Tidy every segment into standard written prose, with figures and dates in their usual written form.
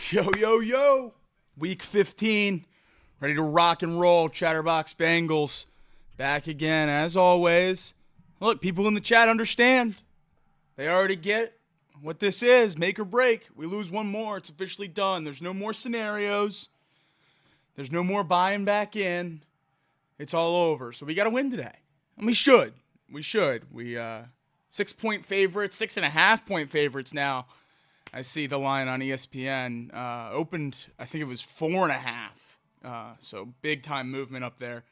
Yo, yo, yo. Week 15. Ready to rock and roll. Chatterbox Bengals. Back again, as always. Look, people in the chat understand. They already get what this is. Make or break. We lose one more. It's officially done. There's no more scenarios. There's no more buying back in. It's all over. So we got to win today. And we should. We 6-point favorites, 6.5-point favorites now. I see the line on ESPN opened, I think it was 4.5. So big time movement up there.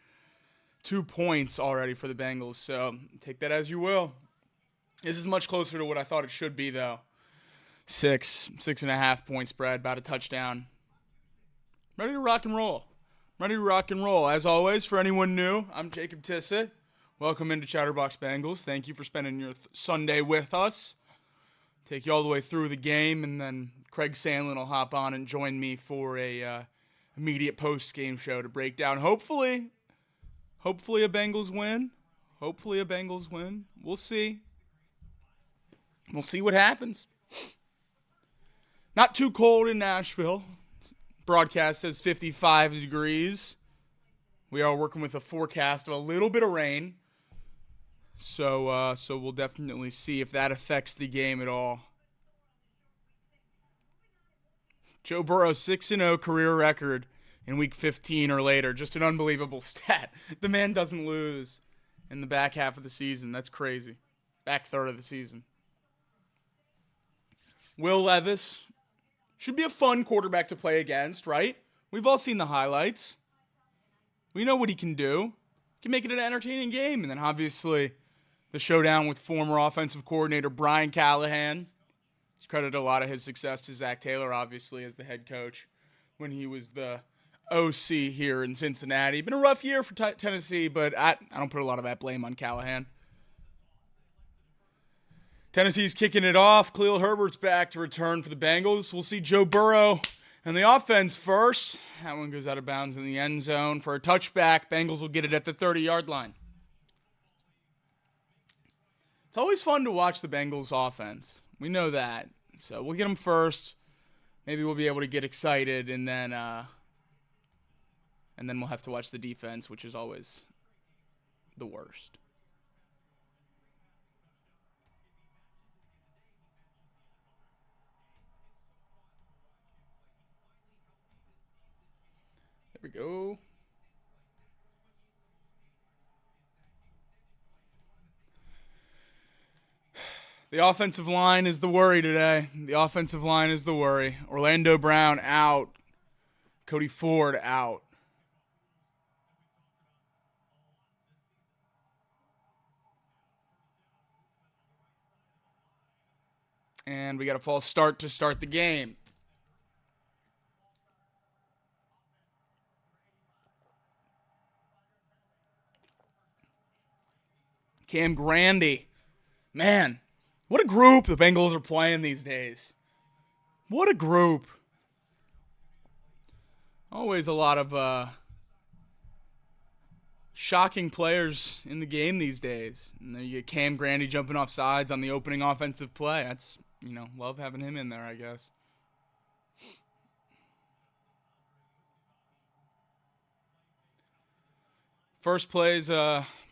2 points already for the Bengals. So take that as you will. This is much closer to what I thought it should be, though. 6.5 point spread, about a touchdown. Ready to rock and roll. As always, for anyone new, I'm Jacob Tissett. Welcome into Chatterbox Bengals. Thank you for spending your Sunday with us. Take you all the way through the game, and then Craig Sandlin will hop on and join me for a immediate post-game show to break down. Hopefully a Bengals win. We'll see. We'll see what happens. Not too cold in Nashville. Broadcast says 55 degrees. We are working with a forecast of a little bit of rain. So we'll definitely see if that affects the game at all. Joe Burrow 6-0 career record in week 15 or later. Just an unbelievable stat. The man doesn't lose in the back half of the season. That's crazy. Back third of the season. Will Levis should be a fun quarterback to play against, right? We've all seen the highlights. We know what he can do. He can make it an entertaining game. And then obviously the showdown with former offensive coordinator Brian Callahan. He's credited a lot of his success to Zach Taylor, obviously, as the head coach when he was the OC here in Cincinnati. Been a rough year for Tennessee, but I don't put a lot of that blame on Callahan. Tennessee's kicking it off. Khalil Herbert's back to return for the Bengals. We'll see Joe Burrow and the offense first. That one goes out of bounds in the end zone for a touchback. Bengals will get it at the 30-yard line. It's always fun to watch the Bengals offense. We know that. So we'll get them first. Maybe we'll be able to get excited, and then we'll have to watch the defense, which is always the worst. There we go. The offensive line is the worry today. Orlando Brown out. Cody Ford out. And we got a false start to start the game. Cam Grandy. Man, what a group the Bengals are playing these days. What a group. Always a lot of shocking players in the game these days. And then you get Cam Grandy jumping off sides on the opening offensive play. That's, love having him in there, I guess. First play's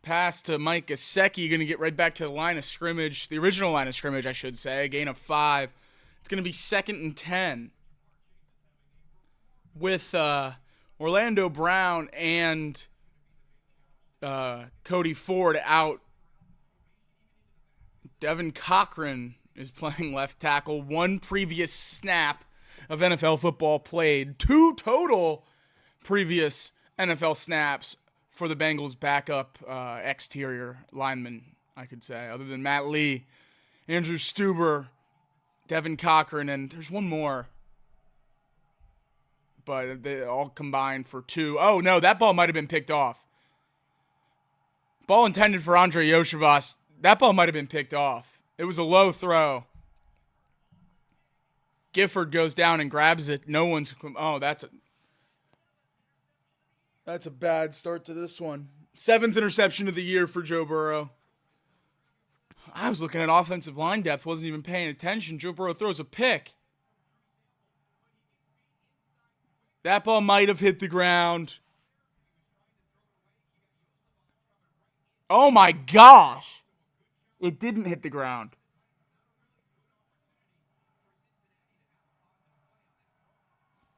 pass to Mike Gesicki. Going to get right back to the line of scrimmage. The original line of scrimmage, I should say. A gain of 5. It's going to be 2nd and 10. With Orlando Brown and Cody Ford out. Devin Cochran is playing left tackle. 1 previous snap of NFL football played. 2 total previous NFL snaps for the Bengals' backup exterior lineman, I could say, other than Matt Lee, Andrew Stuber, Devin Cochran, and there's one more. But they all combined for 2. Oh, no, that ball might have been picked off. Ball intended for Andre Yoshivas. That ball might have been picked off. It was a low throw. Gifford goes down and grabs it. No one's... Oh, that's a bad start to this one. 7th interception of the year for Joe Burrow. I was looking at offensive line depth, wasn't even paying attention. Joe Burrow throws a pick. That ball might have hit the ground. Oh my gosh. It didn't hit the ground.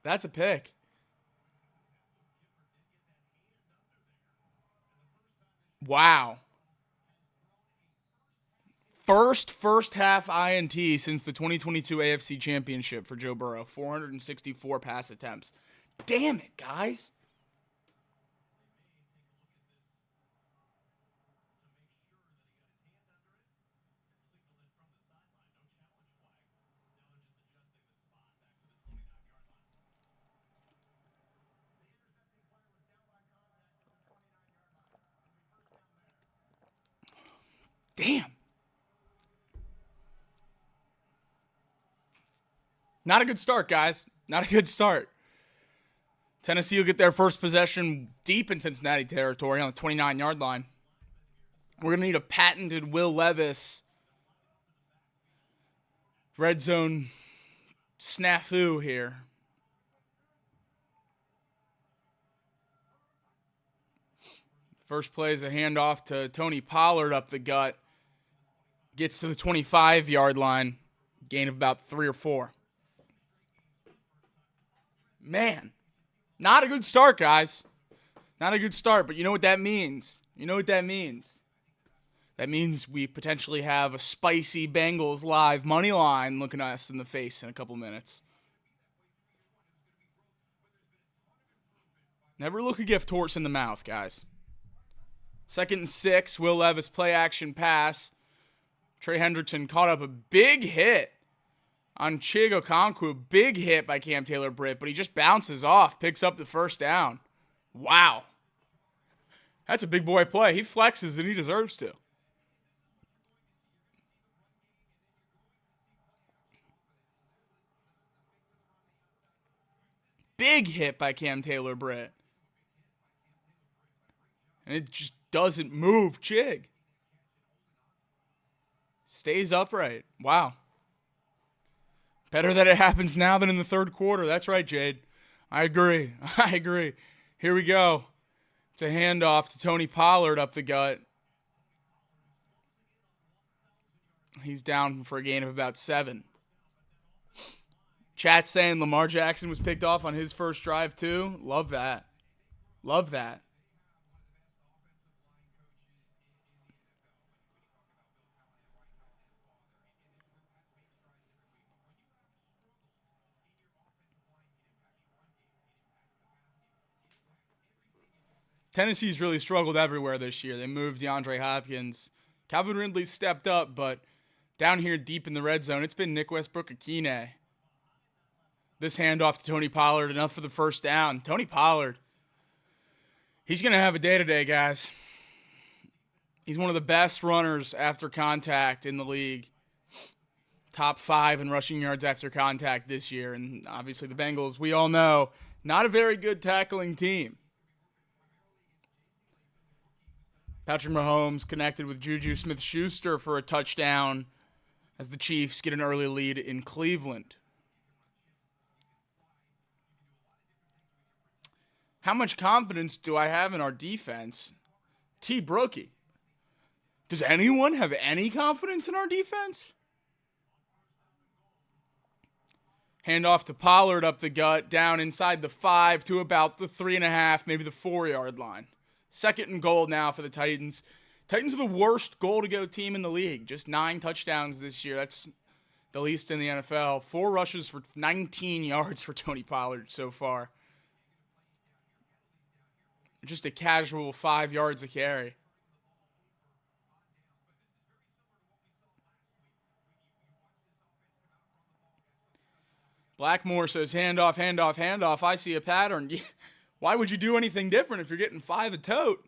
That's a pick. Wow. First half INT since the 2022 AFC Championship for Joe Burrow. 464 pass attempts. Damn it, guys. Damn. Not a good start, guys. Not a good start. Tennessee will get their first possession deep in Cincinnati territory on the 29-yard line. We're going to need a patented Will Levis red zone snafu here. First play is a handoff to Tony Pollard up the gut. Gets to the 25-yard line. Gain of about 3 or 4. Man, not a good start, guys. Not a good start, but you know what that means. That means we potentially have a spicy Bengals live money line looking us in the face in a couple minutes. Never look a gift horse in the mouth, guys. 2nd and 6, Will Levis play action pass. Trey Hendrickson caught up a big hit on Chigo Okonkwo. Big hit by Cam Taylor-Britt, but he just bounces off, picks up the first down. Wow. That's a big boy play. He flexes and he deserves to. Big hit by Cam Taylor-Britt. And it just doesn't move Chig. Stays upright. Wow. Better that it happens now than in the third quarter. That's right, Jade. I agree. Here we go. It's a handoff to Tony Pollard up the gut. He's down for a gain of about 7. Chat saying Lamar Jackson was picked off on his first drive too. Love that. Tennessee's really struggled everywhere this year. They moved DeAndre Hopkins. Calvin Ridley stepped up, but down here deep in the red zone, it's been Nick Westbrook-Akine. This handoff to Tony Pollard, enough for the first down. Tony Pollard, he's going to have a day today, guys. He's one of the best runners after contact in the league. Top 5 in rushing yards after contact this year. And obviously the Bengals, we all know, not a very good tackling team. Patrick Mahomes connected with Juju Smith-Schuster for a touchdown as the Chiefs get an early lead in Cleveland. How much confidence do I have in our defense? T. Brookie. Does anyone have any confidence in our defense? Handoff to Pollard up the gut, down inside the 5 to about the 3.5, maybe the 4-yard line. 2nd and goal now for the Titans. Titans are the worst goal-to-go team in the league. Just 9 touchdowns this year. That's the least in the NFL. 4 rushes for 19 yards for Tony Pollard so far. Just a casual 5 yards a carry. Blackmore says, handoff. I see a pattern. Why would you do anything different if you're getting 5 a tote?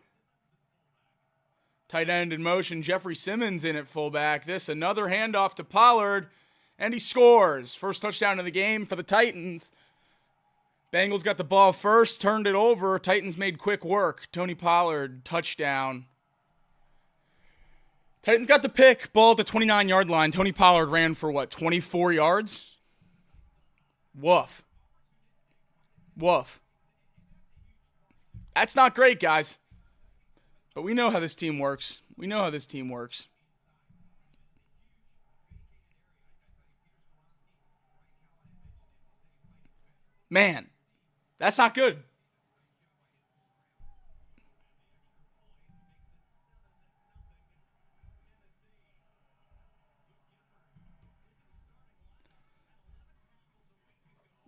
Tight end in motion. Jeffrey Simmons in at fullback. This another handoff to Pollard, and he scores. First touchdown of the game for the Titans. Bengals got the ball first, turned it over. Titans made quick work. Tony Pollard, touchdown. Titans got the pick. Ball at the 29-yard line. Tony Pollard ran for 24 yards? Woof. Woof. That's not great, guys. But we know how this team works. Man, that's not good.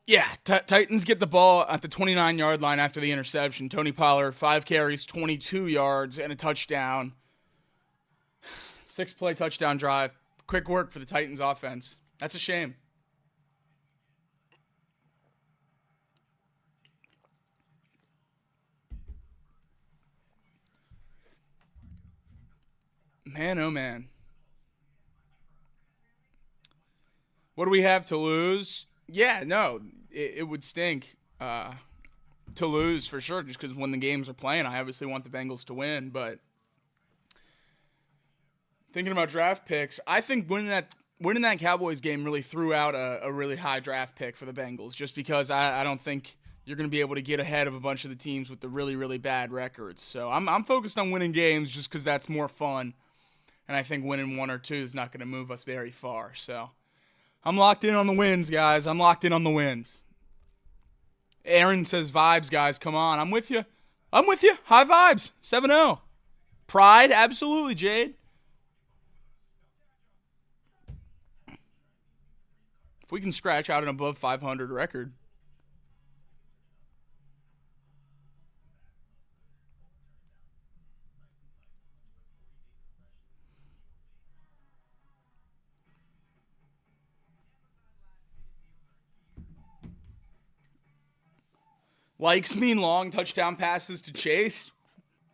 Yeah, Titans get the ball at the 29-yard line after the interception. Tony Pollard, 5 carries, 22 yards, and a touchdown. 6-play touchdown drive. Quick work for the Titans offense. That's a shame. Man, oh man. What do we have to lose? Yeah, no, it would stink to lose for sure, just because when the games are playing, I obviously want the Bengals to win. But thinking about draft picks, I think winning that Cowboys game really threw out a really high draft pick for the Bengals, just because I don't think you're going to be able to get ahead of a bunch of the teams with the really, really bad records. So I'm focused on winning games just because that's more fun. And I think winning 1 or 2 is not going to move us very far. So I'm locked in on the wins, guys. Aaron says vibes, guys. Come on. I'm with you. High vibes. 7-0. Pride? Absolutely, Jade. If we can scratch out an above 500 record. Likes mean long touchdown passes to Chase.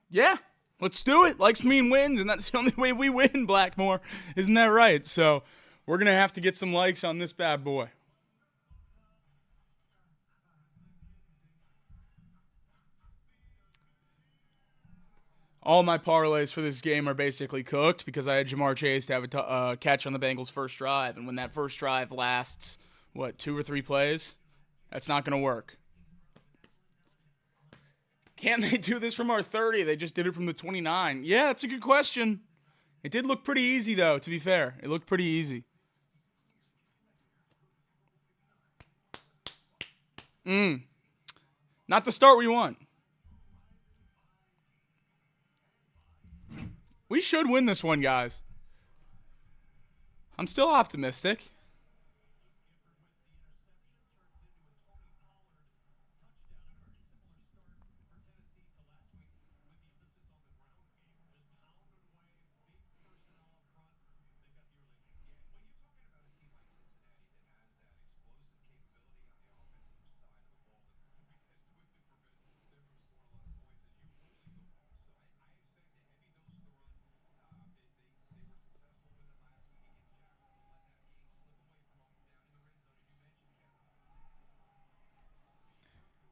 Yeah, let's do it. Likes mean wins, and that's the only way we win, Blackmore. Isn't that right? So we're going to have to get some likes on this bad boy. All my parlays for this game are basically cooked because I had Jamar Chase to have a catch on the Bengals' first drive. And when that first drive lasts, 2 or 3 plays? That's not going to work. Can they do this from our 30? They just did it from the 29. Yeah, that's a good question. It did look pretty easy, though, to be fair. It looked pretty easy. Not the start we want. We should win this one, guys. I'm still optimistic.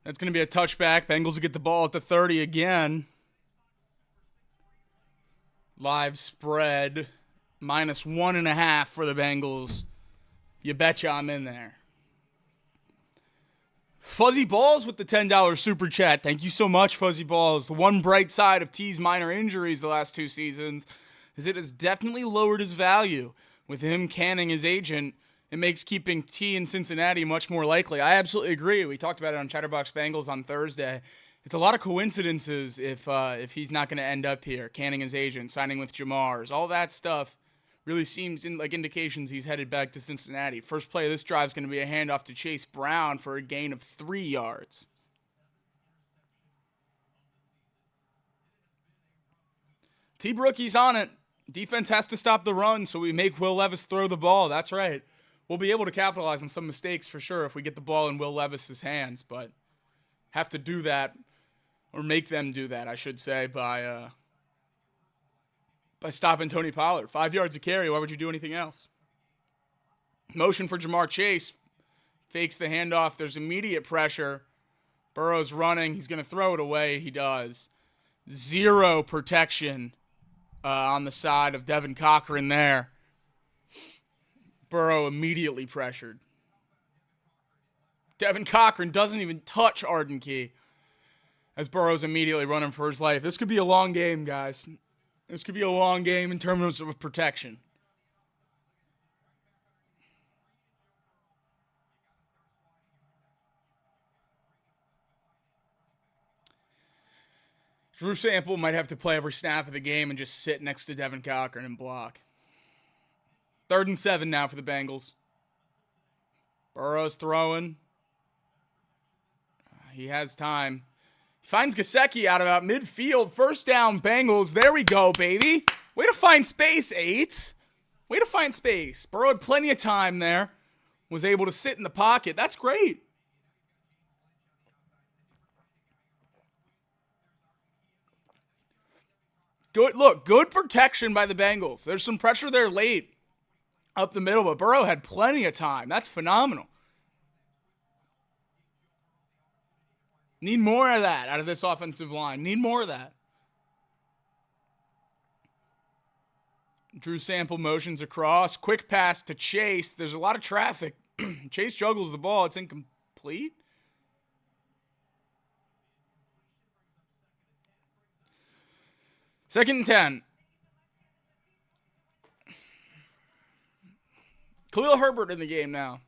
That's going to be a touchback. Bengals will get the ball at the 30 again. Live spread. -1.5 for the Bengals. You betcha I'm in there. Fuzzy Balls with the $10 super chat. Thank you so much, Fuzzy Balls. The one bright side of T's minor injuries the last 2 seasons is it has definitely lowered his value. With him canning his agent, it makes keeping T in Cincinnati much more likely. I absolutely agree. We talked about it on Chatterbox Bengals on Thursday. It's a lot of coincidences if he's not going to end up here, canning his agent, signing with Jamar's, all that stuff really seems like indications he's headed back to Cincinnati. First play of this drive is going to be a handoff to Chase Brown for a gain of 3 yards. T-Brookie's on it. Defense has to stop the run, so we make Will Levis throw the ball. That's right. We'll be able to capitalize on some mistakes for sure if we get the ball in Will Levis's hands, but have to do that, or make them do that, I should say, by stopping Tony Pollard. 5 yards of carry. Why would you do anything else? Motion for Jamar Chase. Fakes the handoff. There's immediate pressure. Burrow's running. He's going to throw it away. He does. 0 protection on the side of Devin Cochran there. Burrow immediately pressured. Devin Cochran doesn't even touch Arden Key as Burrow's immediately running for his life. This could be a long game, guys. This could be a long game in terms of protection. Drew Sample might have to play every snap of the game and just sit next to Devin Cochran and block. 3rd and 7 now for the Bengals. Burrow's throwing. He has time. He finds Gesicki out about midfield. 1st down, Bengals. There we go, baby. Way to find space, 8. Way to find space. Burrow had plenty of time there. Was able to sit in the pocket. That's great. Good protection by the Bengals. There's some pressure there late up the middle, but Burrow had plenty of time. That's phenomenal. Need more of that out of this offensive line. Need more of that. Drew Sample motions across. Quick pass to Chase. There's a lot of traffic. Chase juggles the ball. It's incomplete. Second and 10. Khalil Herbert in the game now.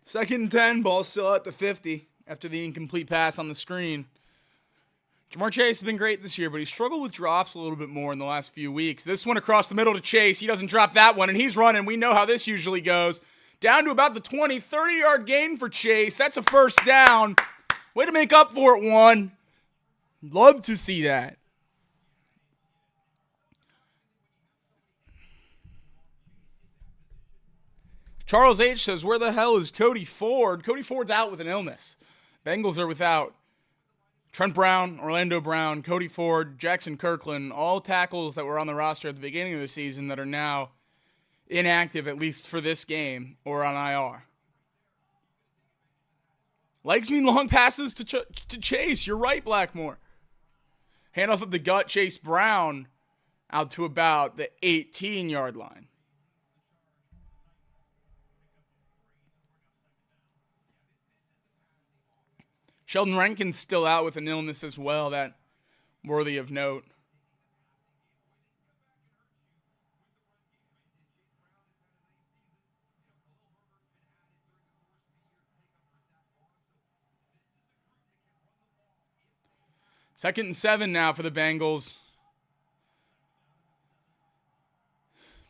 Second and 10, ball still at the 50 after the incomplete pass on the screen. Jamar Chase has been great this year, but he struggled with drops a little bit more in the last few weeks. This one across the middle to Chase. He doesn't drop that one, and he's running. We know how this usually goes. Down to about the 20, 30-yard gain for Chase. That's a 1st down. Way to make up for it, one. Love to see that. Charles H. says, where the hell is Cody Ford? Cody Ford's out with an illness. Bengals are without Trent Brown, Orlando Brown, Cody Ford, Jackson Kirkland, all tackles that were on the roster at the beginning of the season that are now inactive, at least for this game, or on IR. Legs mean long passes to Chase. You're right, Blackmore. Handoff of the gut, Chase Brown out to about the 18-yard line. Sheldon Rankin's still out with an illness as well, that worthy of note. Second and 7 now for the Bengals.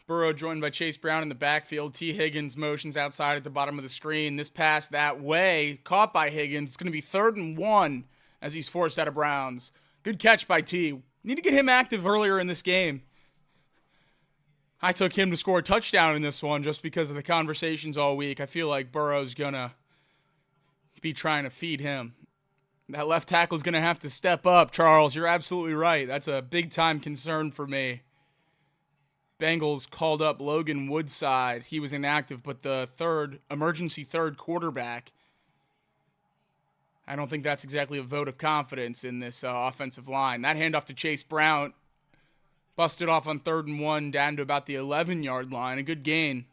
Burrow joined by Chase Brown in the backfield. T. Higgins motions outside at the bottom of the screen. This pass that way, caught by Higgins. It's going to be 3rd and 1 as he's forced out of Browns. Good catch by T. Need to get him active earlier in this game. I took him to score a touchdown in this one just because of the conversations all week. I feel like Burrow's going to be trying to feed him. That left tackle is going to have to step up, Charles. You're absolutely right. That's a big-time concern for me. Bengals called up Logan Woodside. He was inactive, but the emergency third quarterback. I don't think that's exactly a vote of confidence in this offensive line. That handoff to Chase Brown busted off on 3rd and 1 down to about the 11-yard line. A good gain.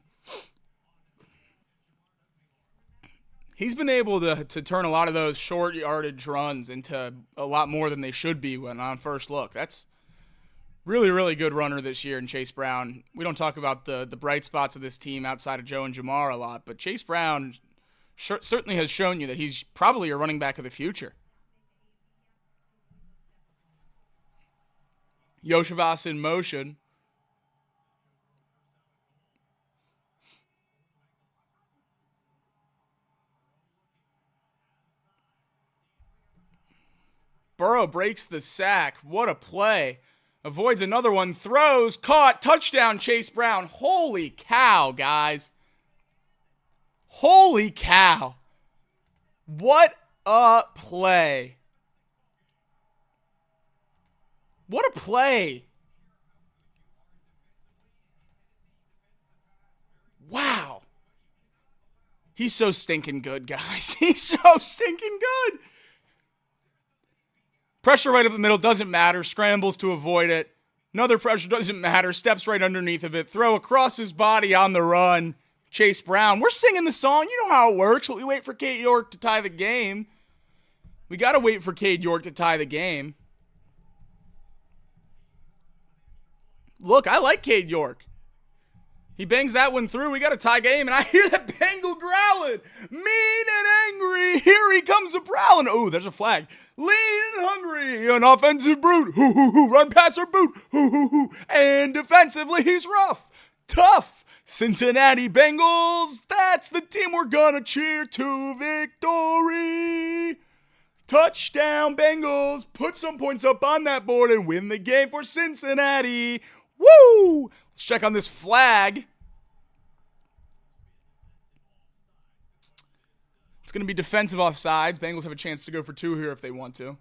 He's been able to turn a lot of those short yardage runs into a lot more than they should be when on first look. That's really, really good runner this year in Chase Brown. We don't talk about the bright spots of this team outside of Joe and Jamar a lot, but Chase Brown certainly has shown you that he's probably a running back of the future. Yoshivas in motion. Burrow breaks the sack. What a play. Avoids another one. Throws. Caught. Touchdown, Chase Brown. Holy cow, guys. Holy cow. What a play. What a play. Wow. He's so stinking good, guys. He's so stinking good. Pressure right up the middle, doesn't matter. Scrambles to avoid it. Another pressure, doesn't matter. Steps right underneath of it. Throw across his body on the run. Chase Brown. We're singing the song. You know how it works. But we wait for Cade York to tie the game. We got to wait for Cade York to tie the game. Look, I like Cade York. He bangs that one through. We got a tie game, and I hear that Bengal growling. Mean and angry. Here he comes a prowling. Oh, there's a flag. Lean and hungry. An offensive brute. Hoo, hoo, hoo. Run past our boot. Hoo, hoo, hoo. And defensively, he's rough. Tough. Cincinnati Bengals. That's the team we're gonna cheer to victory. Touchdown, Bengals. Put some points up on that board and win the game for Cincinnati. Woo! Let's check on this flag. It's going to be defensive offsides. Bengals have a chance to go for 2 here if they want to.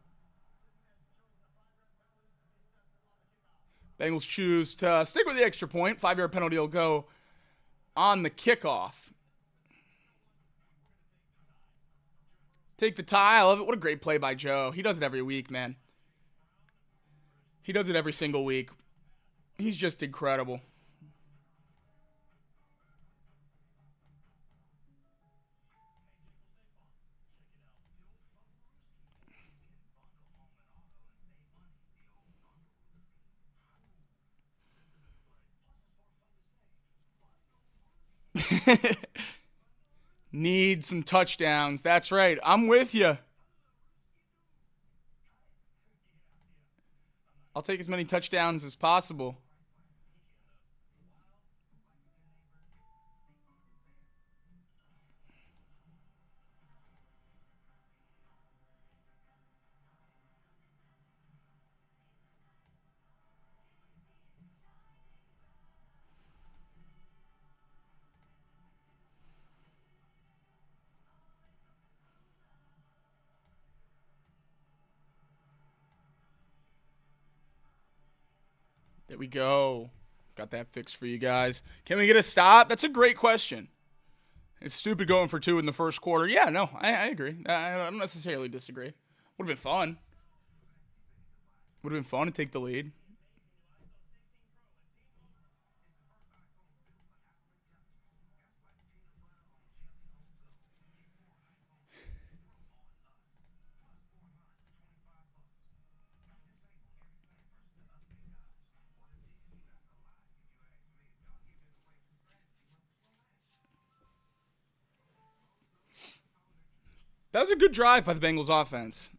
Bengals choose to stick with the extra point. 5-yard penalty will go on the kickoff. Take the tie. I love it. What a great play by Joe. He does it every week, man. He does it every single week. He's just incredible. Need some touchdowns. That's right. I'm with you. I'll take as many touchdowns as possible. There we go. Got that fixed for you guys. Can we get a stop? That's a great question. It's stupid going for 2 in the first quarter. Yeah, no, I agree. I don't necessarily disagree. Would have been fun. Would have been fun to take the lead. That was a good drive by the Bengals offense.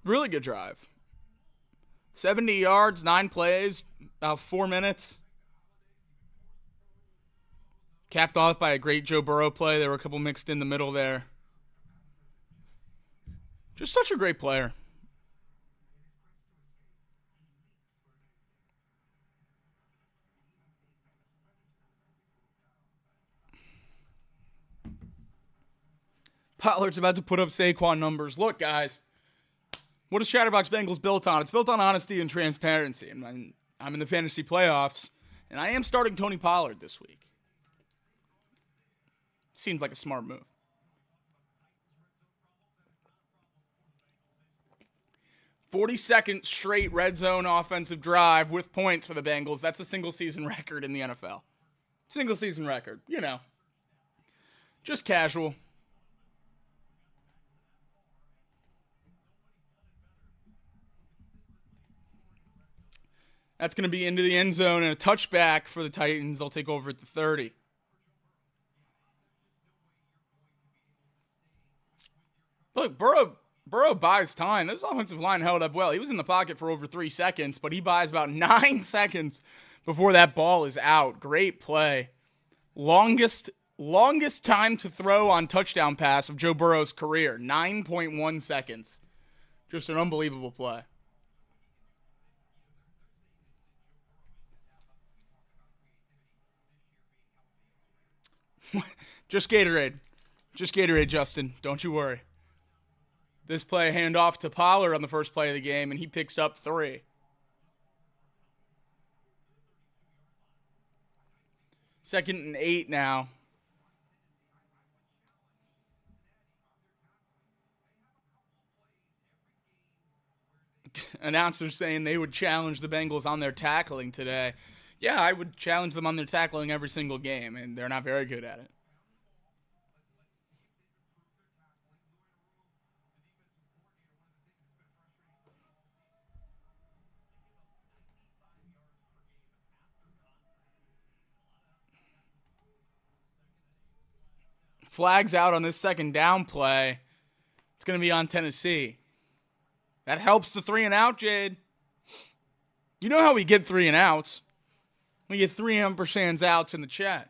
Really good drive. 70 yards, 9 plays, about 4 minutes. Capped off by a great Joe Burrow play. There were a couple mixed in the middle there. Just such a great player. Pollard's about to put up Saquon numbers. Look, guys, what is Chatterbox Bengals built on? It's built on honesty and transparency. And I'm in the fantasy playoffs, and I am starting Tony Pollard this week. Seems like a smart move. "42nd straight red zone offensive drive with points for the Bengals. That's a single season record in the NFL. Single season record, you know. Just casual. That's going to be into the end zone and a touchback for the Titans. They'll take over at the 30. Look, Burrow buys time. This offensive line held up well. He was in the pocket for over 3 seconds, but he buys about 9 seconds before that ball is out. Great play. Longest time to throw on touchdown pass of Joe Burrow's career. 9.1 seconds. Just an unbelievable play. Just Gatorade. Just Gatorade, Justin. Don't you worry. This play, handoff to Pollard on the first play of the game, and he picks up 3. Second and 8 now. announcers saying they would challenge the Bengals on their tackling today. Yeah, I would challenge them on their tackling every single game, and they're not very good at it. Flags out on this second down play. It's going to be on Tennessee. That helps the 3 and out, Jade. You know how we get 3 and outs. We get 3 ampersands outs in the chat.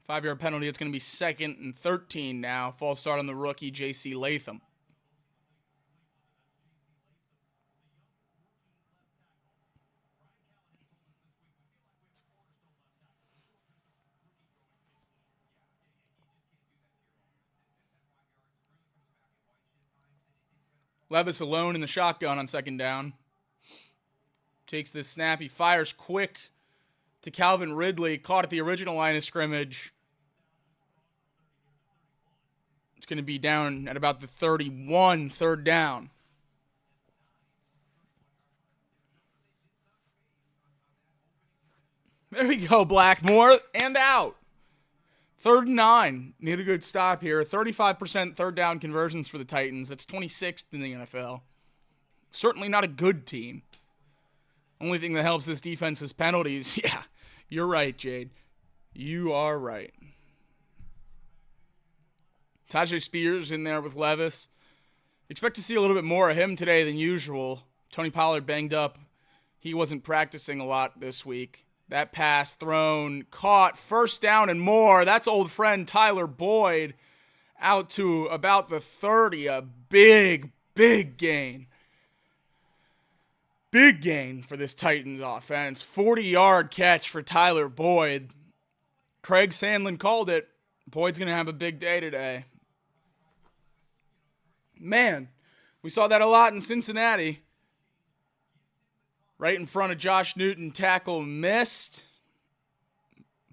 5-yard penalty. It's going to be 2nd and 13 now. False start on the rookie, J.C. Latham. Levis alone in the shotgun on 2nd down. Takes this snap. He fires quick to Calvin Ridley. Caught at the original line of scrimmage. It's going to be down at about the 31, 3rd down. There we go, Blackmore. And out. 3rd and 9. Need a good stop here. 35% 3rd down conversions for the Titans. That's 26th in the NFL. Certainly not a good team. Only thing that helps this defense is penalties. Yeah, you're right, Jade. You are right. Tajay Spears in there with Levis. Expect to see a little bit more of him today than usual. Tony Pollard banged up. He wasn't practicing a lot this week. That pass thrown, caught, 1st down and more. That's old friend Tyler Boyd out to about the 30. A big, big gain. Big gain for this Titans offense. 40-yard catch for Tyler Boyd. Craig Sandlin called it. Boyd's going to have a big day today. Man, we saw that a lot in Cincinnati. Right in front of Josh Newton, tackle missed.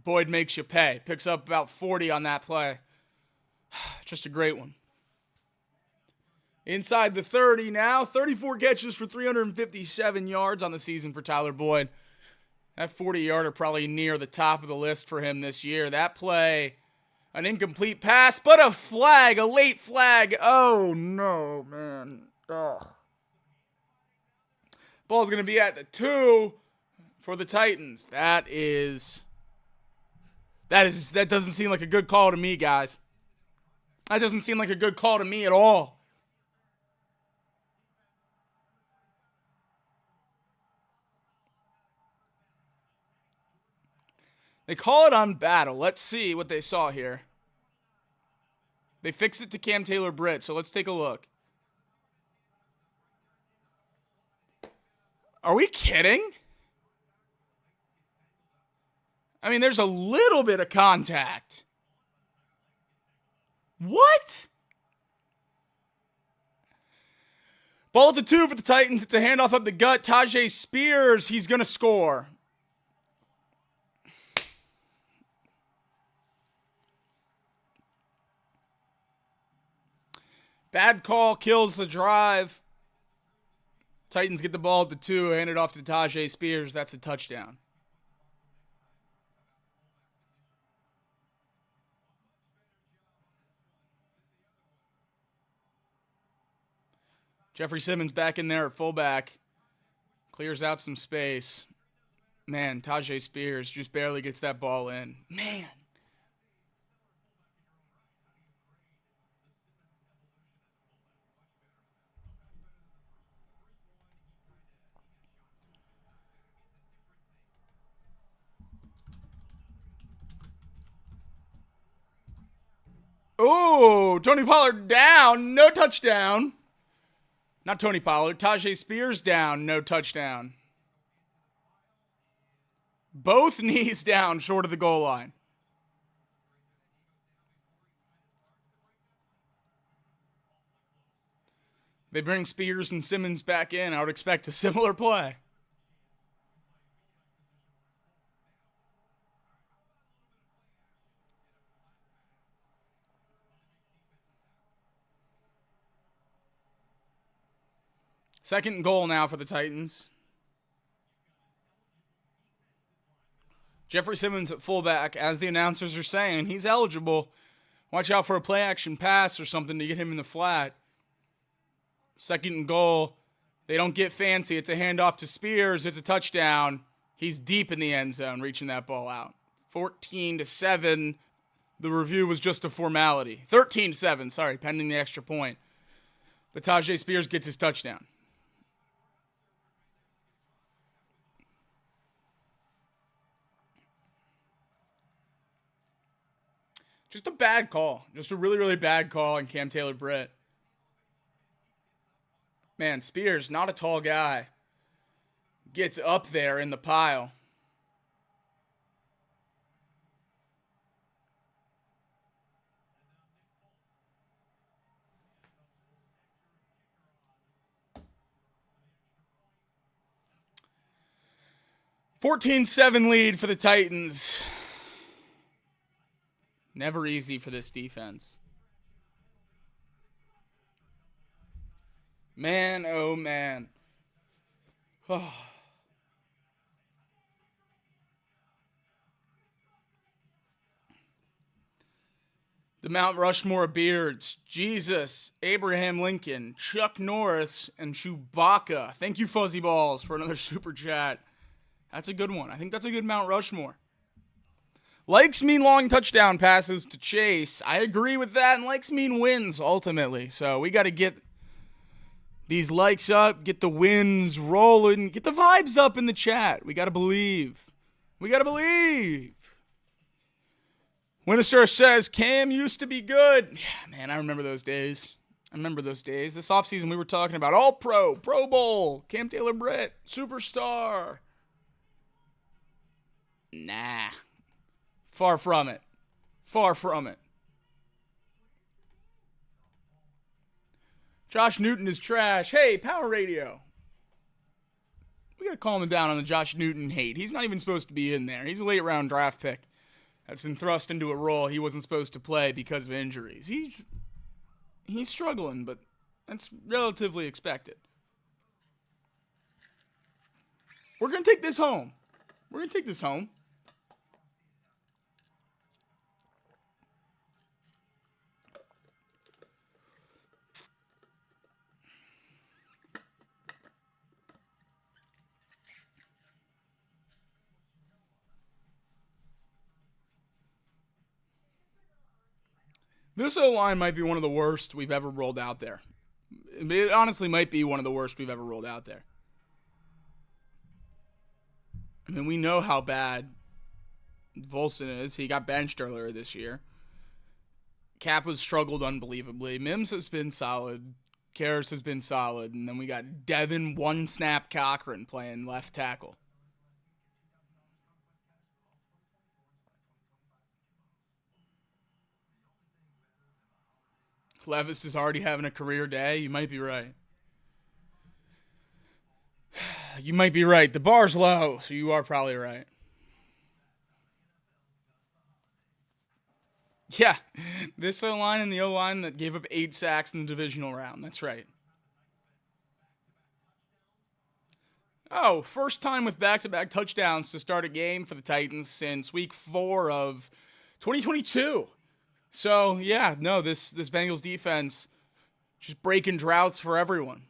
Boyd makes you pay. Picks up about 40 on that play. Just a great one. Inside the 30 now. 34 catches for 357 yards on the season for Tyler Boyd. That 40-yarder probably near the top of the list for him this year. That play, an incomplete pass, but a flag, a late flag. Oh, no, man. Ugh. Ball's going to be at the 2 for the Titans. That doesn't seem like a good call to me, guys. That doesn't seem like a good call to me at all. They call it on battle. Let's see what they saw here. They fix it to Cam Taylor-Britt, so let's take a look. Are we kidding? I mean, there's a little bit of contact. What? Ball at the 2 for the Titans. It's a handoff up the gut. Tajay Spears, he's going to score. Bad call kills the drive. Titans get the ball at the 2, hand it off to Tajay Spears. That's a touchdown. Jeffrey Simmons back in there at fullback. Clears out some space. Man, Tajay Spears just barely gets that ball in. Man. Oh, Tony Pollard down. No touchdown. Not Tony Pollard. Tajay Spears down. No touchdown. Both knees down short of the goal line. They bring Spears and Simmons back in. I would expect a similar play. Second and goal now for the Titans. Jeffrey Simmons at fullback, as the announcers are saying, he's eligible. Watch out for a play-action pass or something to get him in the flat. Second and goal. They don't get fancy. It's a handoff to Spears. It's a touchdown. He's deep in the end zone, reaching that ball out. 14-7. The review was just a formality. 13-7, sorry, pending the extra point. But Tajay Spears gets his touchdown. Just a bad call. Just a really, really bad call on Cam Taylor-Britt. Man, Spears, not a tall guy, gets up there in the pile. $14-7 lead for the Titans. Never easy for this defense. Man, oh man. Oh. The Mount Rushmore beards. Jesus, Abraham Lincoln, Chuck Norris, and Chewbacca. Thank you, Fuzzy Balls, for another super chat. That's a good one. I think that's a good Mount Rushmore. Likes mean long touchdown passes to Chase. I agree with that, and likes mean wins, ultimately. So we got to get these likes up, get the wins rolling, get the vibes up in the chat. We got to believe. We got to believe. Winchester says, Cam used to be good. Yeah, man, I remember those days. This offseason we were talking about All-Pro, Pro Bowl, Cam Taylor-Britt, Superstar. Nah. Far from it. Josh Newton is trash. Hey, Power Radio. We got to calm him down on the Josh Newton hate. He's not even supposed to be in there. He's a late round draft pick that's been thrust into a role he wasn't supposed to play because of injuries. He's struggling, but that's relatively expected. We're going to take this home. This O-line might be one of the worst we've ever rolled out there. It honestly might be one of the worst we've ever rolled out there. I mean, we know how bad Volson is. He got benched earlier this year. Cap has struggled unbelievably. Mims has been solid. Karras has been solid. And then we got Devin one-snap Cochran playing left tackle. Levis is already having a career day. You might be right. The bar's low, so you are probably right. Yeah, this O-line and the O-line that gave up 8 sacks in the divisional round. That's right. Oh, first time with back-to-back touchdowns to start a game for the Titans since week 4 of 2022. So, yeah, no, this Bengals defense just breaking droughts for everyone.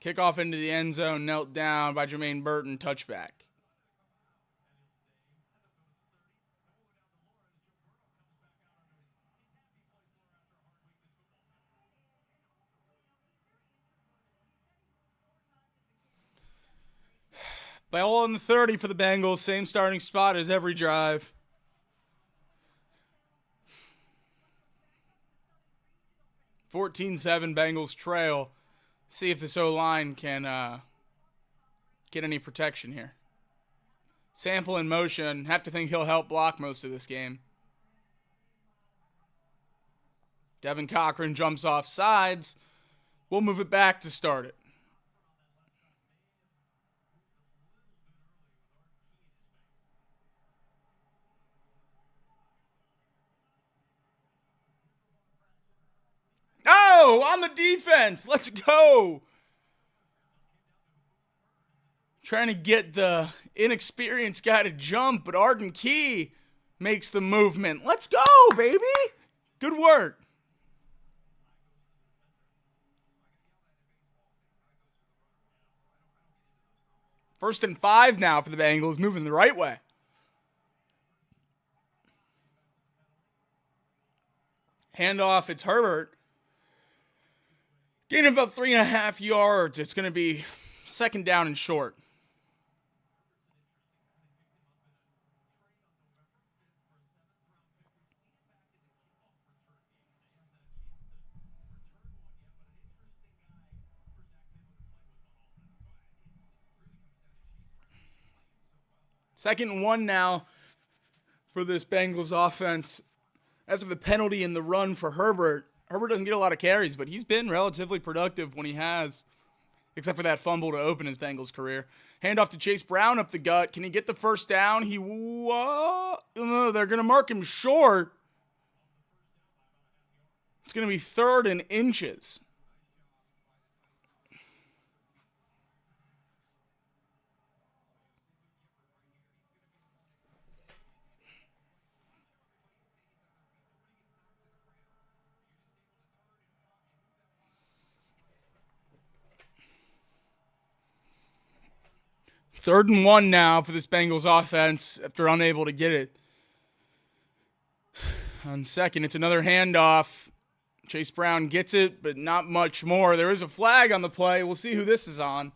Kickoff into the end zone, knelt down by Jermaine Burton, touchback. Ball on the 30 for the Bengals, same starting spot as every drive. $14-7 Bengals trail. See if this O-line can get any protection here. Sample in motion. Have to think he'll help block most of this game. Devin Cochran jumps off sides. We'll move it back to start it. Burrow on the defense. Let's go. Trying to get the inexperienced guy to jump, but Arden Key makes the movement. Let's go, baby. Good work. First and 5 now for the Bengals, moving the right way. Handoff, it's Herbert. Gain of about 3.5 yards. It's going to be second down and short. Second and 1 now for this Bengals offense. After the penalty in the run for Herbert, Herbert doesn't get a lot of carries, but he's been relatively productive when he has, except for that fumble to open his Bengals career. Handoff to Chase Brown up the gut. Can he get the first down? They're going to mark him short. It's going to be 3rd and inches. Third and 1 now for this Bengals offense after unable to get it. On second, it's another handoff. Chase Brown gets it, but not much more. There is a flag on the play. We'll see who this is on.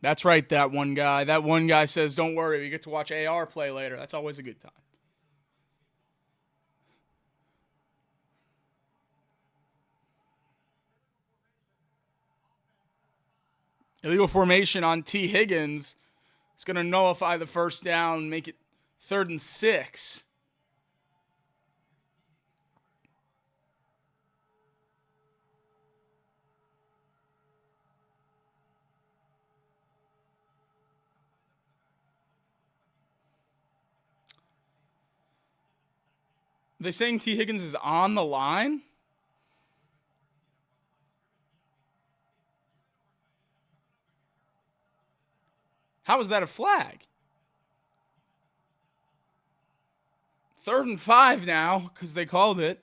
That's right, that one guy. That one guy says, don't worry, we get to watch AR play later. That's always a good time. Illegal formation on T. Higgins. It's going to nullify the first down, make it 3rd and 6. Are they saying T. Higgins is on the line? How is that a flag? 3rd and 5 now because they called it.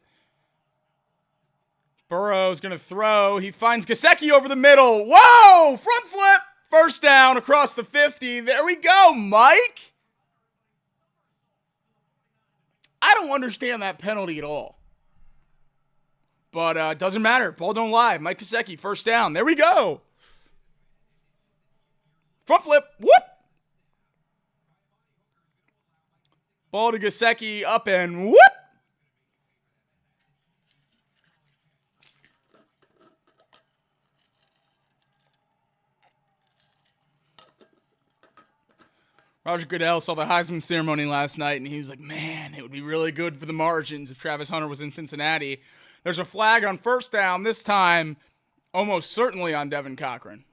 Burrow's going to throw. He finds Gesicki over the middle. Whoa! Front flip. First down across the 50. There we go, Mike. I don't understand that penalty at all. But it doesn't matter. Ball don't lie. Mike Gesicki, first down. There we go. Front flip. Whoop. Ball to Gesicki. Up and whoop. Roger Goodell saw the Heisman ceremony last night, and he was like, man, it would be really good for the margins if Travis Hunter was in Cincinnati. There's a flag on first down, this time almost certainly on Devin Cochran.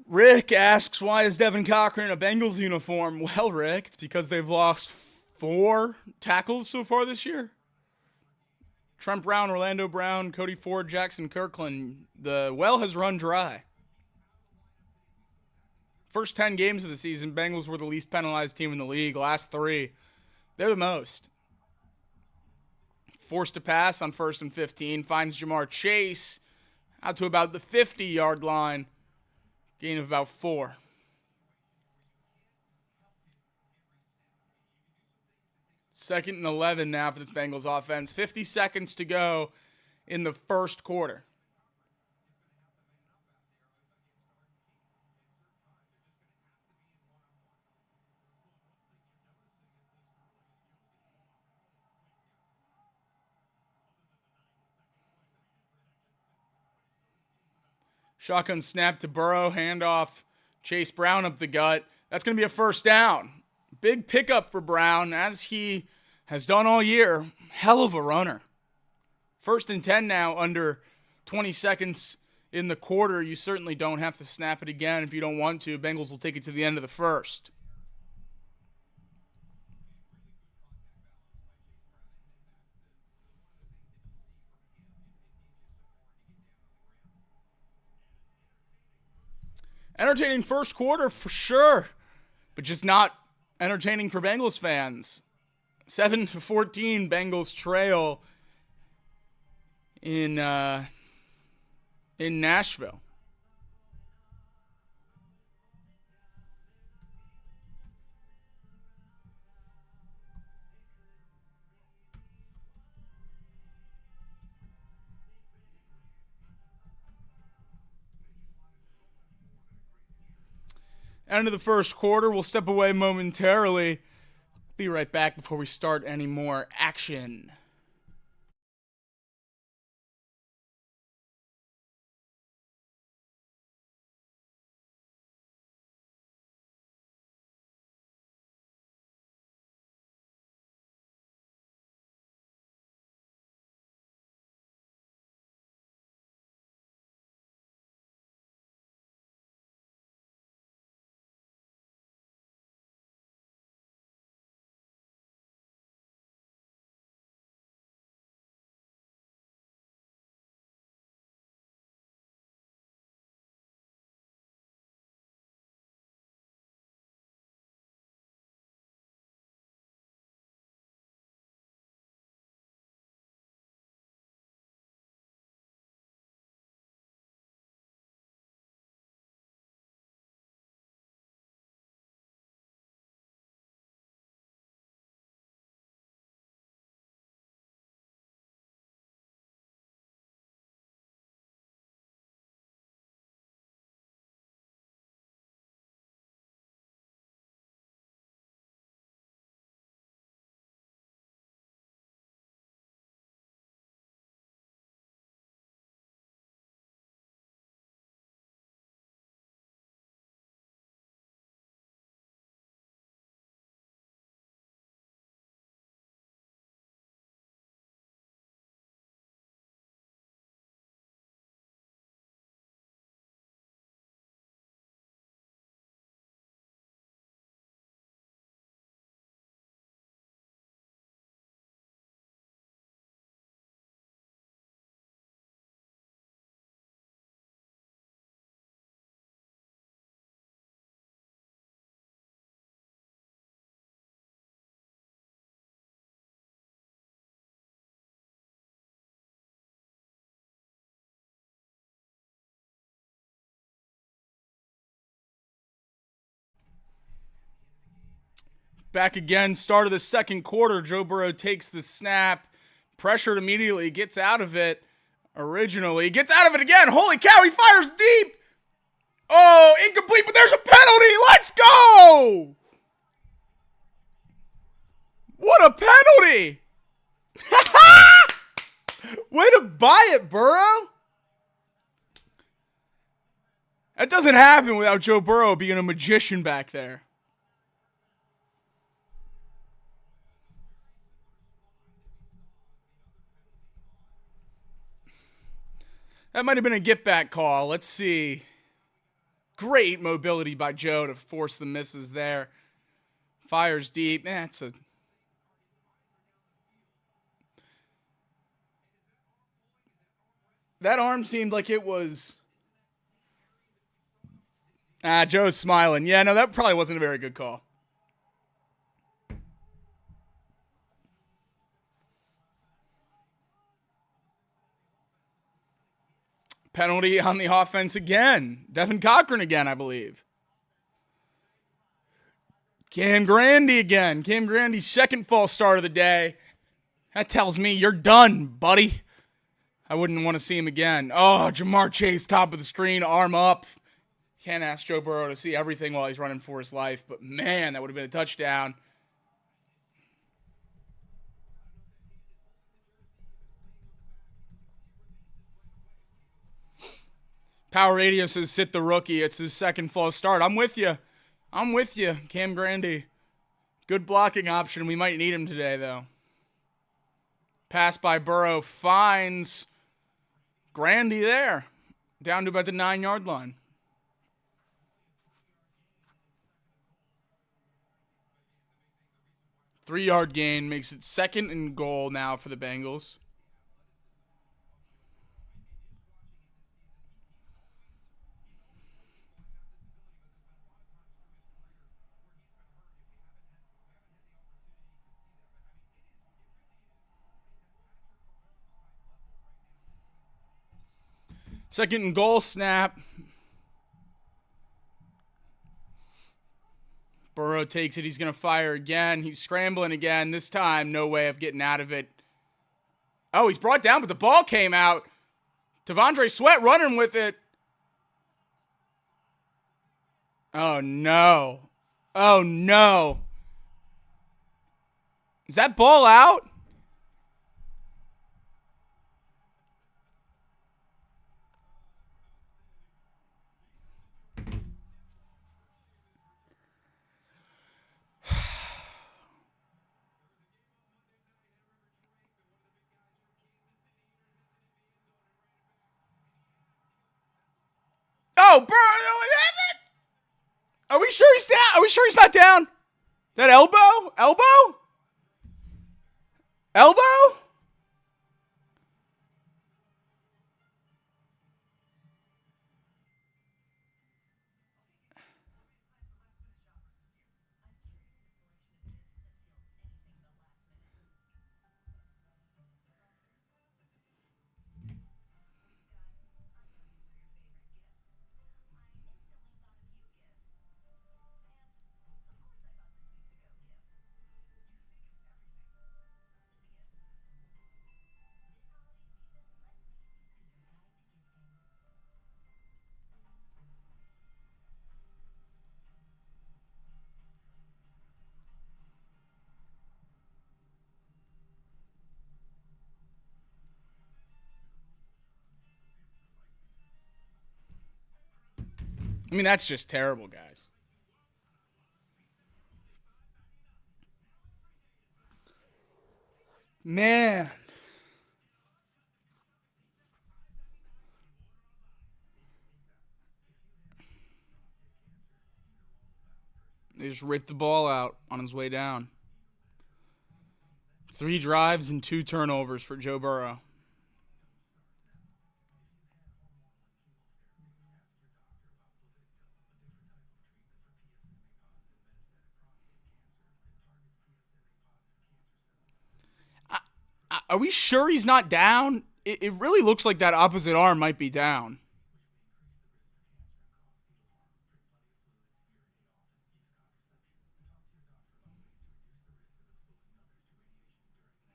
Rick asks, why is Devin Cochran in a Bengals uniform? Well, Rick, it's because they've lost 4 tackles so far this year. Trent Brown, Orlando Brown, Cody Ford, Jackson Kirkland. The well has run dry. First 10 games of the season, Bengals were the least penalized team in the league. Last 3, they're the most. Forced to pass on 1st and 15. Finds Jamar Chase out to about the 50-yard line. Gain of about 4. Second and 11 now for this Bengals offense. 50 seconds to go in the first quarter. Shotgun snap to Burrow, handoff, Chase Brown up the gut. That's going to be a first down. Big pickup for Brown as he has done all year. Hell of a runner. 1st and 10 now, under 20 seconds in the quarter. You certainly don't have to snap it again if you don't want to. Bengals will take it to the end of the first. Entertaining first quarter for sure, but just not entertaining for Bengals fans. 7-14 Bengals trail in Nashville. End of the first quarter. We'll step away momentarily. Be right back before we start any more action. Back again, start of the second quarter. Joe Burrow takes the snap, pressured immediately, gets out of it originally, gets out of it again. Holy cow, he fires deep. Oh, incomplete, but there's a penalty. Let's go. What a penalty. Way to buy it, Burrow. That doesn't happen without Joe Burrow being a magician back there. That might have been a get-back call. Let's see. Great mobility by Joe to force the misses there. Fires deep. That arm seemed like it was... Joe's smiling. Yeah, no, that probably wasn't a very good call. Penalty on the offense again. Devin Cochran again, I believe. Cam Grandy again. Cam Grandy's second false start of the day. That tells me you're done, buddy. I wouldn't want to see him again. Oh, Jamar Chase, top of the screen, arm up. Can't ask Joe Burrow to see everything while he's running for his life, but man, that would have been a touchdown. Power Radio says sit the rookie. It's his second false start. I'm with you. Cam Grandy. Good blocking option. We might need him today, though. Pass by Burrow finds Grandy there. Down to about the 9-yard line. Three-yard gain makes it 2nd and goal now for the Bengals. Second and goal snap. Burrow takes it. He's going to fire again. He's scrambling again. This time, no way of getting out of it. Oh, he's brought down, but the ball came out. T'Vondre Sweat running with it. Oh, no. Oh, no. Is that ball out? Oh, Burrow! Are we sure he's down? Are we sure he's not down? That elbow? Elbow? Elbow? I mean, that's just terrible, guys. Man. They just ripped the ball out on his way down. 3 drives and 2 turnovers for Joe Burrow. Are we sure he's not down? It really looks like that opposite arm might be down.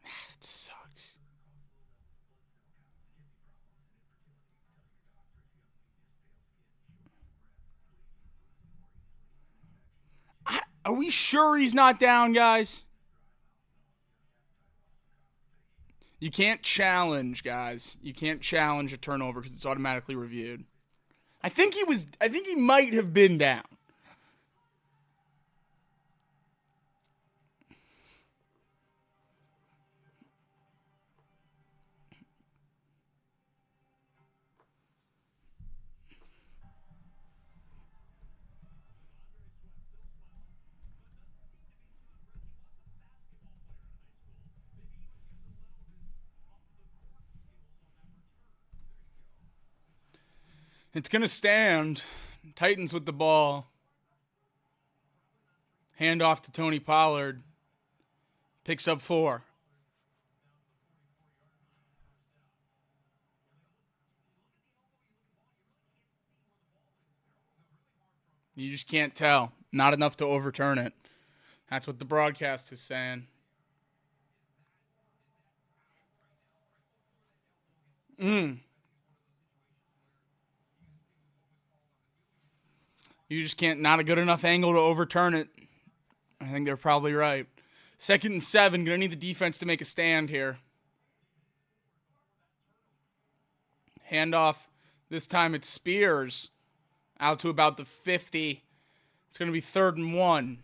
That sucks. Are we sure he's not down, guys? You can't challenge, guys. You can't challenge a turnover because it's automatically reviewed. I think he might have been down. It's going to stand. Titans with the ball. Hand off to Tony Pollard. Picks up 4. You just can't tell. Not enough to overturn it. That's what the broadcast is saying. You just can't, not a good enough angle to overturn it. I think they're probably right. 2nd and 7, going to need the defense to make a stand here. Handoff. This time it's Spears. Out to about the 50. It's going to be 3rd and 1.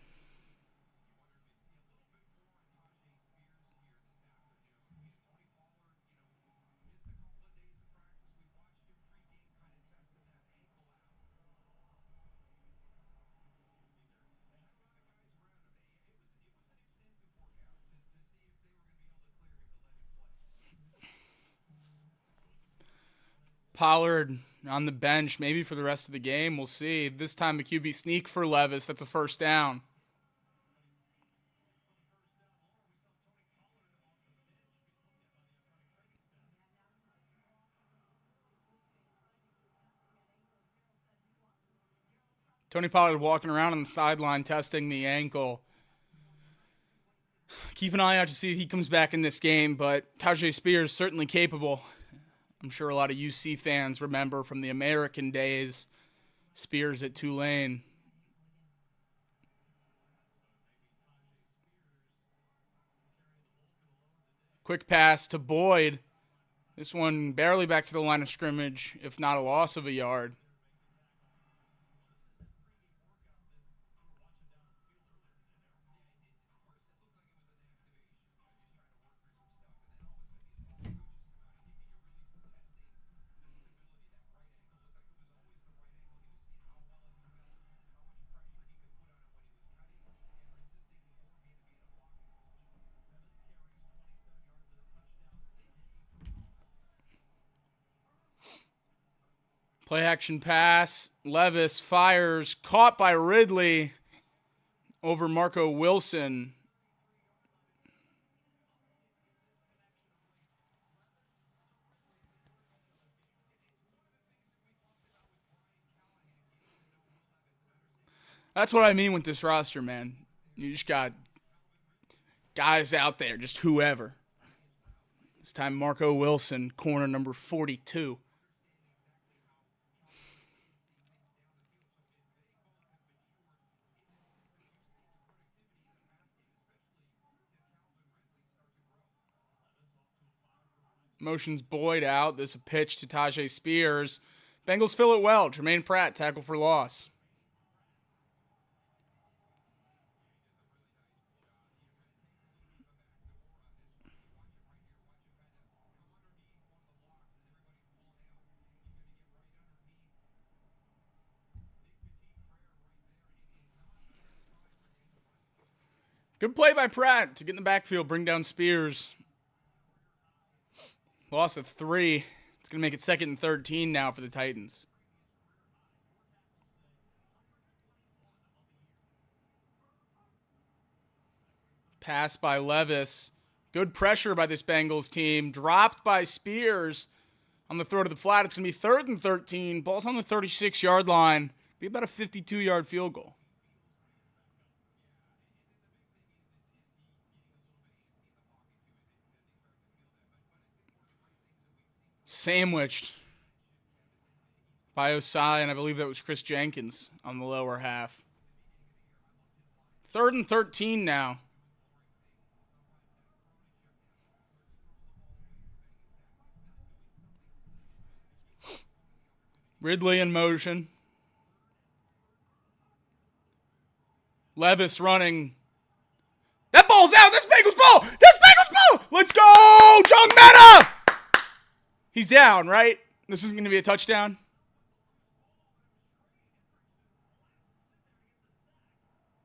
Pollard on the bench, maybe for the rest of the game. We'll see. This time a QB sneak for Levis. That's a first down. Tony Pollard walking around on the sideline testing the ankle. Keep an eye out to see if he comes back in this game, but Tyjae Spears certainly capable. I'm sure a lot of UC fans remember from the American days, Spears at Tulane. Quick pass to Boyd. This one barely back to the line of scrimmage, if not a loss of a yard. Play action pass. Levis fires. Caught by Ridley over Marco Wilson. That's what I mean with this roster, man. You just got guys out there, just whoever. This time Marco Wilson, corner number 42. Motions Boyd out. This a pitch to Tyjae Spears. Bengals fill it well. Jermaine Pratt, tackle for loss. Good play by Pratt to get in the backfield, bring down Spears. Loss of 3. It's going to make it 2nd and 13 now for the Titans. Pass by Levis. Good pressure by this Bengals team. Dropped by Spears on the throw to the flat. It's going to be 3rd and 13. Ball's on the 36-yard line. Be about a 52-yard field goal. Sandwiched by Osai, and I believe that was Chris Jenkins on the lower half. 3rd and 13 now. Ridley in motion. Levis running. That ball's out. That's Bengals ball. That's Bengals ball. Let's go, Jung Meta. He's down, right? This isn't going to be a touchdown.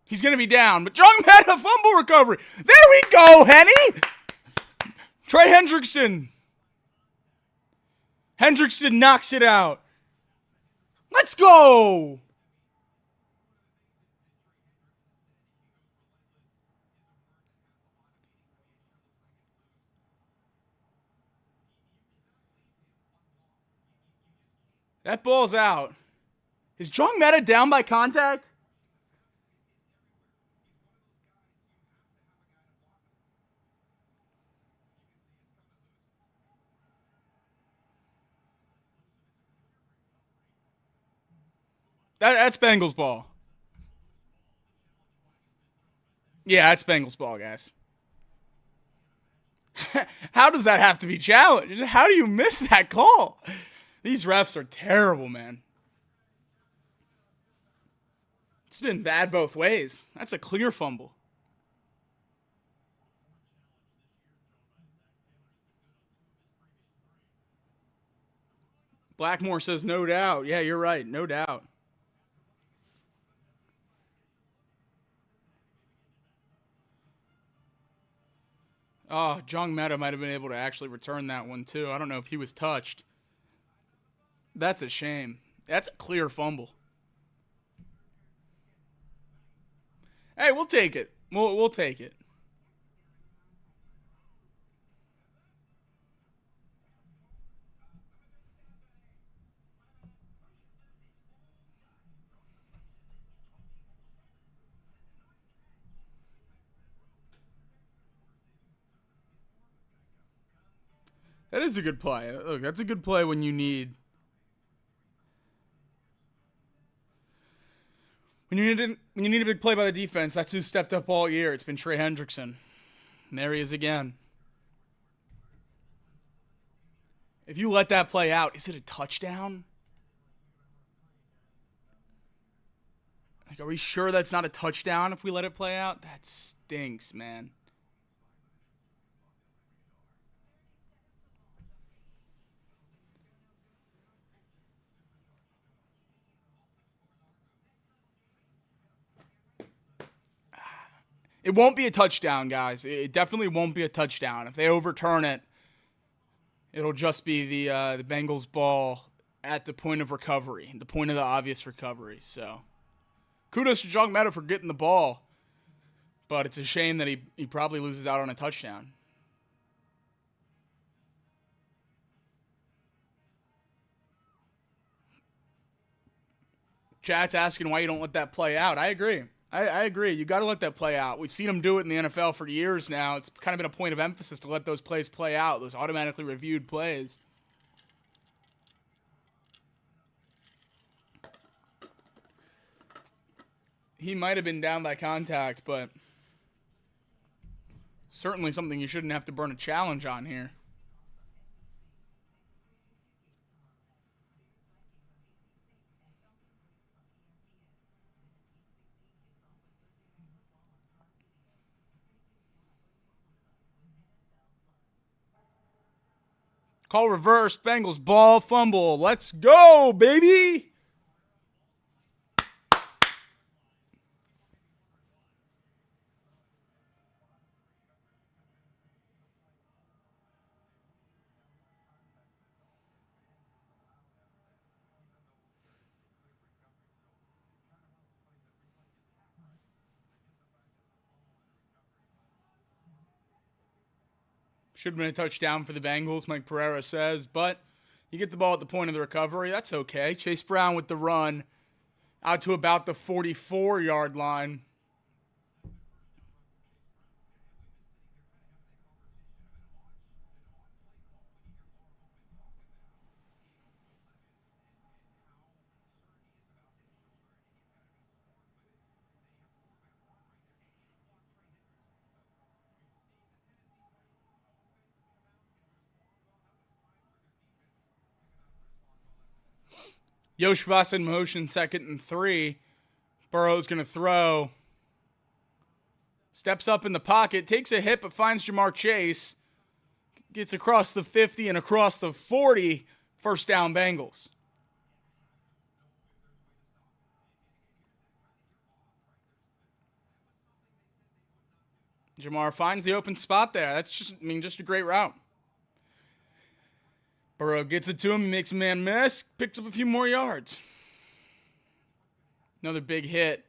He's going to be down, but Jung Meta fumble recovery. There we go, Henny. Trey Hendrickson. Hendrickson knocks it out. Let's go. That ball's out. Is Jung Meta down by contact? That's Bengals ball. Yeah, that's Bengals ball, guys. How does that have to be challenged? How do you miss that call? These refs are terrible, man. It's been bad both ways. That's a clear fumble. Blackmore says no doubt. Yeah, you're right. No doubt. Oh, Jung Meta might have been able to actually return that one, too. I don't know if he was touched. That's a shame. That's a clear fumble. Hey, we'll take it. We'll take it. That is a good play. Look, that's a good play when you need when you need a big play by the defense. That's who stepped up all year. It's been Trey Hendrickson. And there he is again. If you let that play out, is it a touchdown? Like, are we sure that's not a touchdown if we let it play out? That stinks, man. It won't be a touchdown, guys. It definitely won't be a touchdown. If they overturn it, it'll just be the Bengals ball at the point of recovery, the point of the obvious recovery. So, kudos to John Meta for getting the ball, but it's a shame that he probably loses out on a touchdown. Chat's asking why you don't let that play out. I agree. I agree. You got to let that play out. We've seen them do it in the NFL for years now. It's kind of been a point of emphasis to let those plays play out, those automatically reviewed plays. He might have been down by contact, but certainly something you shouldn't have to burn a challenge on here. Call reverse. Bengals ball fumble. Let's go, baby. Should have been a touchdown for the Bengals, Mike Pereira says, but you get the ball at the point of the recovery. That's okay. Chase Brown with the run out to about the 44-yard line. Yoshibasa in motion, 2nd and 3. Burrow's going to throw. Steps up in the pocket, takes a hit, but finds Jamar Chase. Gets across the 50 and across the 40. First down, Bengals. Jamar finds the open spot there. That's just a great route. Burrow gets it to him. He makes a man miss. Picks up a few more yards. Another big hit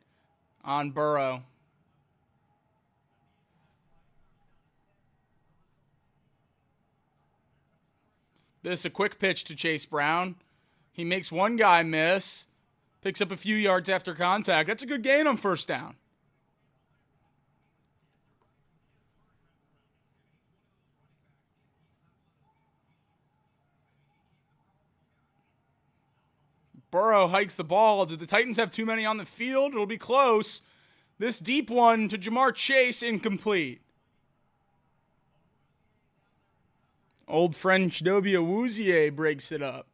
on Burrow. This is a quick pitch to Chase Brown. He makes one guy miss. Picks up a few yards after contact. That's a good gain on first down. Burrow hikes the ball. Do the Titans have too many on the field? It'll be close. This deep one to Jamar Chase, incomplete. Old friend Chidobe Awuzie breaks it up.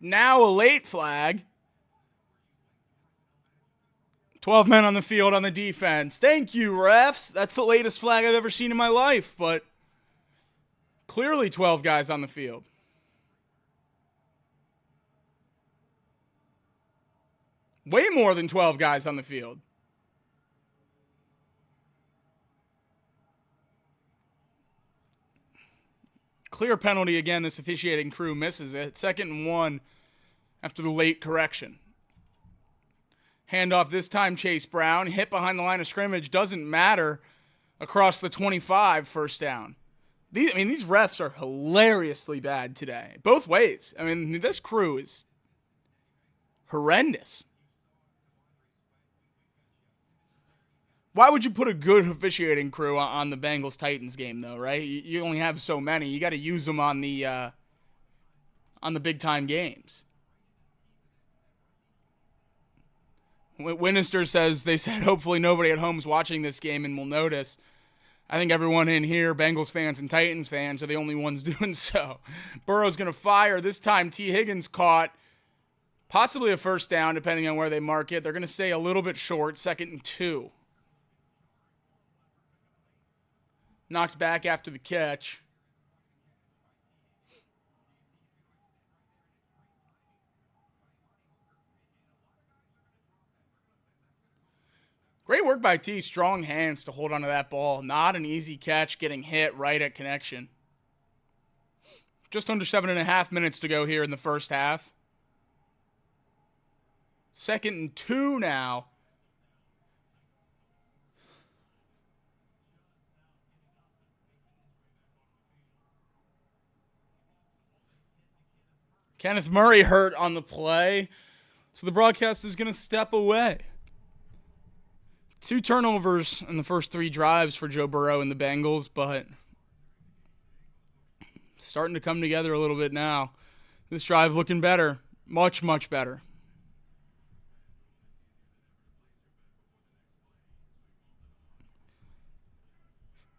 Now a late flag. 12 men on the field on the defense. Thank you, refs. That's the latest flag I've ever seen in my life, but clearly 12 guys on the field. Way more than 12 guys on the field. Clear penalty again. This officiating crew misses it. 2nd and 1 after the late correction. Handoff this time, Chase Brown. Hit behind the line of scrimmage. Doesn't matter. Across the 25, first down. These refs are hilariously bad today. Both ways. This crew is horrendous. Why would you put a good officiating crew on the Bengals-Titans game, though, right? You only have so many. You got to use them on the big-time games. Winnister says, they said hopefully nobody at home is watching this game and will notice. I think everyone in here, Bengals fans and Titans fans, are the only ones doing so. Burrow's going to fire. This time, T. Higgins caught possibly a first down, depending on where they mark it. They're going to stay a little bit short, 2nd and 2. Knocked back after the catch. Great work by T. Strong hands to hold onto that ball. Not an easy catch, getting hit right at connection. Just under 7.5 minutes to go here in the first half. 2nd and 2 now. Kenneth Murray hurt on the play, so the broadcast is going to step away. 2 turnovers in the first 3 drives for Joe Burrow and the Bengals, but starting to come together a little bit now. This drive looking better. Much, much better.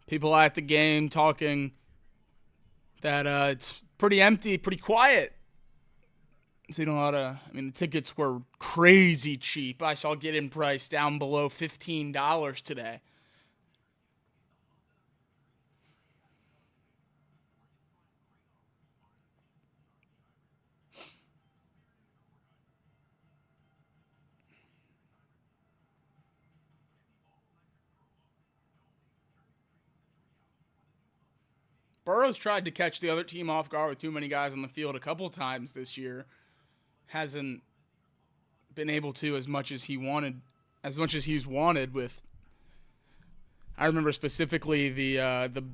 People at the game talking that it's pretty empty, pretty quiet. Seeing a lot of, the tickets were crazy cheap. I saw get-in price down below $15 today. Burrow's tried to catch the other team off guard with too many guys on the field a couple times this year. Hasn't been able to as much as he's wanted with. I remember specifically the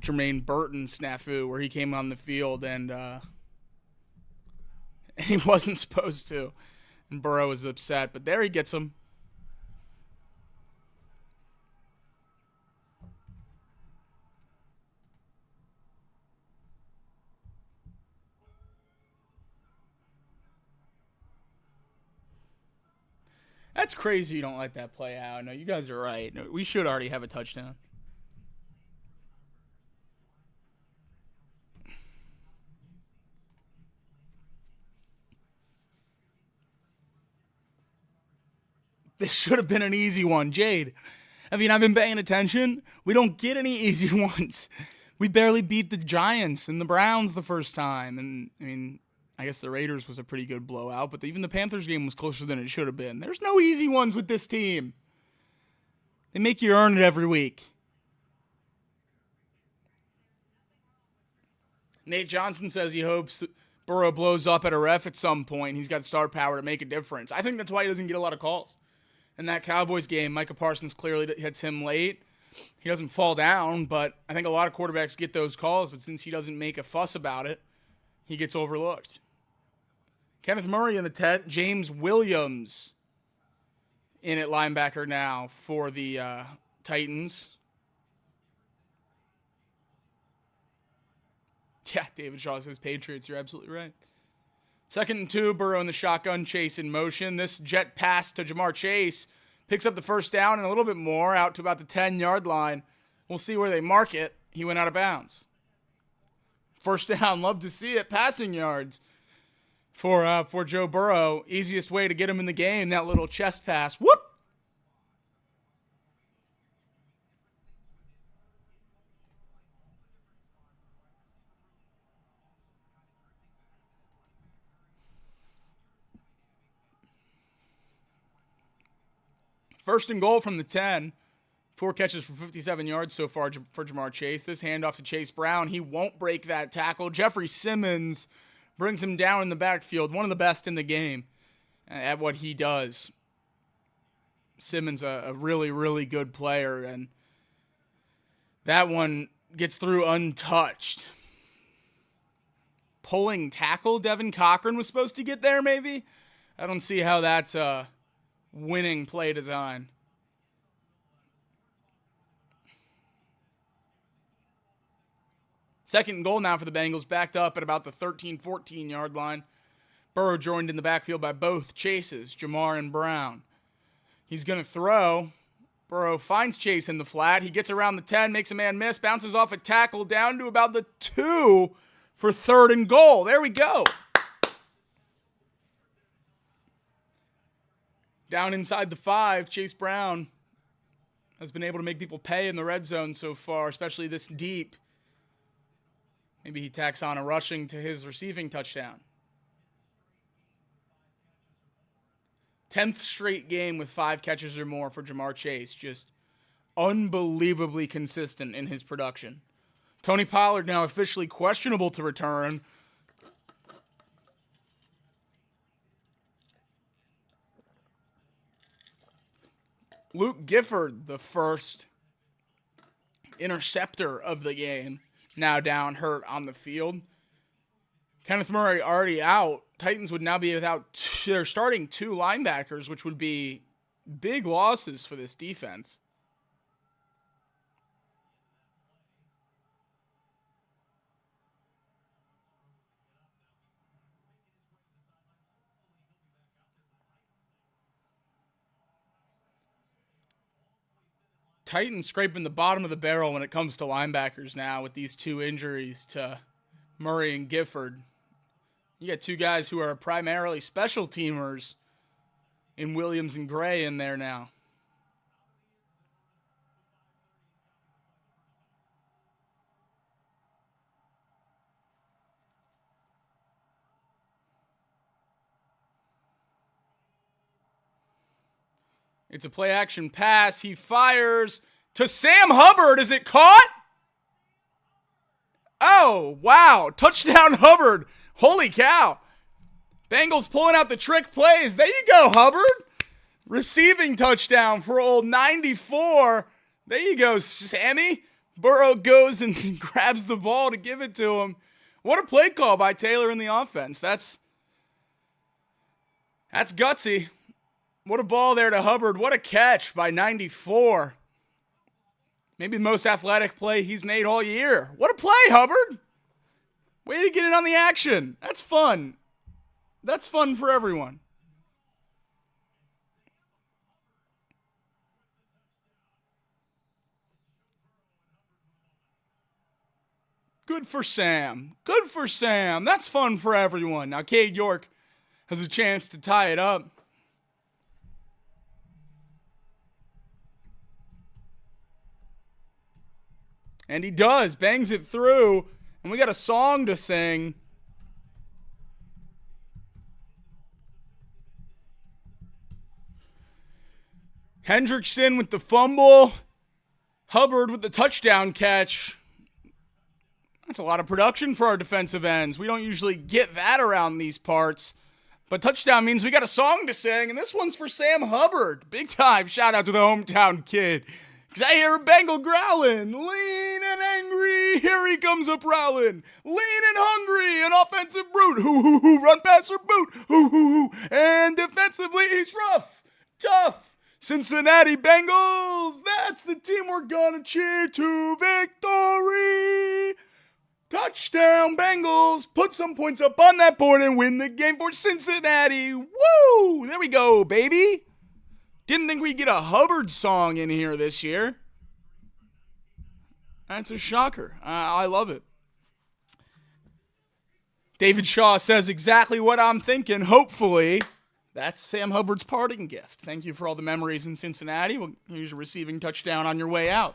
Jermaine Burton snafu where he came on the field and he wasn't supposed to, and Burrow was upset. But there he gets him. That's crazy you don't let that play out. No, you guys are right. No, we should already have a touchdown. This should have been an easy one. Jade, I've been paying attention. We don't get any easy ones. We barely beat the Giants and the Browns the first time. And, I guess the Raiders was a pretty good blowout, but even the Panthers game was closer than it should have been. There's no easy ones with this team. They make you earn it every week. Nate Johnson says he hopes Burrow blows up at a ref at some point. He's got star power to make a difference. I think that's why he doesn't get a lot of calls. In that Cowboys game, Micah Parsons clearly hits him late. He doesn't fall down, but I think a lot of quarterbacks get those calls, but since he doesn't make a fuss about it, he gets overlooked. Kenneth Murray in the tent. James Williams in at linebacker now for the Titans. Yeah, David Shaw says Patriots. You're absolutely right. 2nd and 2, Burrow in the shotgun, Chase in motion. This jet pass to Jamar Chase picks up the first down and a little bit more out to about the 10-yard line. We'll see where they mark it. He went out of bounds. First down, love to see it. Passing yards for Joe Burrow. Easiest way to get him in the game, that little chest pass. Whoop! First and goal from the 10 4 catches for 57 yards so far for Jamar Chase. This handoff to Chase Brown. He won't break that tackle. Jeffrey Simmons brings him down in the backfield. One of the best in the game at what he does. Simmons, a really, really good player. And that one gets through untouched. Pulling tackle, Devin Cochran was supposed to get there maybe. I don't see how that's a winning play design. Second and goal now for the Bengals, backed up at about the 13-14 yard line. Burrow joined in the backfield by both Chases, Jamar and Brown. He's going to throw. Burrow finds Chase in the flat. He gets around the 10, makes a man miss, bounces off a tackle down to about the 2 for 3rd and goal. There we go. Down inside the 5, Chase Brown has been able to make people pay in the red zone so far, especially this deep. Maybe he tacks on a rushing to his receiving touchdown. 10th straight game with 5 catches or more for Jamar Chase. Just unbelievably consistent in his production. Tony Pollard now officially questionable to return. Luke Gifford, the first interceptor of the game, now down hurt on the field. Kenneth Murray already out. Titans would now be without their starting 2 linebackers, which would be big losses for this defense. Titans scraping the bottom of the barrel when it comes to linebackers now with these 2 injuries to Murray and Gifford. You got 2 guys who are primarily special teamers in Williams and Gray in there now. It's a play-action pass. He fires to Sam Hubbard. Is it caught? Oh, wow. Touchdown, Hubbard. Holy cow. Bengals pulling out the trick plays. There you go, Hubbard. Receiving touchdown for old 94. There you go, Sammy. Burrow goes and grabs the ball to give it to him. What a play call by Taylor in the offense. That's gutsy. What a ball there to Hubbard. What a catch by 94. Maybe the most athletic play he's made all year. What a play, Hubbard. Way to get in on the action. That's fun. That's fun for everyone. Good for Sam. Good for Sam. That's fun for everyone. Now, Cade York has a chance to tie it up. And he does. Bangs it through. And we got a song to sing. Hendrickson with the fumble. Hubbard with the touchdown catch. That's a lot of production for our defensive ends. We don't usually get that around these parts. But touchdown means we got a song to sing. And this one's for Sam Hubbard. Big time. Shout out to the hometown kid. Because I hear a Bengal growling, lean and angry, here he comes a prowling, lean and hungry, an offensive brute, hoo, run past her boot, hoo, and defensively he's rough, tough, Cincinnati Bengals, that's the team we're gonna cheer to victory. Touchdown Bengals, put some points up on that board and win the game for Cincinnati, woo, there we go, baby. Didn't think we'd get a Hubbard song in here this year. That's a shocker. I love it. David Shaw says exactly what I'm thinking. Hopefully, that's Sam Hubbard's parting gift. Thank you for all the memories in Cincinnati. Well, here's a receiving touchdown on your way out.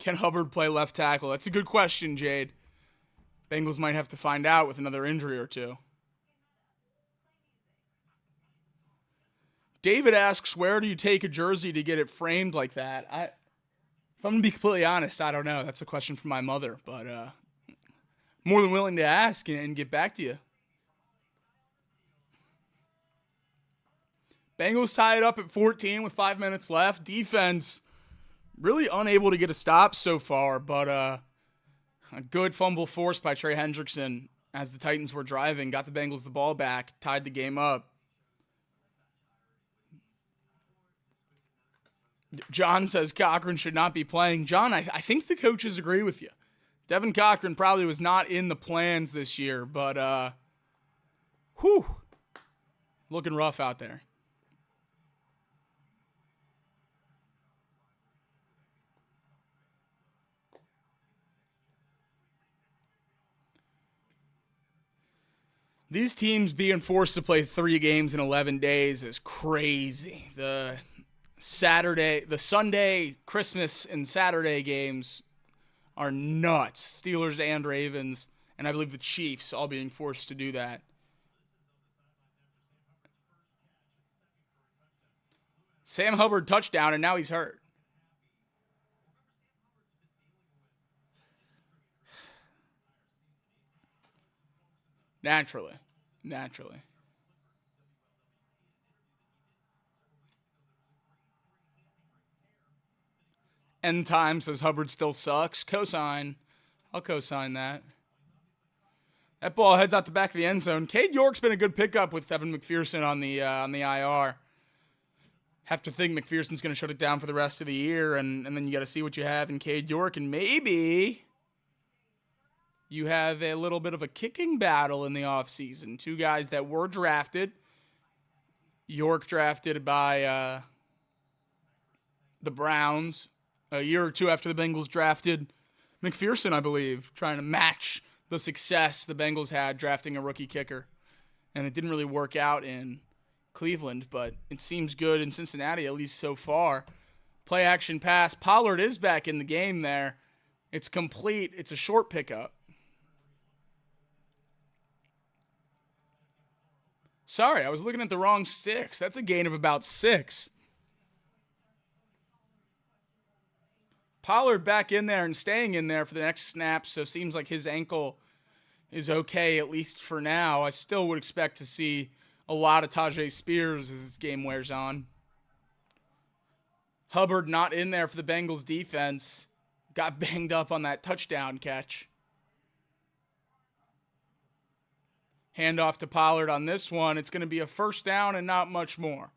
Can Hubbard play left tackle? That's a good question, Jade. Bengals might have to find out with another injury or 2. David asks, where do you take a jersey to get it framed like that? If I'm going to be completely honest, I don't know. That's a question from my mother, but more than willing to ask and get back to you. Bengals tie it up at 14 with 5 minutes left. Defense really unable to get a stop so far, but a good fumble forced by Trey Hendrickson as the Titans were driving, got the Bengals the ball back, tied the game up. John says Cochran should not be playing. John, I think the coaches agree with you. Devin Cochran probably was not in the plans this year, but looking rough out there. These teams being forced to play 3 games in 11 days is crazy. The Sunday, Christmas, and Saturday games are nuts. Steelers and Ravens, and I believe the Chiefs all being forced to do that. Sam Hubbard touchdown, and now he's hurt. Naturally. End time says Hubbard still sucks. Cosign. I'll cosign that. That ball heads out the back of the end zone. Cade York's been a good pickup with Evan McPherson on the IR. Have to think McPherson's going to shut it down for the rest of the year, and then you got to see what you have in Cade York, and maybe you have a little bit of a kicking battle in the offseason. 2 guys that were drafted. York drafted by the Browns a year or 2 after the Bengals drafted McPherson, I believe, trying to match the success the Bengals had drafting a rookie kicker. And it didn't really work out in Cleveland, but it seems good in Cincinnati, at least so far. Play action pass. Pollard is back in the game there. It's complete. It's a short pickup. Sorry, I was looking at the wrong 6. That's a gain of about 6. Pollard back in there and staying in there for the next snap, so it seems like his ankle is okay, at least for now. I still would expect to see a lot of Tajay Spears as this game wears on. Hubbard not in there for the Bengals defense. Got banged up on that touchdown catch. Handoff to Pollard on this one. It's going to be a first down and not much more.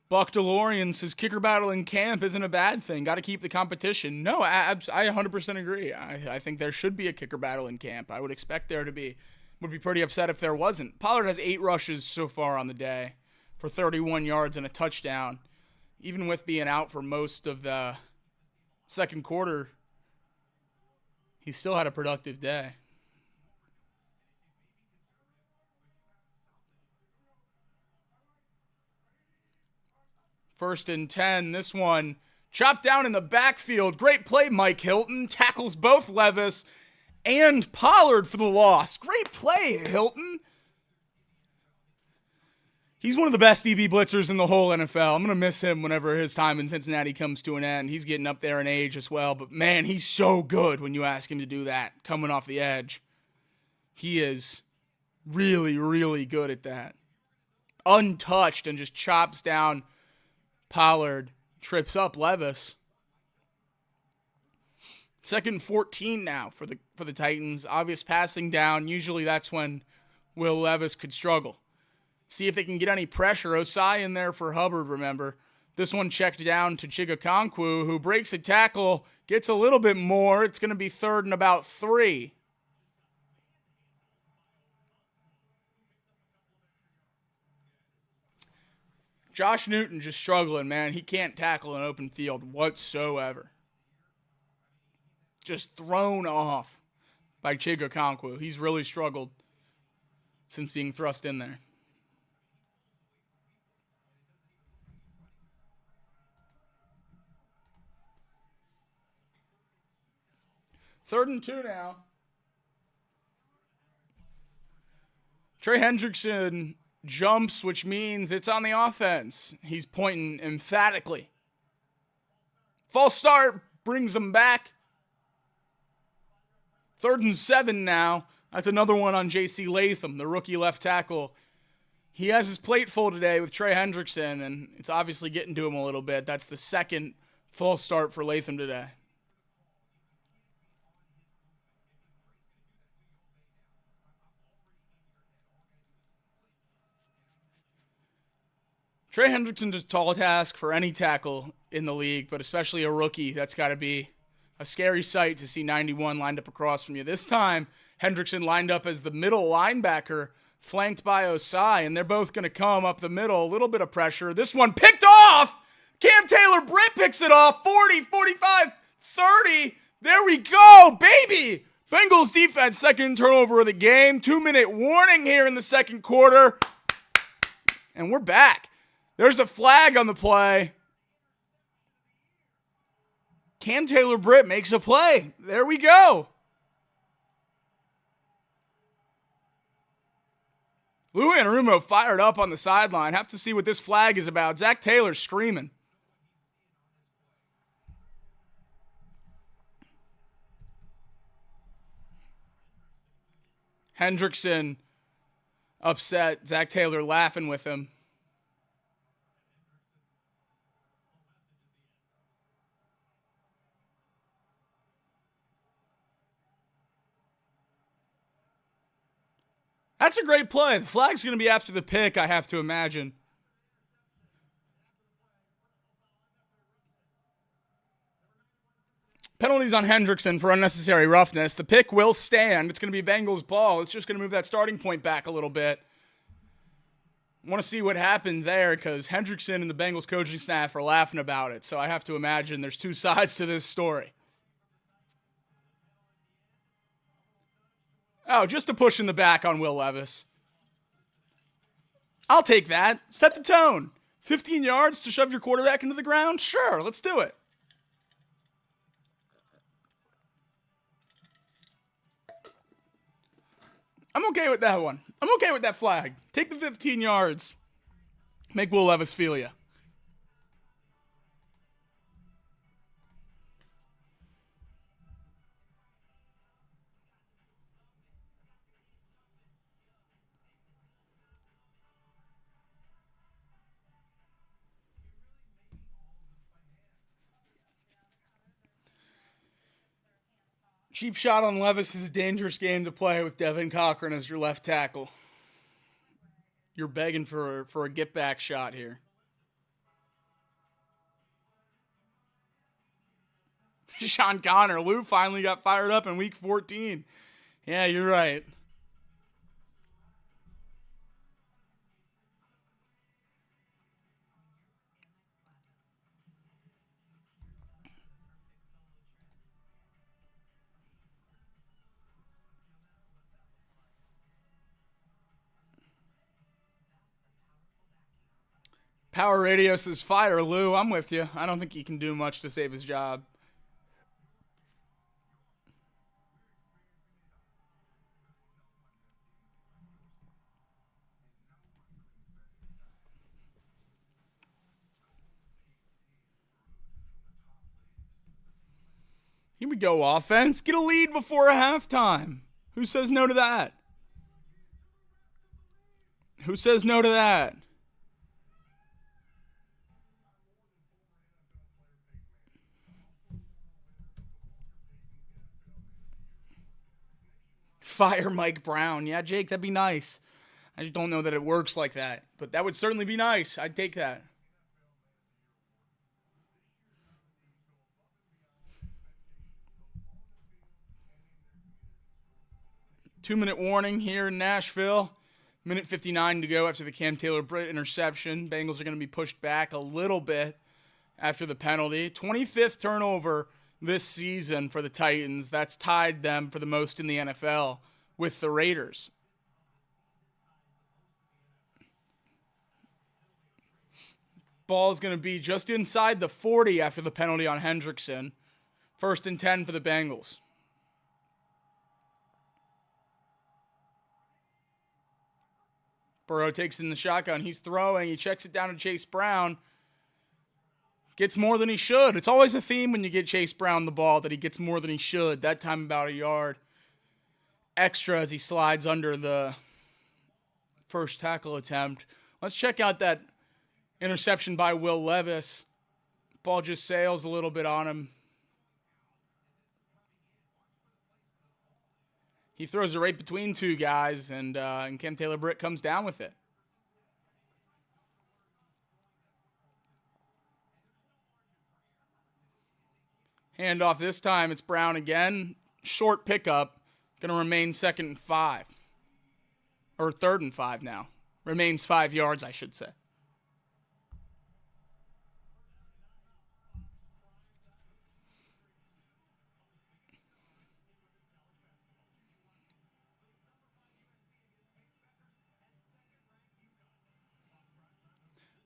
Buck DeLorean says kicker battle in camp isn't a bad thing. Got to keep the competition. No, I 100% agree. I think there should be a kicker battle in camp. I would expect there to be. Would be pretty upset if there wasn't. Pollard has 8 rushes so far on the day for 31 yards and a touchdown. Even with being out for most of the second quarter, he still had a productive day. First and 10, this one chopped down in the backfield. Great play, Mike Hilton. Tackles both Levis and Pollard for the loss. Great play, Hilton. He's one of the best DB blitzers in the whole NFL. I'm going to miss him whenever his time in Cincinnati comes to an end. He's getting up there in age as well. But, man, he's so good when you ask him to do that, coming off the edge. He is really, really good at that. Untouched and just chops down Pollard, trips up Levis. 2nd and 14 now for the Titans. Obvious passing down. Usually that's when Will Levis could struggle. See if they can get any pressure. Osai in there for Hubbard, remember. This one checked down to Chigakonkwo, who breaks a tackle, gets a little bit more. It's going to be 3rd and about 3. Josh Newton just struggling, man. He can't tackle an open field whatsoever. Just thrown off by Chigakonkwo. He's really struggled since being thrust in there. Third and 2 now. Trey Hendrickson jumps, which means it's on the offense. He's pointing emphatically. False start brings him back. 3rd and 7 now. That's another one on J.C. Latham, the rookie left tackle. He has his plate full today with Trey Hendrickson, and it's obviously getting to him a little bit. That's the 2nd false start for Latham today. Trey Hendrickson's a tall task for any tackle in the league, but especially a rookie. That's got to be a scary sight to see 91 lined up across from you. This time, Hendrickson lined up as the middle linebacker, flanked by Osai, and they're both going to come up the middle. A little bit of pressure. This one picked off! Cam Taylor-Britt picks it off. 40, 45, 30. There we go, baby! Bengals defense, 2nd turnover of the game. 2-minute warning here in the 2nd quarter. And we're back. There's a flag on the play. Cam Taylor-Britt makes a play. There we go. Lou Anarumo fired up on the sideline. Have to see what this flag is about. Zach Taylor screaming. Hendrickson upset. Zach Taylor laughing with him. That's a great play. The flag's going to be after the pick, I have to imagine. Penalties on Hendrickson for unnecessary roughness. The pick will stand. It's going to be Bengals ball. It's just going to move that starting point back a little bit. I want to see what happened there because Hendrickson and the Bengals coaching staff are laughing about it. So I have to imagine there's 2 sides to this story. Oh, just a push in the back on Will Levis. I'll take that. Set the tone. 15 yards to shove your quarterback into the ground? Sure, let's do it. I'm okay with that one. I'm okay with that flag. Take the 15 yards. Make Will Levis feel ya. Cheap shot on Levis is a dangerous game to play with Devin Cochran as your left tackle. You're begging for a get-back shot here. Sean Connor. Lou finally got fired up in week 14. Yeah, you're right. Power Radio says, fire Lou. I'm with you. I don't think he can do much to save his job. Here we go, offense. Get a lead before a halftime. Who says no to that? Who says no to that? Fire Mike Brown. Yeah, Jake, that'd be nice. I just don't know that it works like that. But that would certainly be nice. I'd take that. Two-minute warning here in Nashville. Minute 59 to go after the Cam Taylor-Britt interception. Bengals are going to be pushed back a little bit after the penalty. 25th turnover this season for the Titans. That's tied them for the most in the NFL with the Raiders. Ball is going to be just inside the 40 after the penalty on Hendrickson. 1st and 10 for the Bengals. Burrow takes in the shotgun. He's throwing. He checks it down to Chase Brown. Gets more than he should. It's always a theme when you get Chase Brown the ball that he gets more than he should. That time about a yard extra as he slides under the first tackle attempt. Let's check out that interception by Will Levis. Ball just sails a little bit on him. He throws it right between two guys, and Cam Taylor-Britt comes down with it. Handoff this time. It's Brown again. Short pickup. Going to remain 2nd and 5. Or 3rd and 5 now. Remains 5 yards, I should say.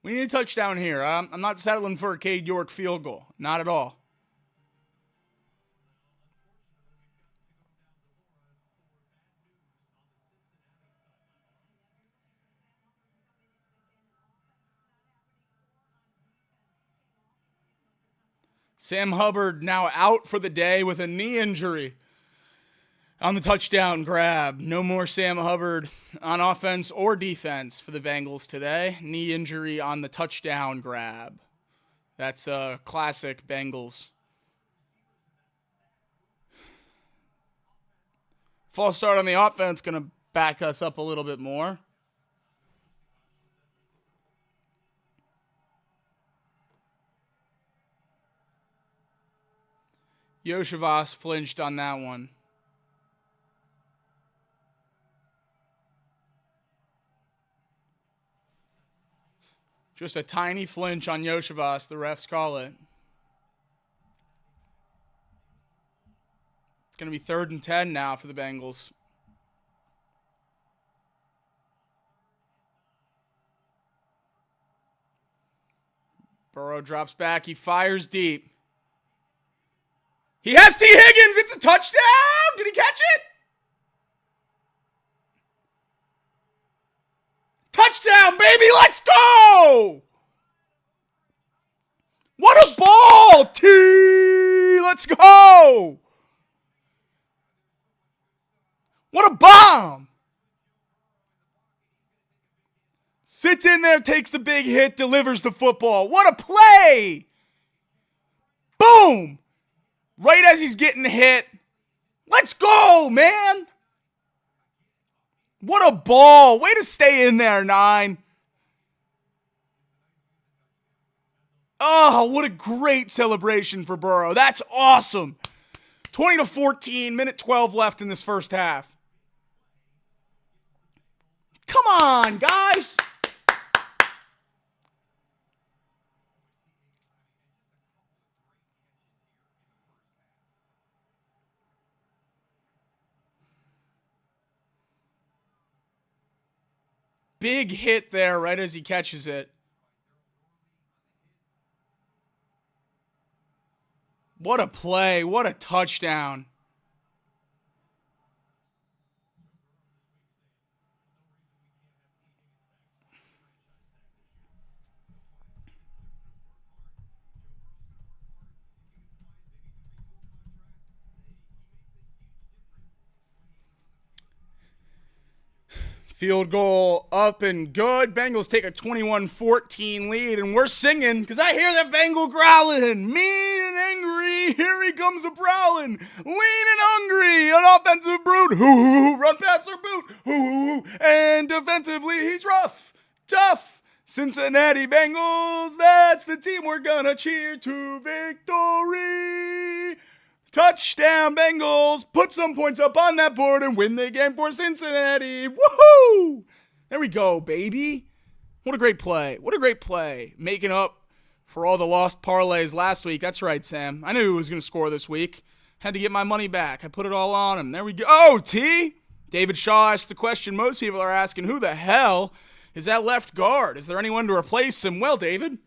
We need a touchdown here. I'm not settling for a Cade York field goal. Not at all. Sam Hubbard now out for the day with a knee injury on the touchdown grab. No more Sam Hubbard on offense or defense for the Bengals today. Knee injury on the touchdown grab. That's a classic Bengals. False start on the offense going to back us up a little bit more. Yoshivas flinched on that one. Just a tiny flinch on Yoshivas, the refs call it. It's going to be 3rd and 10 now for the Bengals. Burrow drops back. He fires deep. He has T. Higgins. It's a touchdown. Did he catch it? Touchdown, baby. Let's go. What a ball, T. Let's go. What a bomb. Sits in there, takes the big hit, delivers the football. What a play. Boom. Right as he's getting hit. Let's go, man. What a ball. Way to stay in there, 9. Oh, what a great celebration for Burrow. That's awesome. 20-14, minute 12 left in this first half. Come on, guys. Big hit there right as he catches it. What a play. What a touchdown. Field goal up and good. Bengals take a 21-14 lead, and we're singing because I hear that Bengal growling. Mean and angry, here he comes a prowling. Lean and hungry, an offensive brute. Hoo-hoo-hoo, run past our boot. Hoo-hoo-hoo, and defensively he's rough, tough. Cincinnati Bengals, that's the team we're gonna cheer to victory. Touchdown, Bengals. Put some points up on that board and win the game for Cincinnati. Woohoo! There we go, baby. What a great play. What a great play. Making up for all the lost parlays last week. That's right, Sam. I knew he was going to score this week. Had to get my money back. I put it all on him. There we go. Oh, T. David Shaw asked the question most people are asking. Who the hell is that left guard? Is there anyone to replace him? Well, David,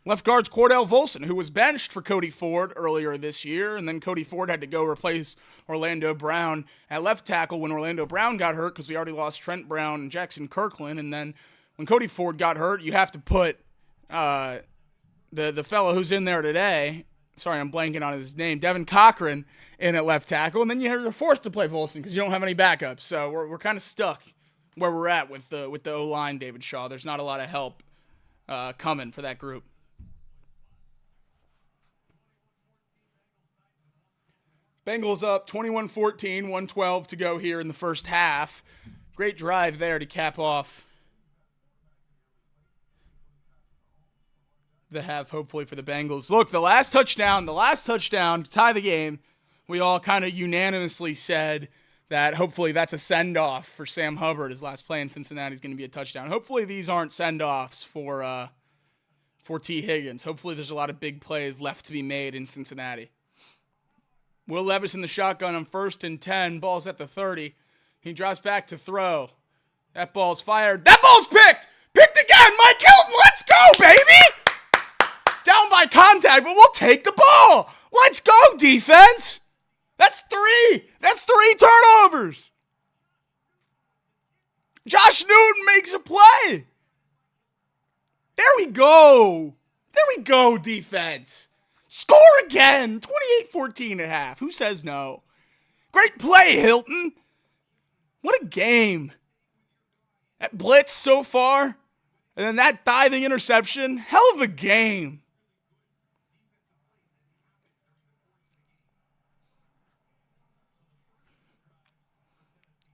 Left guard's Cordell Volson, who was benched for Cody Ford earlier this year, and then Cody Ford had to go replace Orlando Brown at left tackle when Orlando Brown got hurt because we already lost Trent Brown and Jackson Kirkland. And then when Cody Ford got hurt, you have to put the fellow who's in there today, sorry, I'm blanking on his name, Devin Cochran, in at left tackle, and then you're forced to play Volson because you don't have any backups. So we're kind of stuck where we're at with the O-line, David Shaw. There's not a lot of help coming for that group. Bengals up 21-14, 112 to go here in the first half. Great drive there to cap off the half, hopefully, for the Bengals. Look, the last touchdown to tie the game, we all kind of unanimously said that hopefully that's a send-off for Sam Hubbard. His last play in Cincinnati is going to be a touchdown. Hopefully these aren't send-offs for T. Higgins. Hopefully there's a lot of big plays left to be made in Cincinnati. Will Levis in the shotgun on 1st and 10. Ball's at the 30. He drops back to throw. That ball's fired. That ball's picked! Picked again! Mike Hilton, let's go, baby! Down by contact, but we'll take the ball! Let's go, defense! That's 3! That's 3 turnovers! Josh Newton makes a play! There we go! There we go, defense! Score again! 28-14 at half. Who says no? Great play, Hilton. What a game. That blitz so far. And then that diving interception. Hell of a game.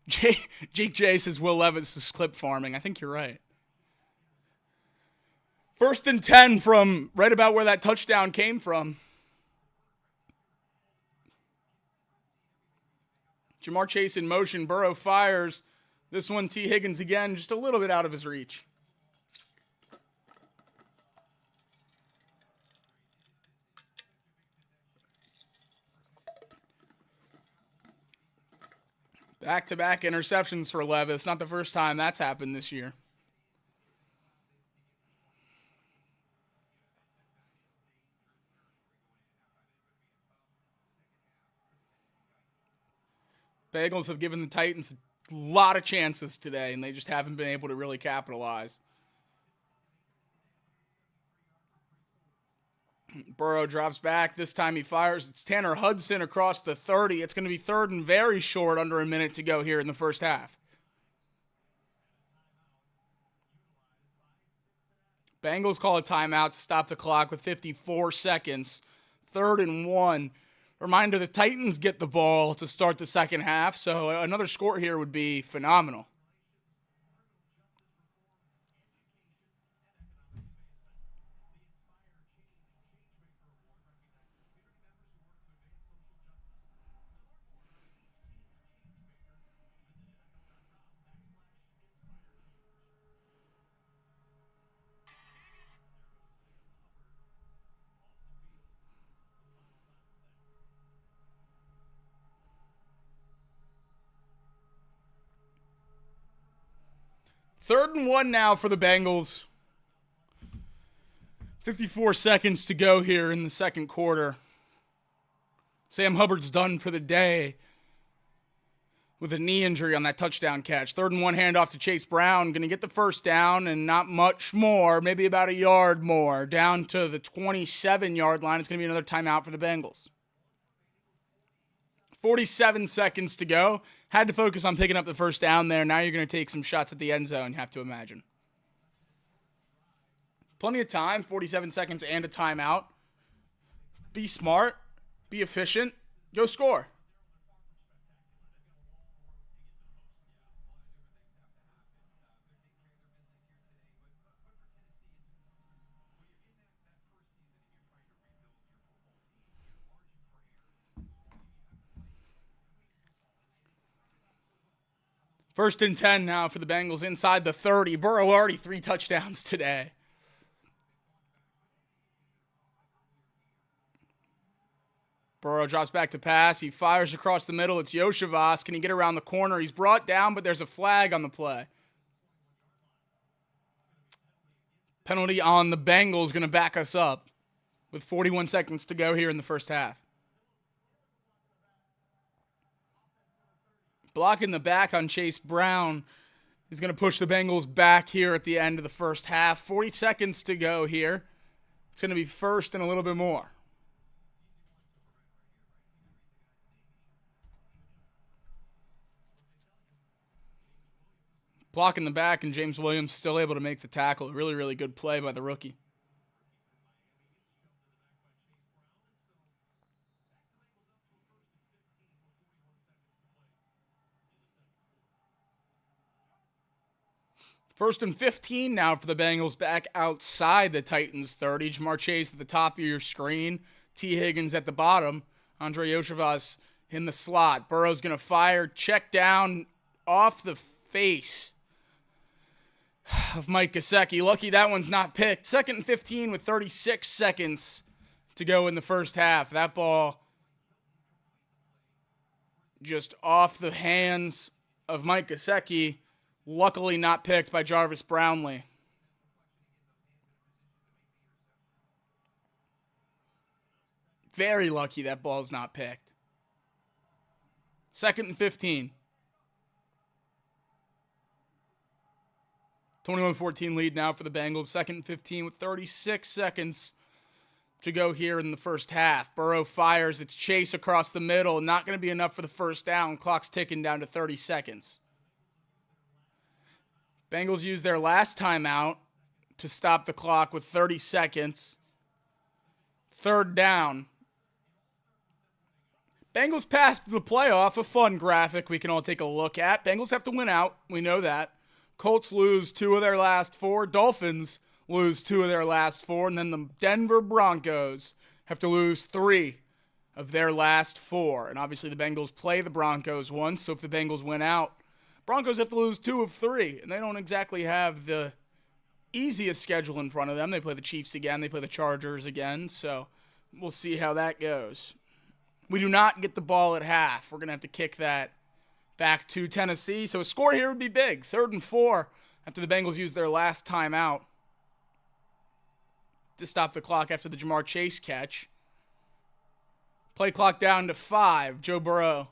Jake J says Will Levis is clip farming. I think you're right. 1st and 10 from right about where that touchdown came from. Jamar Chase in motion. Burrow fires. This one, T. Higgins again, just a little bit out of his reach. Back-to-back interceptions for Levis. Not the first time that's happened this year. Bengals have given the Titans a lot of chances today, and they just haven't been able to really capitalize. Burrow drops back. This time he fires. It's Tanner Hudson across the 30. It's going to be 3rd and very short, under a minute to go here in the first half. Bengals call a timeout to stop the clock with 54 seconds. 3rd and 1. Reminder, the Titans get the ball to start the second half, so another score here would be phenomenal. Third and 1 now for the Bengals. 54 seconds to go here in the second quarter. Sam Hubbard's done for the day with a knee injury on that touchdown catch. 3rd and 1 handoff to Chase Brown. Going to get the first down and not much more, maybe about a yard more. Down to the 27-yard line. It's going to be another timeout for the Bengals. 47 seconds to go. Had to focus on picking up the first down there. Now you're going to take some shots at the end zone, you have to imagine. Plenty of time, 47 seconds and a timeout. Be smart. Be efficient. Go score. First and 10 now for the Bengals inside the 30. Burrow already 3 touchdowns today. Burrow drops back to pass. He fires across the middle. It's Yoshivas. Can he get around the corner? He's brought down, but there's a flag on the play. Penalty on the Bengals going to back us up with 41 seconds to go here in the first half. Blocking the back on Chase Brown is going to push the Bengals back here at the end of the first half. 40 seconds to go here. It's going to be first and a little bit more. Blocking the back, and James Williams still able to make the tackle. A really, really good play by the rookie. First and 15 now for the Bengals back outside the Titans 30. Jamar Chase at the top of your screen. T. Higgins at the bottom. Andre Yoshevas in the slot. Burrow's going to fire. Check down off the face of Mike Gesicki. Lucky that one's not picked. Second and 15 with 36 seconds to go in the first half. That ball just off the hands of Mike Gesicki. Luckily not picked by Jarvis Brownlee. Very lucky that ball's not picked. Second and 15. 21-14 lead now for the Bengals. Second and 15 with 36 seconds to go here in the first half. Burrow fires. It's Chase across the middle. Not going to be enough for the first down. Clock's ticking down to 30 seconds. Bengals use their last timeout to stop the clock with 30 seconds. Third down. Bengals path to the playoff, a fun graphic we can all take a look at. Bengals have to win out. We know that. Colts lose 2 of their last 4. Dolphins lose 2 of their last 4. And then the Denver Broncos have to lose 3 of their last 4. And obviously the Bengals play the Broncos once. So if the Bengals win out, Broncos have to lose 2 of 3, and they don't exactly have the easiest schedule in front of them. They play the Chiefs again. They play the Chargers again, so we'll see how that goes. We do not get the ball at half. We're going to have to kick that back to Tennessee, so a score here would be big. 3rd and 4 after the Bengals use their last timeout to stop the clock after the Jamar Chase catch. Play clock down to 5. Joe Burrow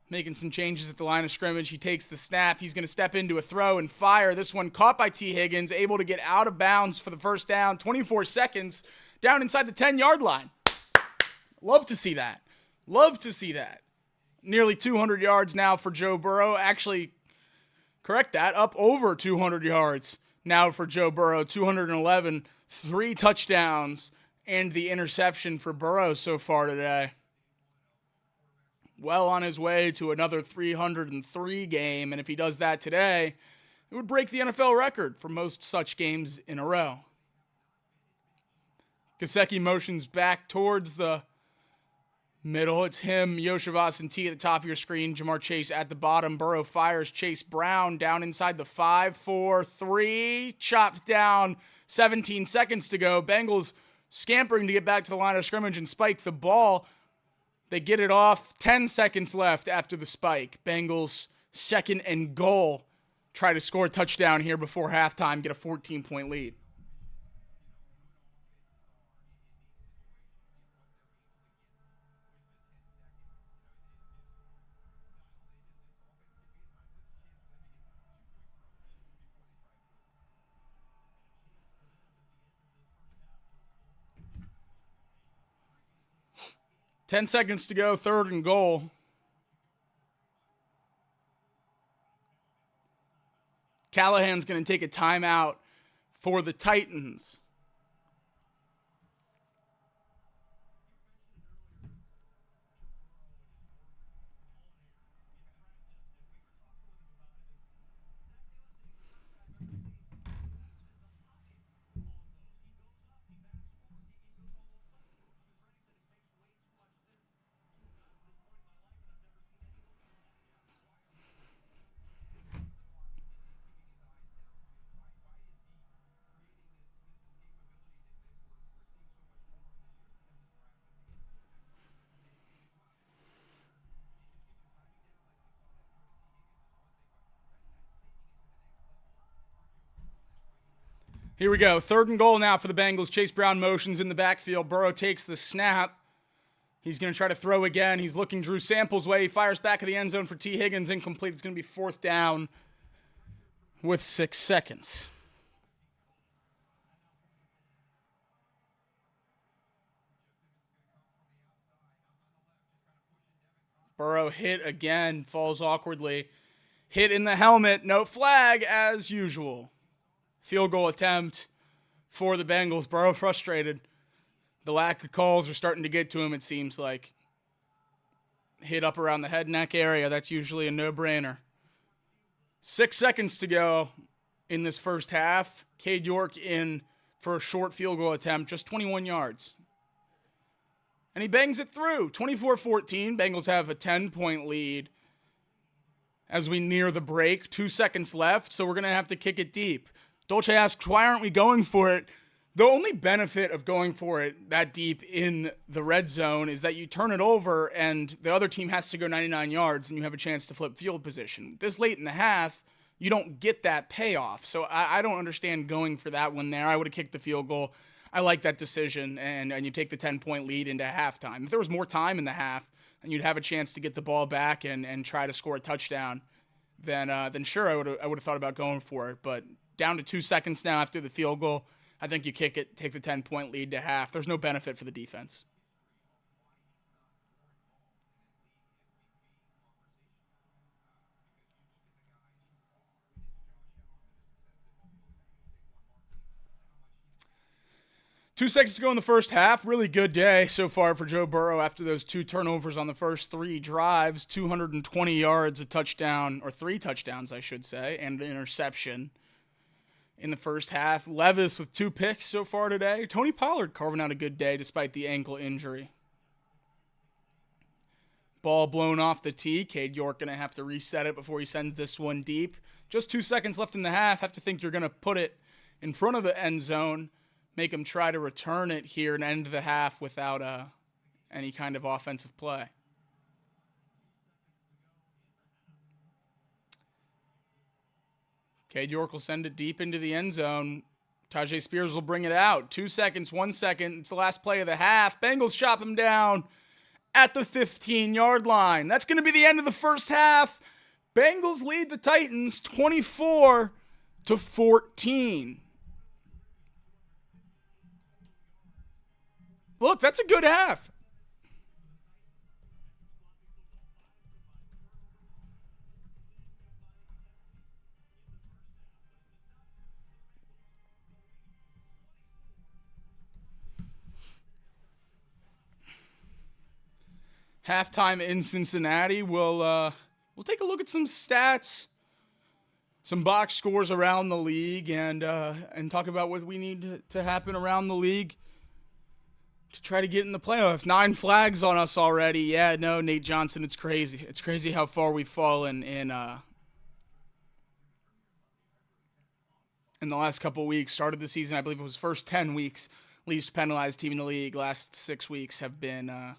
making some changes at the line of scrimmage. He takes the snap. He's going to step into a throw and fire. This one caught by T. Higgins, able to get out of bounds for the first down. 24 seconds down inside the 10-yard line. Love to see that. Love to see that. Nearly 200 yards now for Joe Burrow. Actually, correct that, up over 200 yards now for Joe Burrow. 211, 3 touchdowns, and the interception for Burrow so far today. Well on his way to another 303 game, and if he does that today, it would break the NFL record for most such games in a row. Gesicki motions back towards the middle. It's him, Yoshevas, and T at the top of your screen. Jamar Chase at the bottom. Burrow fires. Chase Brown down inside the 5, 4, 3. Chopped down. 17 seconds to go. Bengals scampering to get back to the line of scrimmage and spike the ball. They get it off. 10 seconds left after the spike. Bengals, 2nd and goal. Try to score a touchdown here before halftime. Get a 14-point lead. Ten seconds to go, 3rd and goal. Callahan's going to take a timeout for the Titans. Here we go. 3rd and goal now for the Bengals. Chase Brown motions in the backfield. Burrow takes the snap. He's going to try to throw again. He's looking Drew Sample's way. He fires back of the end zone for T. Higgins. Incomplete. It's going to be 4th down with 6 seconds. Burrow hit again. Falls awkwardly. Hit in the helmet. No flag as usual. Field goal attempt for the Bengals. Burrow frustrated. The lack of calls are starting to get to him, it seems like. Hit up around the head neck area. That's usually a no-brainer. 6 seconds to go in this first half. Cade York in for a short field goal attempt, just 21 yards. And he bangs it through. 24-14. Bengals have a 10-point lead as we near the break. 2 seconds left, so we're going to have to kick it deep. Dolce asks, why aren't we going for it? The only benefit of going for it that deep in the red zone is that you turn it over and the other team has to go 99 yards and you have a chance to flip field position. This late in the half, you don't get that payoff. So I don't understand going for that one there. I would have kicked the field goal. I like that decision, and you take the 10-point lead into halftime. If there was more time in the half and you'd have a chance to get the ball back and try to score a touchdown, then sure, I would have thought about going for it. But down to 2 seconds now after the field goal, I think you kick it, take the 10-point lead to half. There's no benefit for the defense. Two seconds to go in the first half. Really good day so far for Joe Burrow after those 2 turnovers on the first 3 drives. 220 yards, a touchdown, or 3 touchdowns, I should say, and an interception in the first half. Levis with 2 picks so far today. Tony Pollard carving out a good day despite the ankle injury. Ball blown off the tee. Cade York going to have to reset it before he sends this one deep. Just 2 seconds left in the half. Have to think you're going to put it in front of the end zone. Make him try to return it here and end the half without any kind of offensive play. Cade York will send it deep into the end zone. Tajay Spears will bring it out. 2 seconds, 1 second. It's the last play of the half. Bengals chop him down at the 15-yard line. That's going to be the end of the first half. Bengals lead the Titans 24-14. Look, that's a good half. Halftime in Cincinnati. We'll take a look at some stats, some box scores around the league, and talk about what we need to happen around the league to try to get in the playoffs. 9 flags on us already. Yeah, no, Nate Johnson, it's crazy. It's crazy how far we've fallen in the last couple weeks. Started the season, I believe it was first 10 weeks, least penalized team in the league. Last 6 weeks have been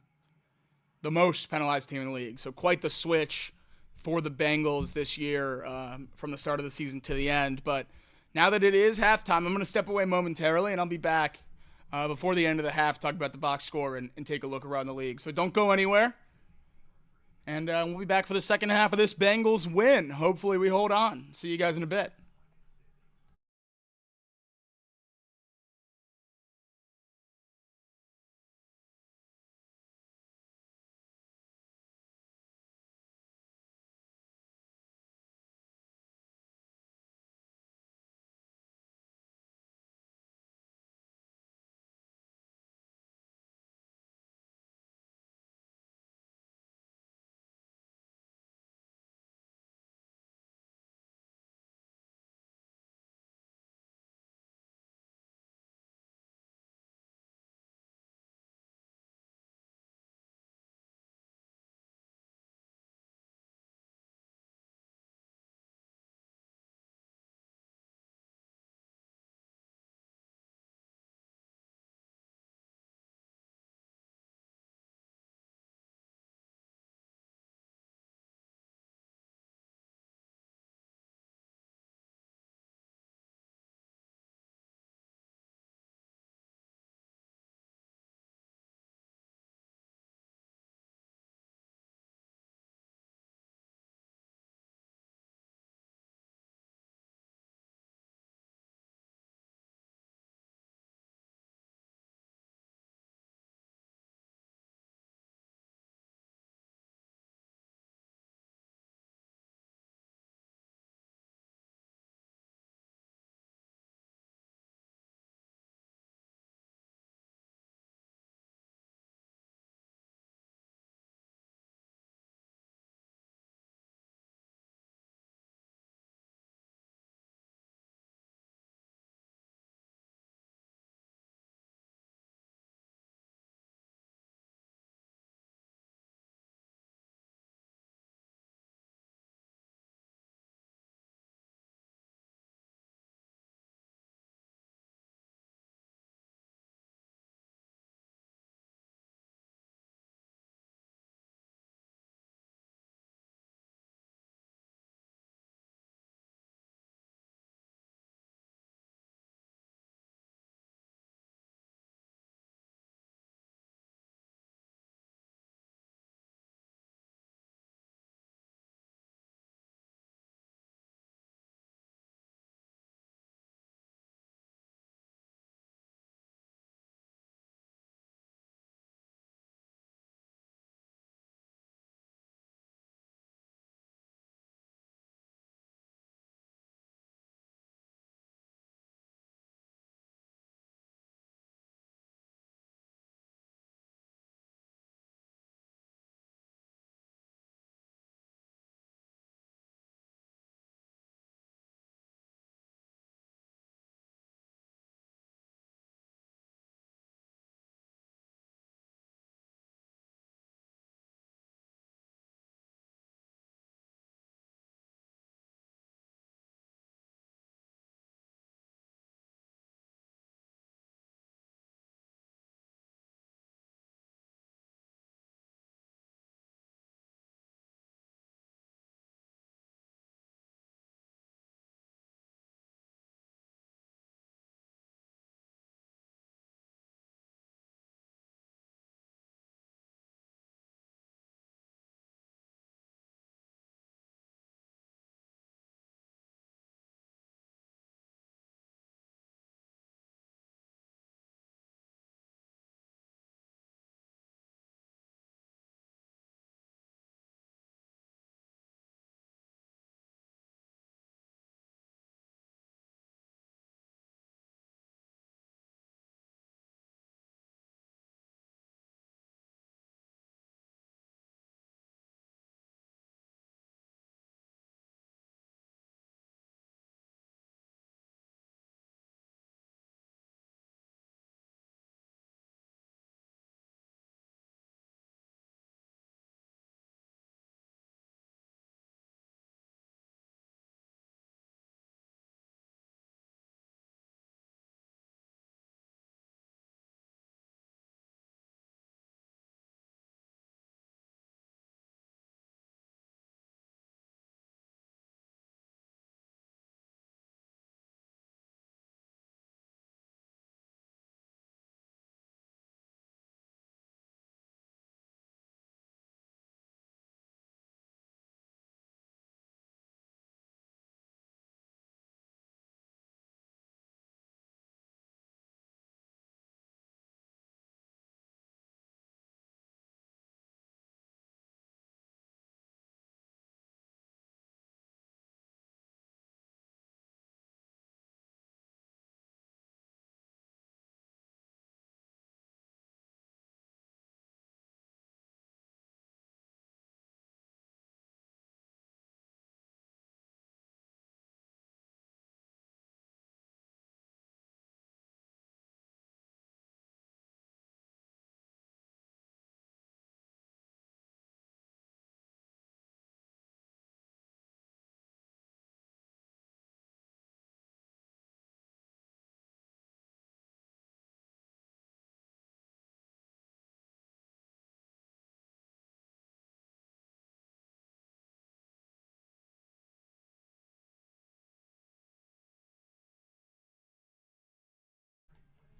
the most penalized team in the league. So quite the switch for the Bengals this year from the start of the season to the end. But now that it is halftime, I'm going to step away momentarily, and I'll be back before the end of the half, talk about the box score and take a look around the league. So don't go anywhere. And we'll be back for the second half of this Bengals win. Hopefully we hold on. See you guys in a bit.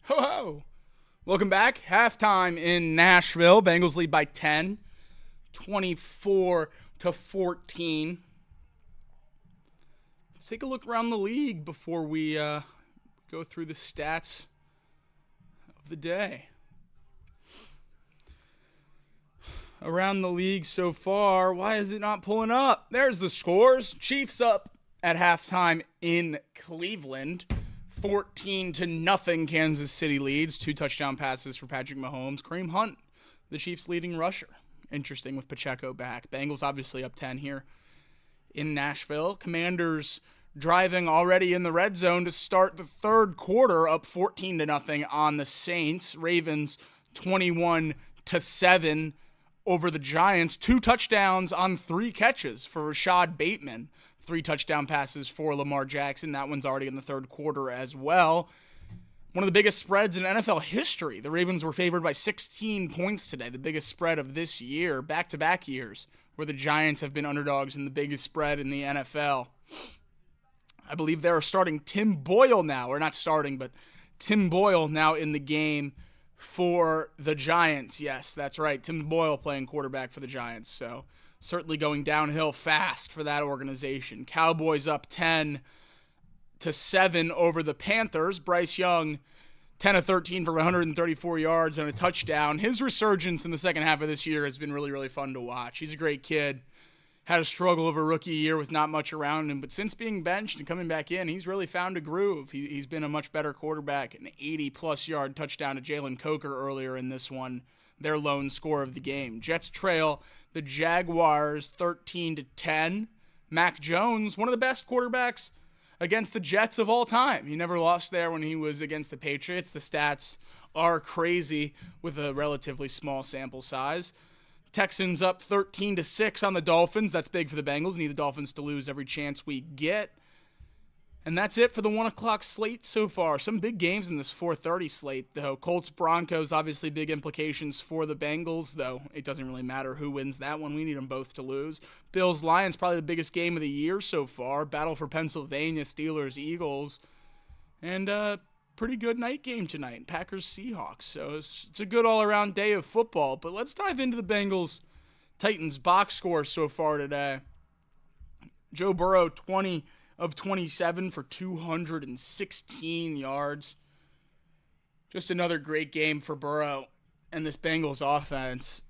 Ho ho! Welcome back. Halftime in Nashville. Bengals lead by 10, 24-14. Let's take a look around the league before we go through the stats of the day. Around the league so far, why is it not pulling up? There's the scores. Chiefs up at halftime in Cleveland. 14-0 Kansas City leads. 2 touchdown passes for Patrick Mahomes. Kareem Hunt, the Chiefs' leading rusher. Interesting with Pacheco back. Bengals obviously up 10 here in Nashville. Commanders driving already in the red zone to start the third quarter, up 14-0 on the Saints. Ravens 21-7 over the Giants. 2 touchdowns on 3 catches for Rashad Bateman. 3 touchdown passes for Lamar Jackson. That one's already in the third quarter as well. One of the biggest spreads in NFL history. The Ravens were favored by 16 points today, the biggest spread of this year, back-to-back years, where the Giants have been underdogs in the biggest spread in the NFL. I believe they're starting Tim Boyle now, or not starting, but Tim Boyle now in the game for the Giants. Yes, that's right, Tim Boyle playing quarterback for the Giants, so certainly going downhill fast for that organization. Cowboys up 10-7 over the Panthers. Bryce Young, 10 of 13 for 134 yards and a touchdown. His resurgence in the second half of this year has been really, really fun to watch. He's a great kid. Had a struggle of a rookie year with not much around him, but since being benched and coming back in, he's really found a groove. He's been a much better quarterback. An 80-plus yard touchdown to Jalen Coker earlier in this one, their lone score of the game. Jets trail the Jaguars 13-10. Mac Jones, one of the best quarterbacks against the Jets of all time. He never lost there when he was against the Patriots. The stats are crazy with a relatively small sample size. Texans up 13-6 on the Dolphins. That's big for the Bengals. Need the Dolphins to lose every chance we get. And that's it for the 1 o'clock slate so far. Some big games in this 4:30 slate, though. Colts-Broncos, obviously big implications for the Bengals, though it doesn't really matter who wins that one. We need them both to lose. Bills-Lions, probably the biggest game of the year so far. Battle for Pennsylvania, Steelers-Eagles. And pretty good night game tonight, Packers-Seahawks. So it's a good all-around day of football. But let's dive into the Bengals-Titans box score so far today. Joe Burrow, 20 of 27 for 216 yards. Just another great game for Burrow and this Bengals offense.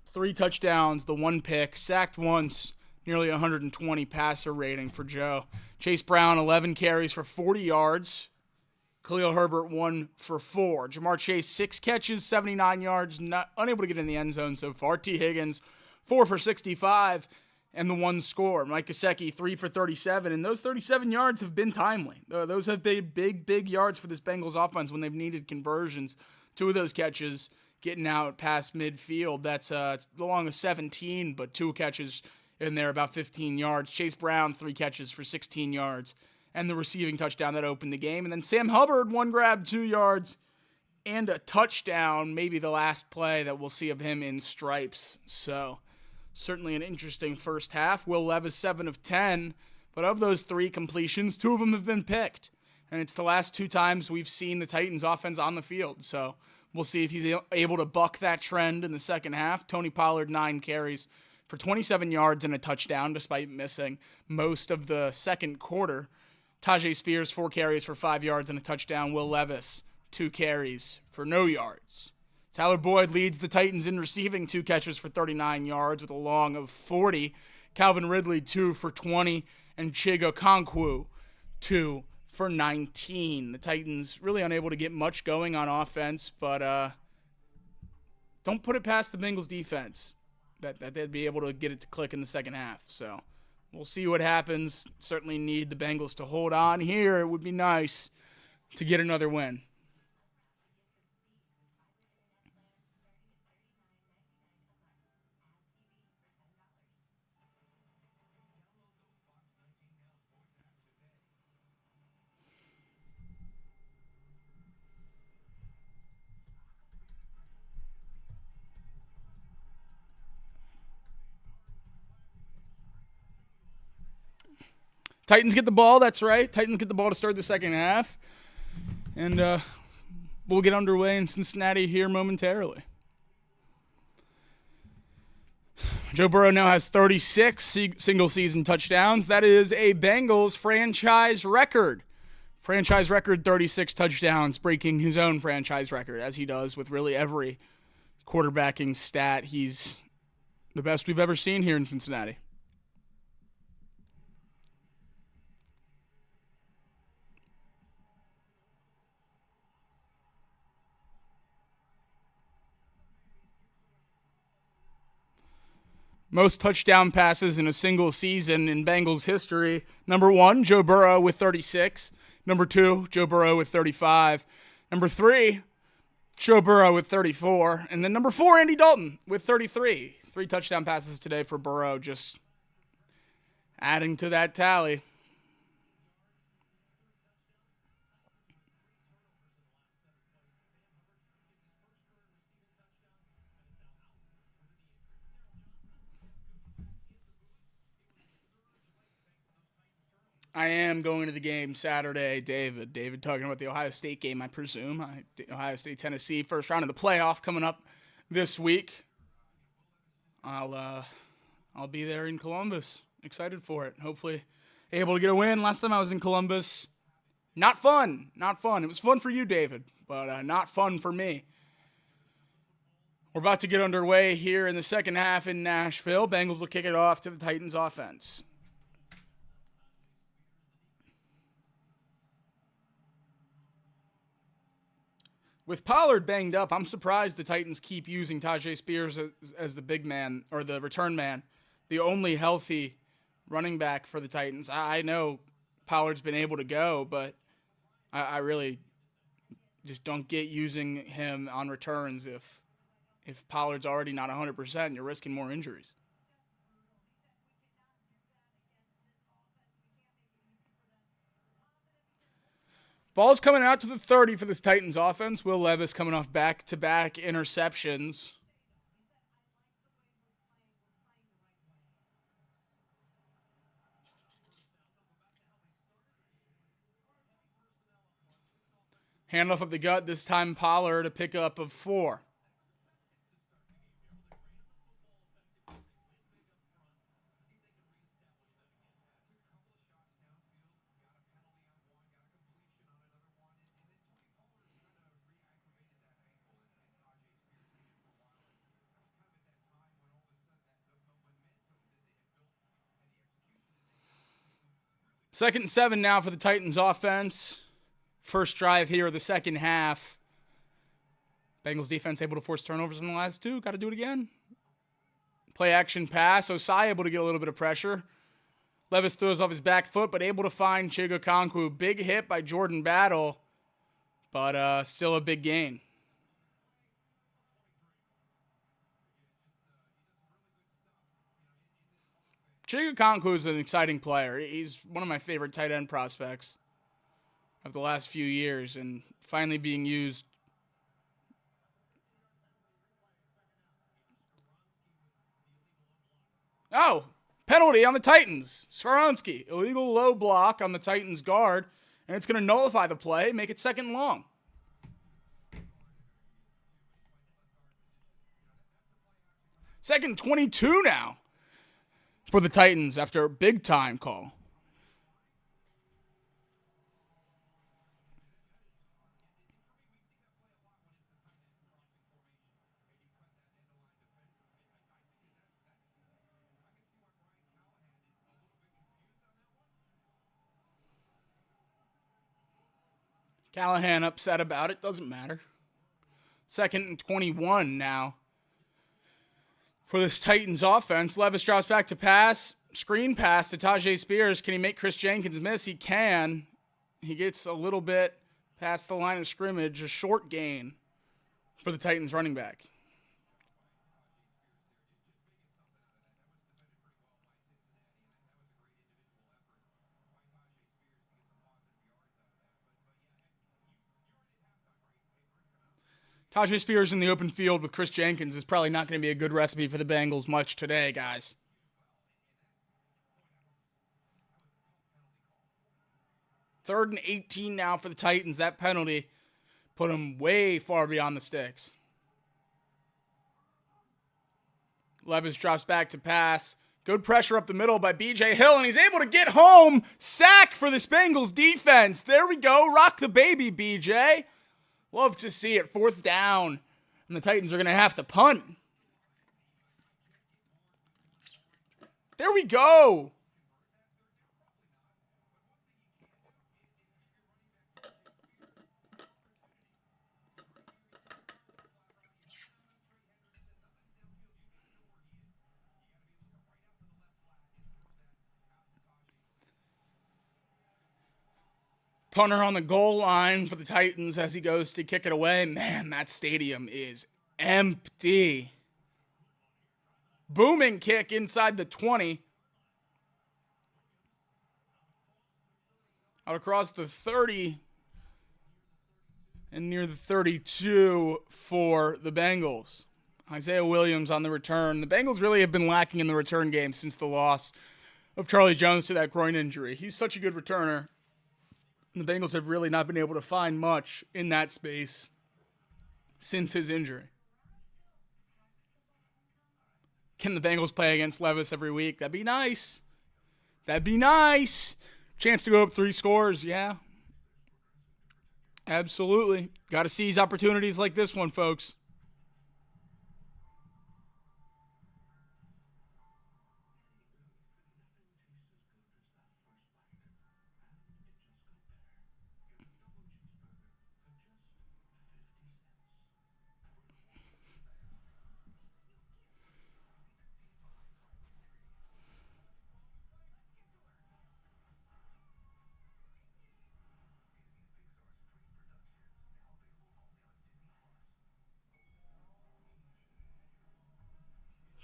3 touchdowns, the 1 pick, sacked once, nearly 120 passer rating for Joe. Chase Brown, 11 carries for 40 yards. Khalil Herbert, 1 for 4. Jamar Chase, 6 catches, 79 yards, unable to get in the end zone so far. T. Higgins, 4 for 65. And the 1 score. Mike Gesicki, 3 for 37. And those 37 yards have been timely. Those have been big yards for this Bengals offense when they've needed conversions. 2 of those catches getting out past midfield. That's along with 17, but 2 catches in there, about 15 yards. Chase Brown, 3 catches for 16 yards. And the receiving touchdown that opened the game. And then Sam Hubbard, 1 grab, 2 yards, and a touchdown. Maybe the last play that we'll see of him in stripes. So certainly an interesting first half. Will Levis, 7 of 10, but of those 3 completions, 2 of them have been picked. And it's the last 2 times we've seen the Titans offense on the field. So we'll see if he's able to buck that trend in the second half. Tony Pollard, 9 carries for 27 yards and a touchdown, despite missing most of the second quarter. Tajay Spears, 4 carries for 5 yards and a touchdown. Will Levis, 2 carries for no yards. Tyler Boyd leads the Titans in receiving, 2 catches for 39 yards with a long of 40. Calvin Ridley, 2 for 20. And Chigo Okonkwo, 2 for 19. The Titans really unable to get much going on offense, but don't put it past the Bengals defense that they'd be able to get it to click in the second half. So we'll see what happens. Certainly need the Bengals to hold on here. It would be nice to get another win. Titans get the ball, that's right. Titans get the ball to start the second half. And We'll get underway in Cincinnati here momentarily. Joe Burrow now has 36 single-season touchdowns. That is a Bengals franchise record. Franchise record 36 touchdowns, breaking his own franchise record, as he does with really every quarterbacking stat. He's the best we've ever seen here in Cincinnati. Most touchdown passes in a single season in Bengals history. Number 1, Joe Burrow with 36. Number 2, Joe Burrow with 35. Number 3, Joe Burrow with 34. And then number 4, Andy Dalton with 33. 3 touchdown passes today for Burrow, just adding to that tally. I am going to the game Saturday, David. David talking about the Ohio State game, I presume. Ohio State, Tennessee, first round of the playoff coming up this week. I'll be there in Columbus. Excited for it. Hopefully able to get a win. Last time I was in Columbus, not fun. Not fun. It was fun for you, David, but not fun for me. We're about to get underway here in the second half in Nashville. Bengals will kick it off to the Titans offense. With Pollard banged up, I'm surprised the Titans keep using Tajay Spears as the big man, or the return man, the only healthy running back for the Titans. I know Pollard's been able to go, but I really just don't get using him on returns if Pollard's already not 100%, you're risking more injuries. Ball's coming out to the 30 for this Titans offense. Will Levis coming off back-to-back interceptions. Handoff of the gut, this time Pollard, a pickup of 4. Second and 7 now for the Titans offense. First drive here of the second half. Bengals defense able to force turnovers in the last 2. Got to do it again. Play action pass. Osai able to get a little bit of pressure. Levis throws off his back foot, but able to find Chigakonkwo. Big hit by Jordan Battle, but still a big gain. Chigakonkwo is an exciting player. He's one of my favorite tight end prospects of the last few years, and finally being used. Oh, penalty on the Titans. Skoronsky, illegal low block on the Titans guard, and it's going to nullify the play, make it second and long. Second 22 now for the Titans after a big time call. Callahan upset about it. Doesn't matter. Second and 21 now for this Titans offense. Levis drops back to pass. Screen pass to Tajay Spears. Can he make Chris Jenkins miss? He can. He gets a little bit past the line of scrimmage. A short gain for the Titans running back. Tajay Spears in the open field with Chris Jenkins is probably not going to be a good recipe for the Bengals much today, guys. Third and 18 now for the Titans. That penalty Put him way far beyond the sticks. Levis drops back to pass. Good pressure up the middle by B.J. Hill, and he's able to get home. Sack for this Bengals defense. There we go. Rock the baby, B.J. Love to see it. 4th down, and the Titans are going to have to punt. There we go. Punter on the goal line for the Titans as he goes to kick it away. Man, that stadium is empty. Booming kick inside the 20. Out across the 30. And near the 32 for the Bengals. Isaiah Williams on the return. The Bengals really have been lacking in the return game since the loss of Charlie Jones to that groin injury. He's such a good returner. And the Bengals have really not been able to find much in that space since his injury. Can the Bengals play against Levis every week? That'd be nice. That'd be nice. Chance to go up 3 scores, yeah. Absolutely. Got to seize opportunities like this one, folks.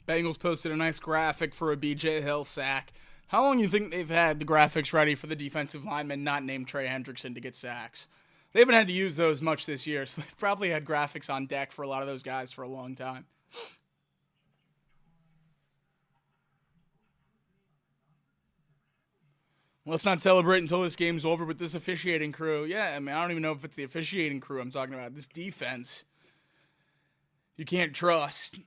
Bengals posted a nice graphic for a B.J. Hill sack. How long do you think they've had the graphics ready for the defensive lineman not named Trey Hendrickson to get sacks? They haven't had to use those much this year, so they've probably had graphics on deck for a lot of those guys for a long time. Let's not celebrate until this game's over with this officiating crew. Yeah, I mean, I don't even know if it's the officiating crew I'm talking about. This defense, you can't trust.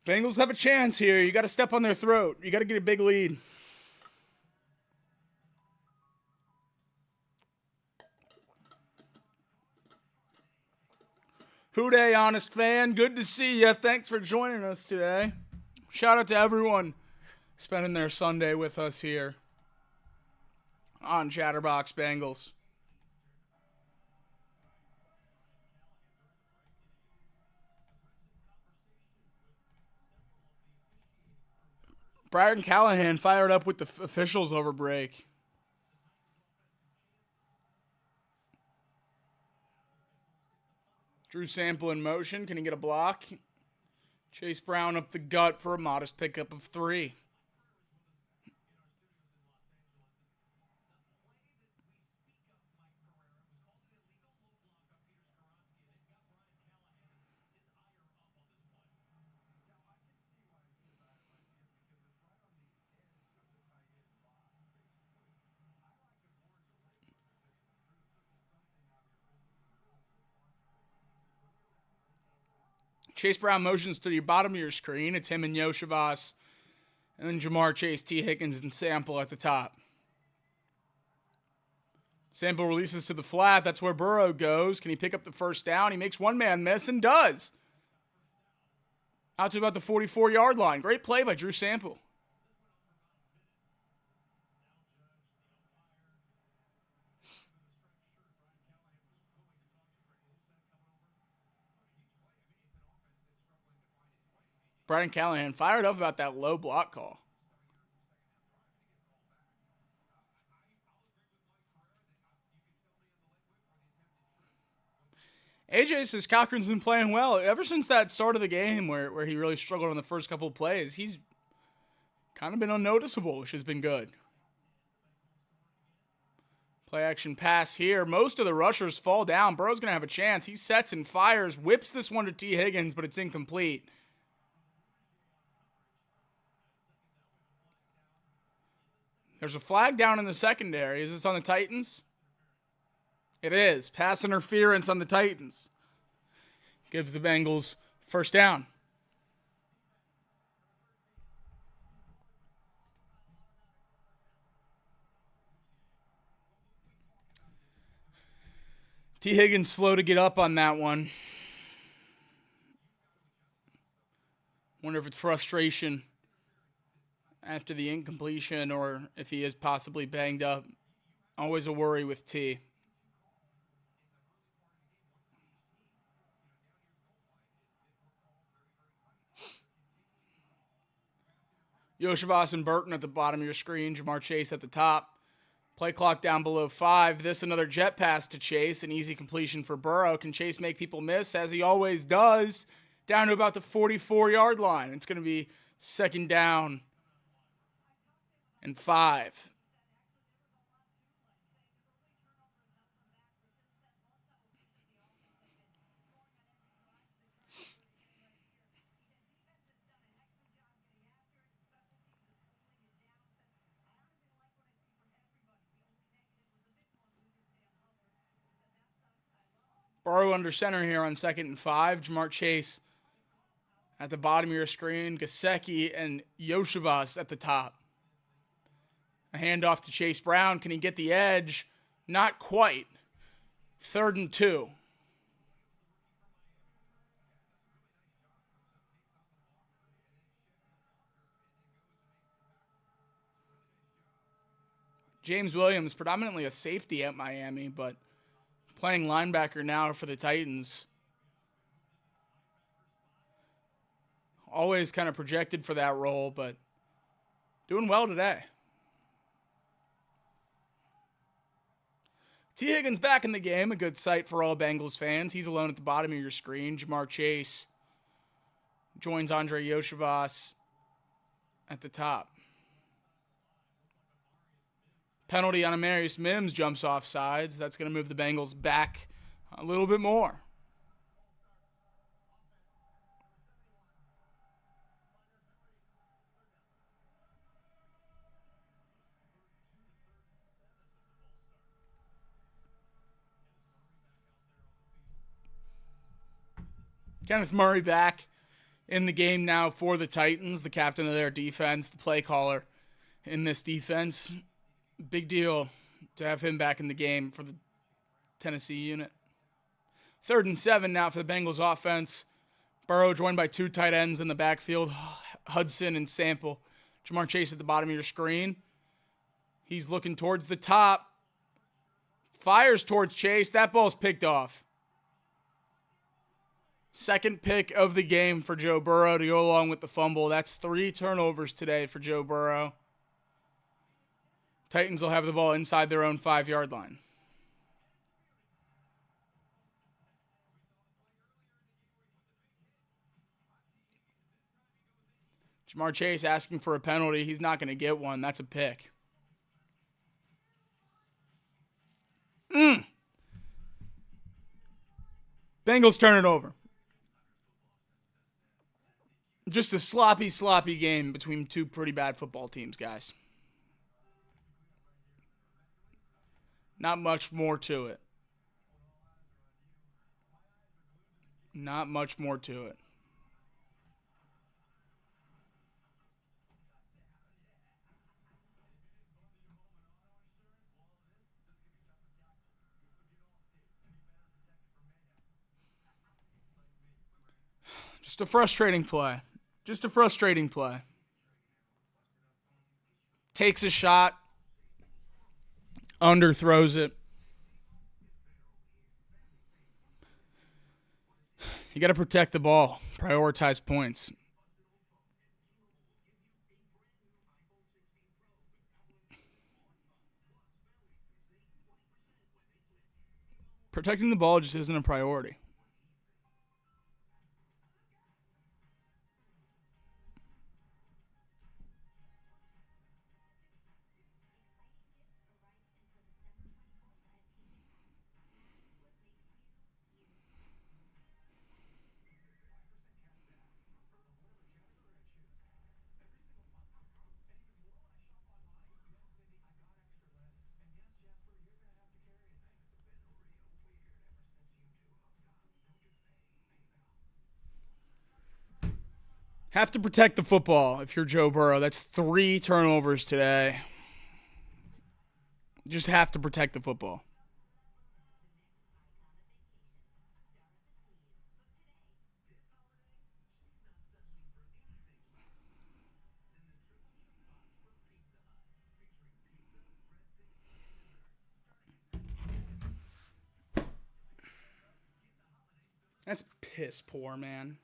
Bengals have a chance here. You got to step on their throat. You got to get a big lead. Hooday, honest fan. Good to see you. Thanks for joining us today. Shout out to everyone spending their Sunday with us here on Chatterbox Bengals. Brian Callahan fired up with the officials over break. Drew Sample in motion. Can he get a block? Chase Brown up the gut for a modest pickup of 3. Chase Brown motions to the bottom of your screen. It's him and Yoshivas. And then Jamar Chase, T. Higgins, and Sample at the top. Sample releases to the flat. That's where Burrow goes. Can he pick up the first down? He makes one man miss and does. Out to about the 44-yard line. Great play by Drew Sample. Brian Callahan fired up about that low block call. AJ says Cochran's been playing well. Ever since that start of the game where he really struggled on the first couple of plays, he's kind of been unnoticeable, which has been good. Play action pass here. Most of the rushers fall down. Burrow's going to have a chance. He sets and fires, whips this one to T. Higgins, but it's incomplete. There's a flag down in the secondary. Is this on the Titans? It is. Pass interference on the Titans. Gives the Bengals first down. T. Higgins slow to get up on that one. Wonder if it's frustration after the incompletion or if he is possibly banged up. Always a worry with T. Yoshivas and Burton at the bottom of your screen. Jamar Chase at the top. Play clock down below 5. This another jet pass to Chase. An easy completion for Burrow. Can Chase make people miss, as he always does, down to about the 44-yard line? It's going to be second down and 5. Burrow under center here on 2nd and 5. Jamar Chase at the bottom of your screen. Gesicki and Yoshivas at the top. A handoff to Chase Brown. Can he get the edge? Not quite. 3rd and 2. James Williams, predominantly a safety at Miami, but playing linebacker now for the Titans. Always kind of projected for that role, but doing well today. T. Higgins back in the game, a good sight for all Bengals fans. He's alone at the bottom of your screen. Jamar Chase joins Andre Yoshivas at the top. Penalty on Amarius Mims, jumps off sides. That's going to move the Bengals back a little bit more. Kenneth Murray back in the game now for the Titans, the captain of their defense, the play caller in this defense. Big deal to have him back in the game for the Tennessee unit. 3rd and 7 now for the Bengals offense. Burrow joined by 2 tight ends in the backfield, Hudson and Sample. Jamar Chase at the bottom of your screen. He's looking towards the top. Fires towards Chase. That ball's picked off. 2nd pick of the game for Joe Burrow to go along with the fumble. That's 3 turnovers today for Joe Burrow. Titans will have the ball inside their own 5-yard line. Jamar Chase asking for a penalty. He's not going to get one. That's a pick. Bengals turn it over. Just a sloppy game between 2 pretty bad football teams, guys. Not much more to it. Not much more to it. Just a frustrating play. Just a frustrating play. Takes a shot. Underthrows it. You got to protect the ball. Prioritize points. Protecting the ball just isn't a priority. Have to protect the football if you're Joe Burrow. That's 3 turnovers today. Just have to protect the football. That's piss poor, man.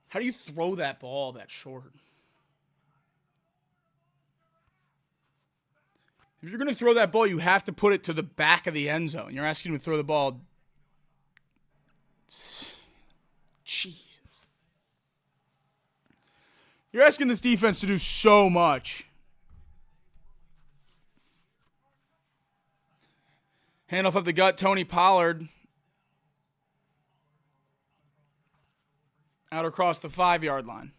How do you throw that ball that short? If you're going to throw that ball, you have to put it to the back of the end zone. You're asking him to throw the ball. Jesus. You're asking this defense to do so much. Handoff up the gut, Tony Pollard. Out across the 5-yard line.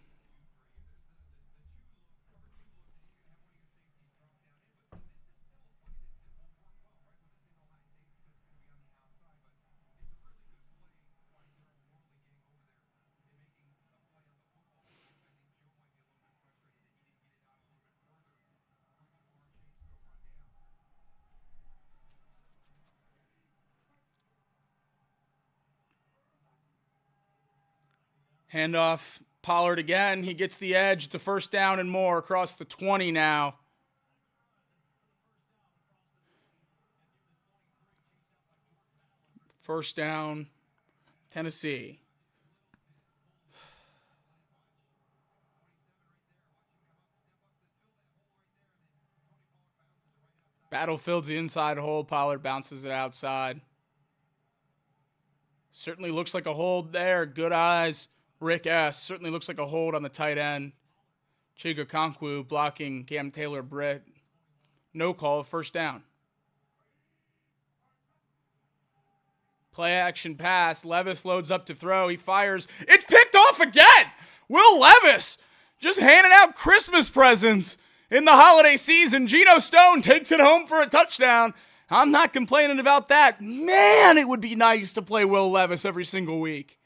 Handoff, Pollard again. He gets the edge. It's a first down and more across the 20 now. First down, Tennessee. Battlefield's the inside hole. Pollard bounces it outside. Certainly looks like a hold there. Good eyes. Rick S. Certainly looks like a hold on the tight end. Chiga Konkwu blocking Cam Taylor-Britt. No call, first down. Play action pass. Levis loads up to throw. He fires. It's picked off again. Will Levis just handing out Christmas presents in the holiday season. Geno Stone takes it home for a touchdown. I'm not complaining about that. Man, it would be nice to play Will Levis every single week.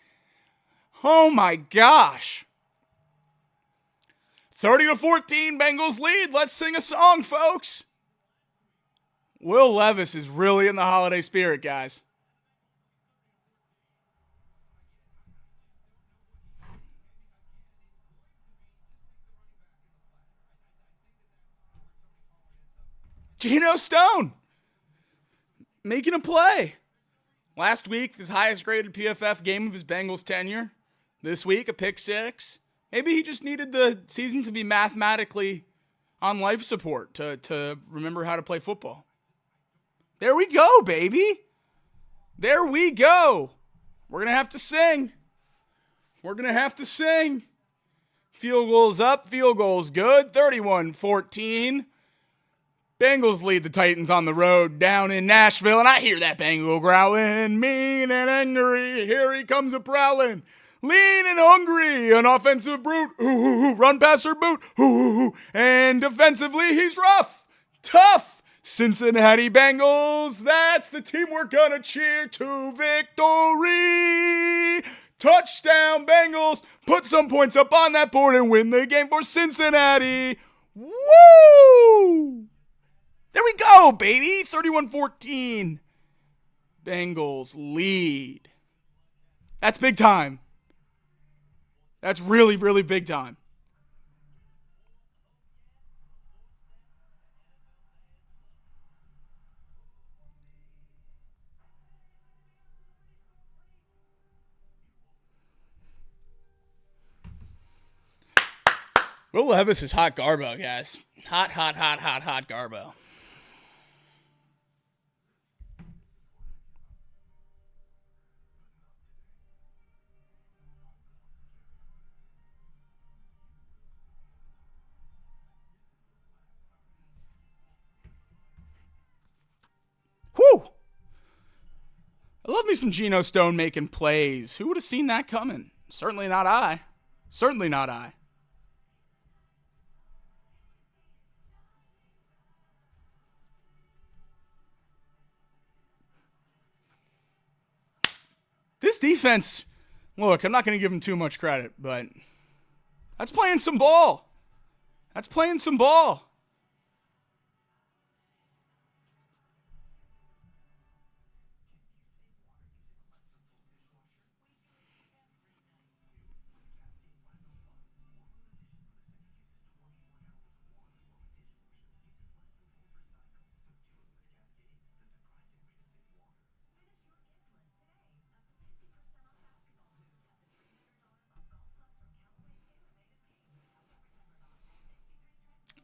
Oh my gosh. 30-14, Bengals lead. Let's sing a song, folks. Will Levis is really in the holiday spirit, guys. Geno Stone making a play. Last week, his highest graded PFF game of his Bengals tenure. This week, a pick 6. Maybe he just needed the season to be mathematically on life support to remember how to play football. There we go, baby. There we go. We're going to have to sing. We're going to have to sing. Field goal's up. Field goal's good. 31-14. Bengals lead the Titans on the road down in Nashville, and I hear that Bengal growling, mean and angry. Here he comes a prowling, lean and hungry, an offensive brute. Ooh, run passer boot. Ooh, and defensively he's rough, tough. Cincinnati Bengals, that's the team we're gonna cheer to victory. Touchdown Bengals, put some points up on that board and win the game for Cincinnati. Woo! There we go, baby. 31-14. Bengals lead. That's big time. That's really, really big time. Will Levis is hot garbo, guys. Hot garbo. Whew! I love me some Geno Stone making plays. Who would have seen that coming? Certainly not I. Certainly not I. This defense, Look, I'm not going to give him too much credit, but that's playing some ball. That's playing some ball.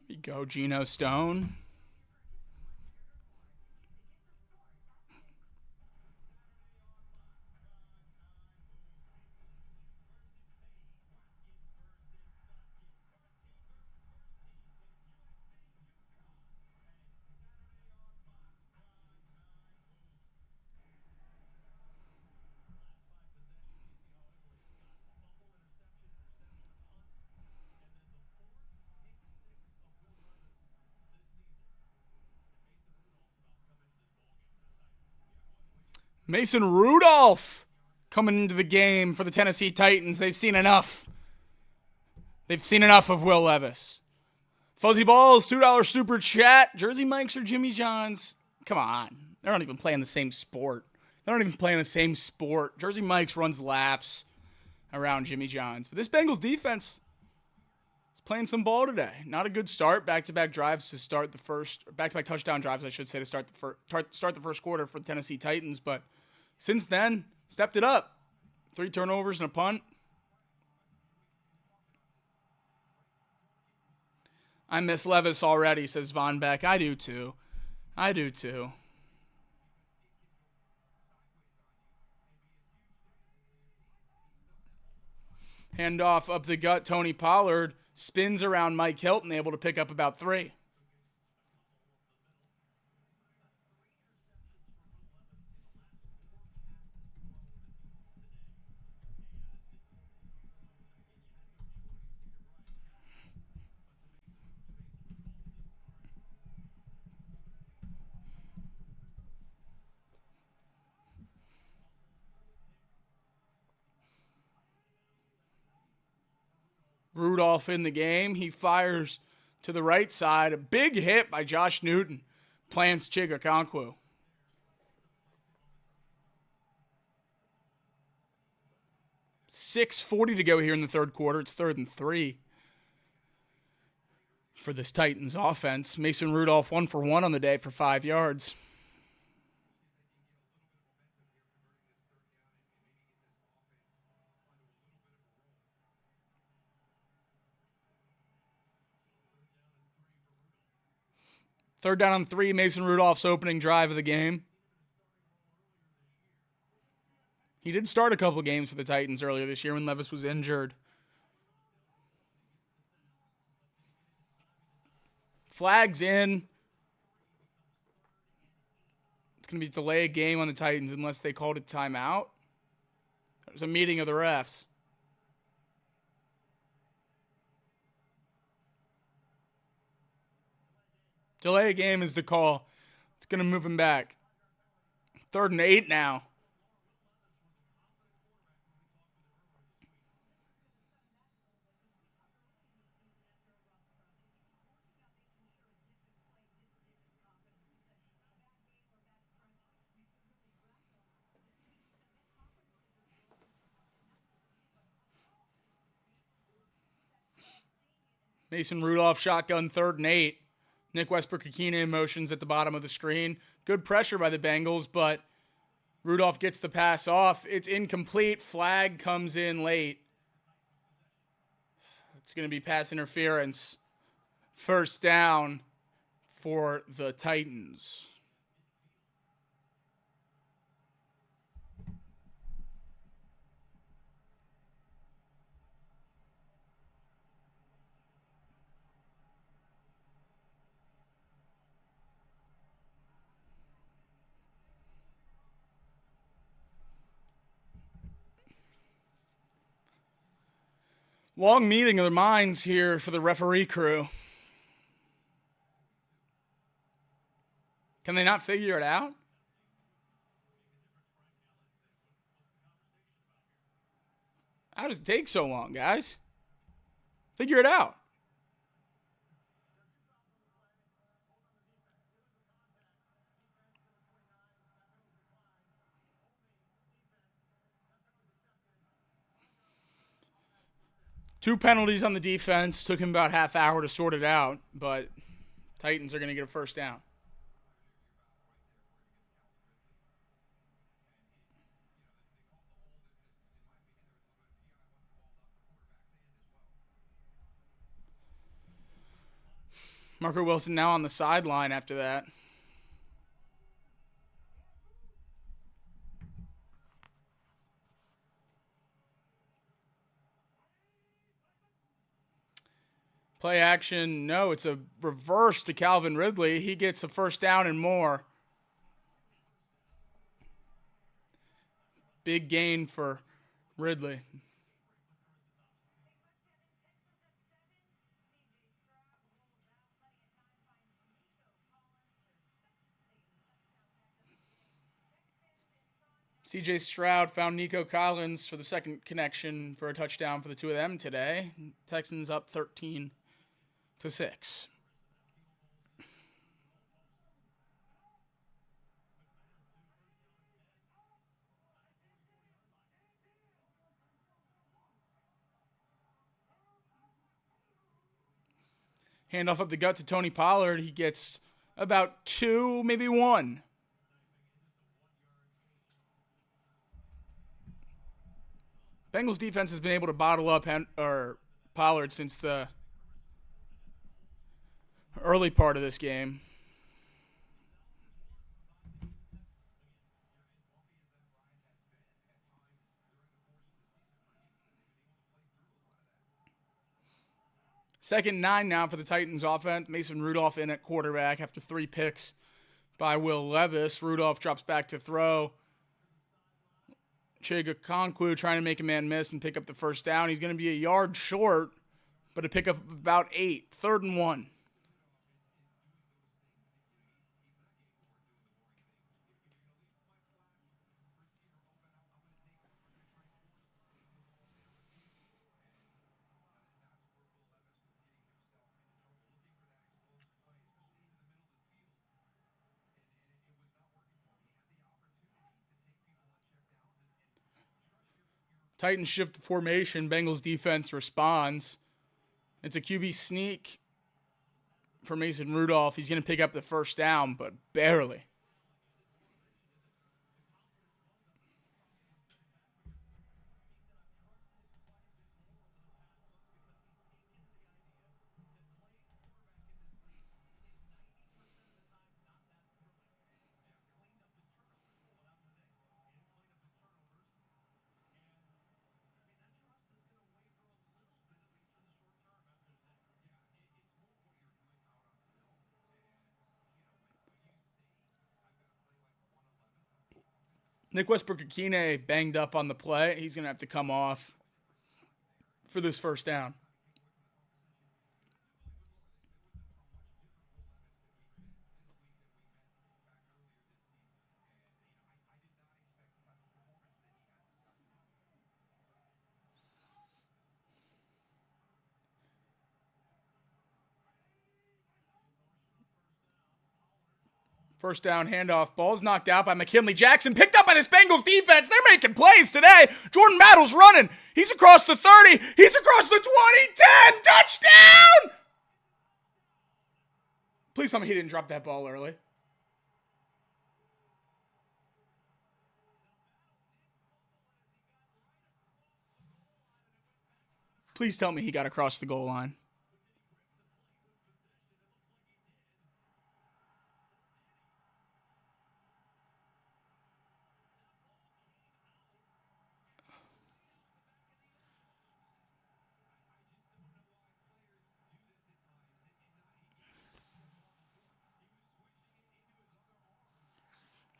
Here you go, Geno Stone. Mason Rudolph coming into the game for the Tennessee Titans. They've seen enough. They've seen enough of Will Levis. Fuzzy Balls, $2 super chat. Jersey Mike's or Jimmy John's? Come on. They're not even playing the same sport. Jersey Mike's runs laps around Jimmy John's. But this Bengals defense is playing some ball today. Not a good start. Back-to-back drives to start the first, back-to-back touchdown drives, I should say, to start the first quarter for the Tennessee Titans. But since then, stepped it up. 3 turnovers and a punt. I miss Levis already, says Von Beck. I do too. Handoff up the gut. Tony Pollard spins around Mike Hilton, able to pick up about 3. Rudolph in the game. He fires to the right side. A big hit by Josh Newton. Plants Chigakonkwo. .640 to go here in the third quarter. It's 3rd and 3 for this Titans offense. Mason Rudolph 1 for 1 on the day for 5 yards. Third down and 3, Mason Rudolph's opening drive of the game. He did start a couple games for the Titans earlier this year when Levis was injured. Flags in. It's going to be delay a game on the Titans unless they called a timeout. There's a meeting of the refs. Delay a game is the call. It's going to move him back. 3rd and 8 now. Mason Rudolph shotgun 3rd and 8. Nick Westbrook-Akina motions at the bottom of the screen. Good pressure by the Bengals, but Rudolph gets the pass off. It's incomplete. Flag comes in late. It's going to be pass interference. First down for the Titans. Long meeting of the minds here for the referee crew. Can they not figure it out? How does it take so long, guys? Figure it out. Two penalties on the defense. Took him about half hour to sort it out, but Titans are going to get a first down. Marco Wilson now on the sideline after that. Play action. No, it's a reverse to Calvin Ridley. He gets a first down and more. Big gain for Ridley. CJ Stroud found Nico Collins for the second connection for a touchdown for the two of them today. Texans up 13-6. Handoff up the gut to Tony Pollard. He gets about 2, maybe 1. Bengals defense has been able to bottle up Pollard since the early part of this game. Second and 9 now for the Titans offense. Mason Rudolph in at quarterback after 3 picks by Will Levis. Rudolph drops back to throw. Chiga Konkwu trying to make a man miss and pick up the first down. He's going to be a yard short, but a pickup of about 8. 3rd and 1. Titans shift the formation. Bengals defense responds. It's a QB sneak for Mason Rudolph. He's going to pick up the first down, but barely. Nick Westbrook-Akine banged up on the play. He's going to have to come off for this first down. First down handoff. Ball's knocked out by McKinley Jackson. Picked up by this Bengals defense. They're making plays today. Jordan Mattle's running. He's across the 30. He's across the 20. 10. Touchdown! Please tell me he didn't drop that ball early. Please tell me he got across the goal line.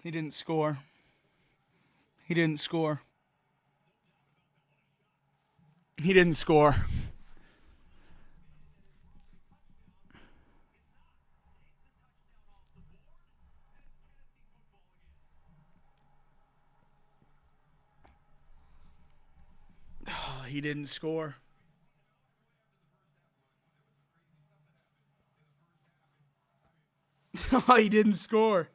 He didn't score. He didn't score. He didn't score. He he didn't score. Oh, he didn't score.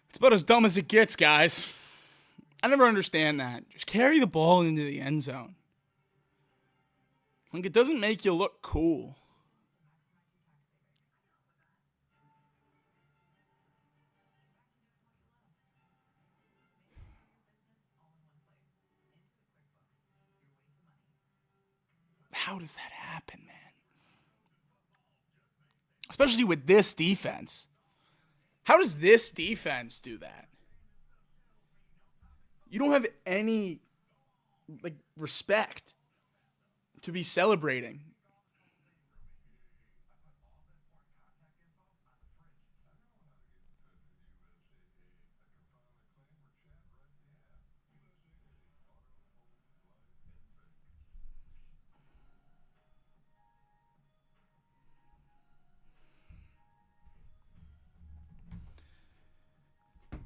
It's about as dumb as it gets, guys. I never understand that. Just carry the ball into the end zone. Like, it doesn't make you look cool. How does that happen, man? Especially with this defense. How does this defense do that? You don't have any respect to be celebrating.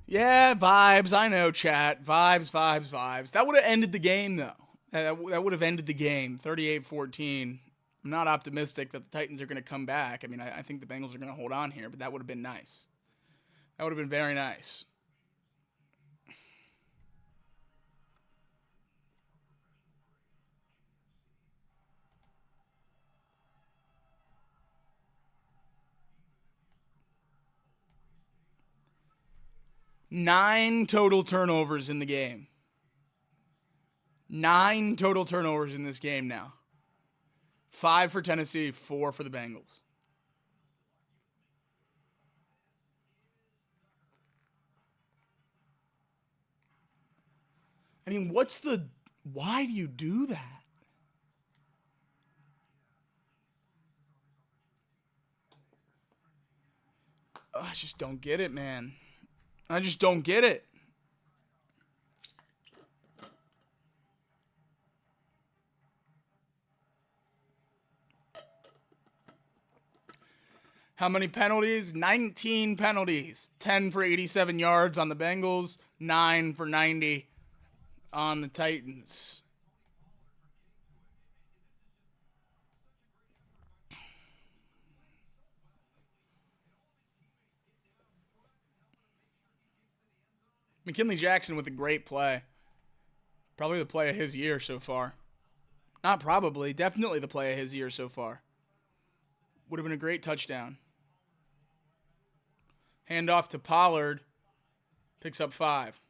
Yeah, vibes. I know, chat. Vibes. That would have ended the game, though. That would have ended the game, 38-14. I'm not optimistic that the Titans are going to come back. I mean, I think the Bengals are going to hold on here, but that would have been nice. That would have been very nice. Nine total turnovers in the game. 9 total turnovers in this game now. 5 for Tennessee, 4 for the Bengals. I mean, why do you do that? Oh, I just don't get it, man. I just don't get it. How many penalties? 19 penalties. 10 for 87 yards on the Bengals, 9 for 90 on the Titans. McKinley Jackson with a great play. Probably the play of his year so far. Not probably, definitely the play of his year so far. Would have been a great touchdown. Handoff to Pollard. Picks up 5.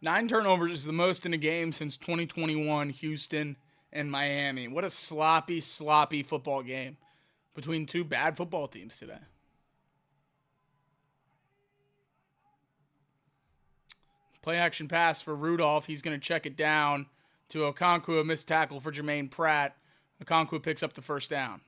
Nine turnovers is the most in a game since 2021, Houston and Miami. What a sloppy football game between two bad football teams today. Play action pass for Rudolph. He's going to check it down to Okonkwo. A missed tackle for Jermaine Pratt. Okonkwo picks up the first down.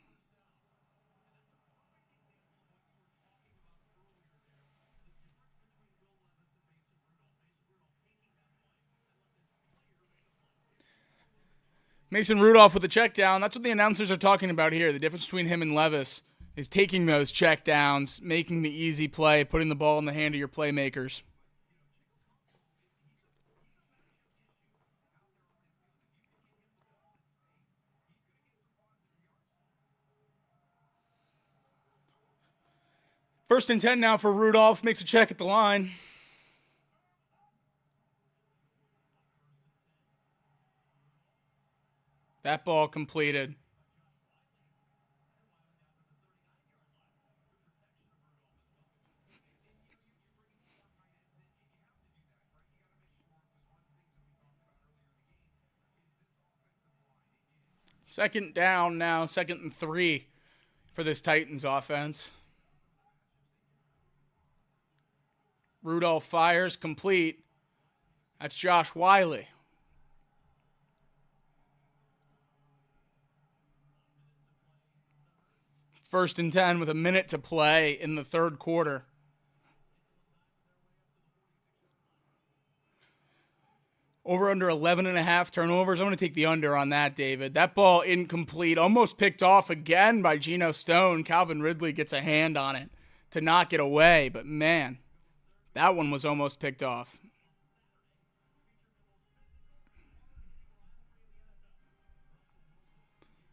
Mason Rudolph with a check down. That's what the announcers are talking about here. The difference between him and Levis is taking those check downs, making the easy play, putting the ball in the hand of your playmakers. First and 10 now for Rudolph. Makes a check at the line. That ball completed. Second down now, 2nd and 3 for this Titans offense. Rudolph fires, complete. That's Josh Wiley. First and 10 with a minute to play in the third quarter. Over under 11.5 turnovers. I'm going to take the under on that, David. That ball incomplete. Almost picked off again by Geno Stone. Calvin Ridley gets a hand on it to knock it away. But, man, that one was almost picked off.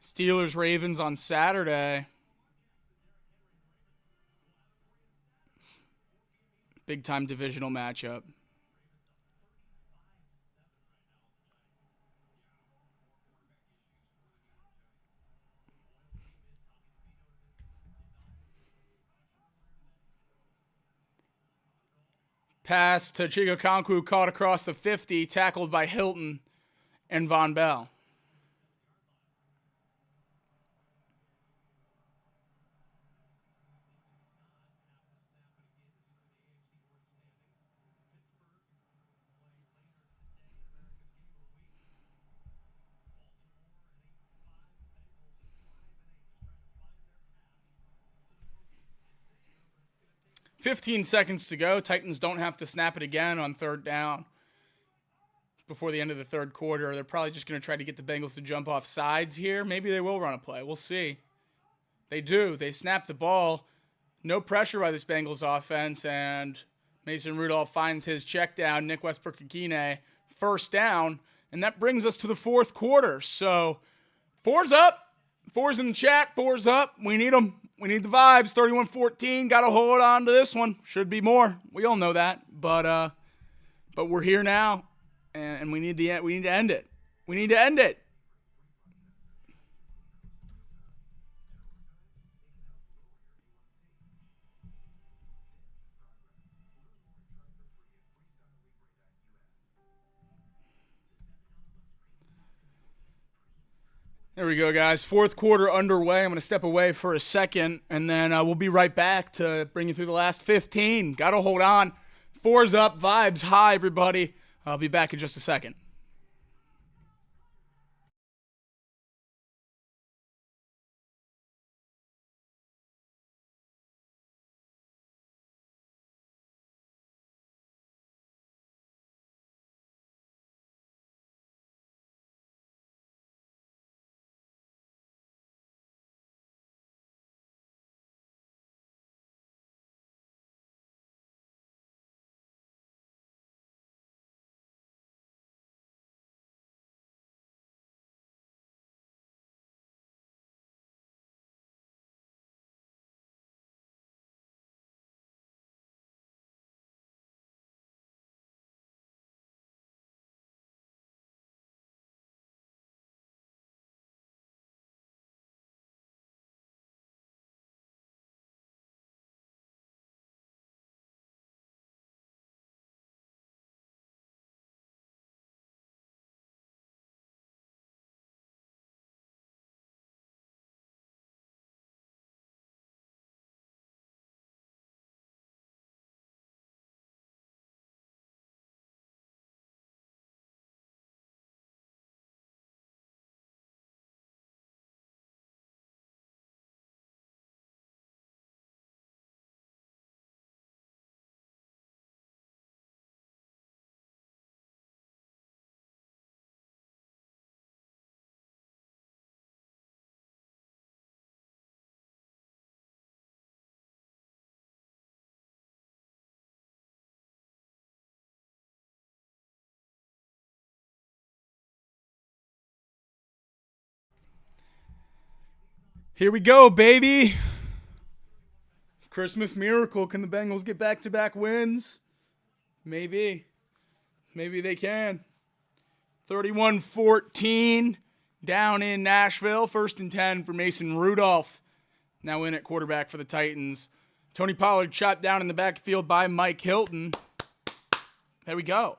Steelers-Ravens on Saturday. Big-time divisional matchup. Pass to Chigokonku, caught across the 50, tackled by Hilton and Von Bell. $15 seconds to go. Titans don't have to snap it again on third down before the end of the third quarter. They're probably just going to try to get the Bengals to jump off sides here. Maybe they will run a play. We'll see. They do. They snap the ball. No pressure by this Bengals offense, and Mason Rudolph finds his check down. Nick Westbrook-Akine, first down, and that brings us to the fourth quarter. So, 4's up. 4's in the chat. 4's up. We need them. We need the vibes. 31-14. Got to hold on to this one. Should be more. We all know that. But we're here now, and we need to end it. We need to end it. There we go, guys. Fourth quarter underway. I'm going to step away for a second, and then we'll be right back to bring you through the last 15. Got to hold on. 4's up. Vibes high, everybody. I'll be back in just a second. Here we go, baby. Christmas miracle. Can the Bengals get back-to-back wins? Maybe. Maybe they can. 31-14 down in Nashville. 1st and 10 for Mason Rudolph. Now in at quarterback for the Titans. Tony Pollard shot down in the backfield by Mike Hilton. There we go.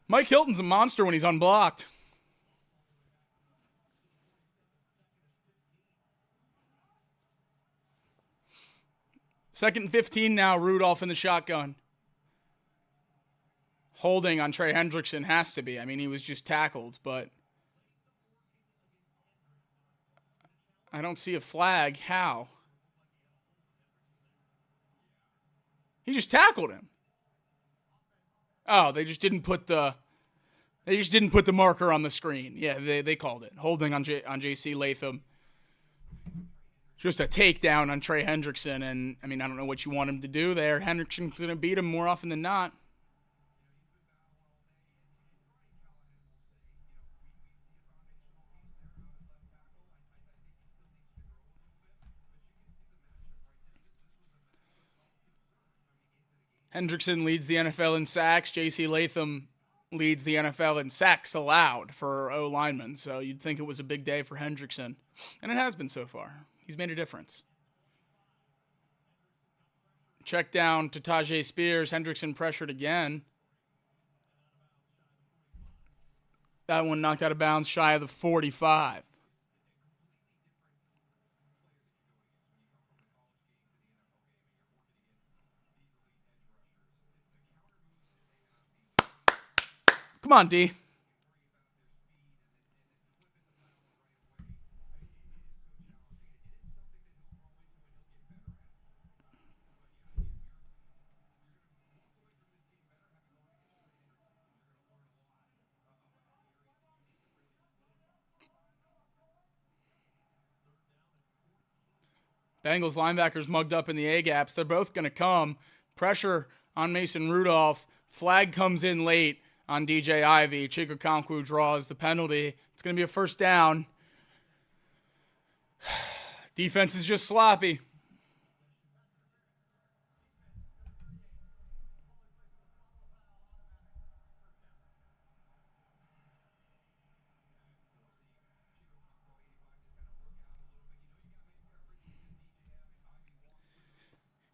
Mike Hilton's a monster when he's unblocked. Second and 15 now, Rudolph in the shotgun. Holding on Trey Hendrickson has to be. I mean, he was just tackled, but I don't see a flag. How? He just tackled him. Oh, they just didn't put the marker on the screen. Yeah, they called it. Holding on J.C. Latham. Just a takedown on Trey Hendrickson, and I mean, I don't know what you want him to do there. Hendrickson's going to beat him more often than not. Hendrickson leads the NFL in sacks. J.C. Latham leads the NFL in sacks allowed for O linemen. So you'd think it was a big day for Hendrickson. And it has been so far. He's made a difference. Check down to Tajay Spears. Hendrickson pressured again. That one knocked out of bounds shy of the 45. Come on, D. Bengals linebackers mugged up in the A-gaps. They're both going to come. Pressure on Mason Rudolph. Flag comes in late on DJ Ivey. Chig Okonkwo draws the penalty. It's going to be a first down. Defense is just sloppy.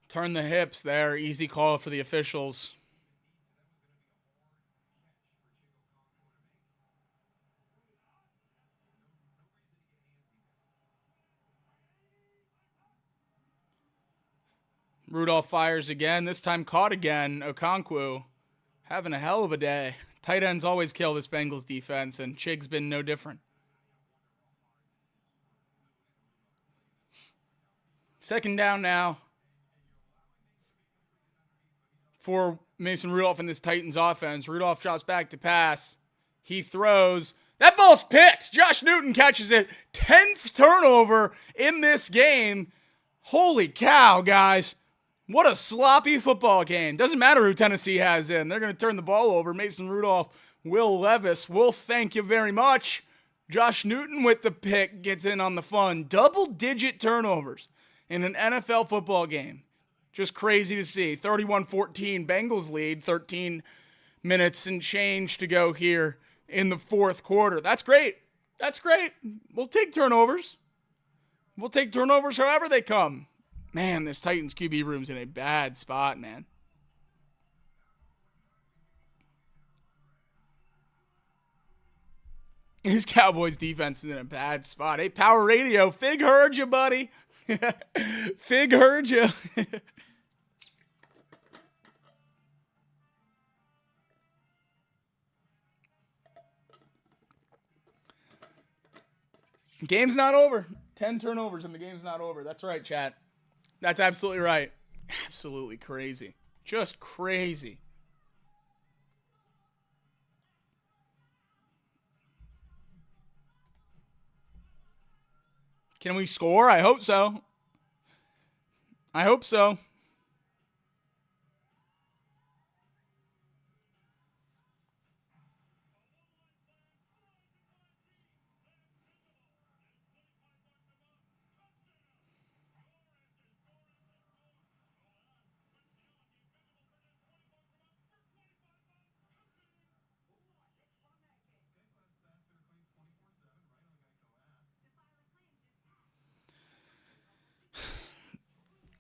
Turn the hips there. Easy call for the officials. Rudolph fires again. This time caught again. Okonkwo having a hell of a day. Tight ends always kill this Bengals defense, and Chig's been no different. Second down now for Mason Rudolph in this Titans offense. Rudolph drops back to pass. He throws. That ball's picked. Josh Newton catches it. 10th turnover in this game. Holy cow, guys. What a sloppy football game. Doesn't matter who Tennessee has in. They're going to turn the ball over. Mason Rudolph, Will Levis, will thank you very much. Josh Newton with the pick gets in on the fun. Double-digit turnovers in an NFL football game. Just crazy to see. 31-14, Bengals lead. 13 minutes and change to go here in the fourth quarter. That's great. That's great. We'll take turnovers. We'll take turnovers however they come. Man, this Titans QB room's in a bad spot, man. This Cowboys defense is in a bad spot. Hey, Power Radio, Fig heard you, buddy. Fig heard you. Game's not over. 10 turnovers and the game's not over. That's right, chat. That's absolutely right. Absolutely crazy. Just crazy. Can we score? I hope so. I hope so.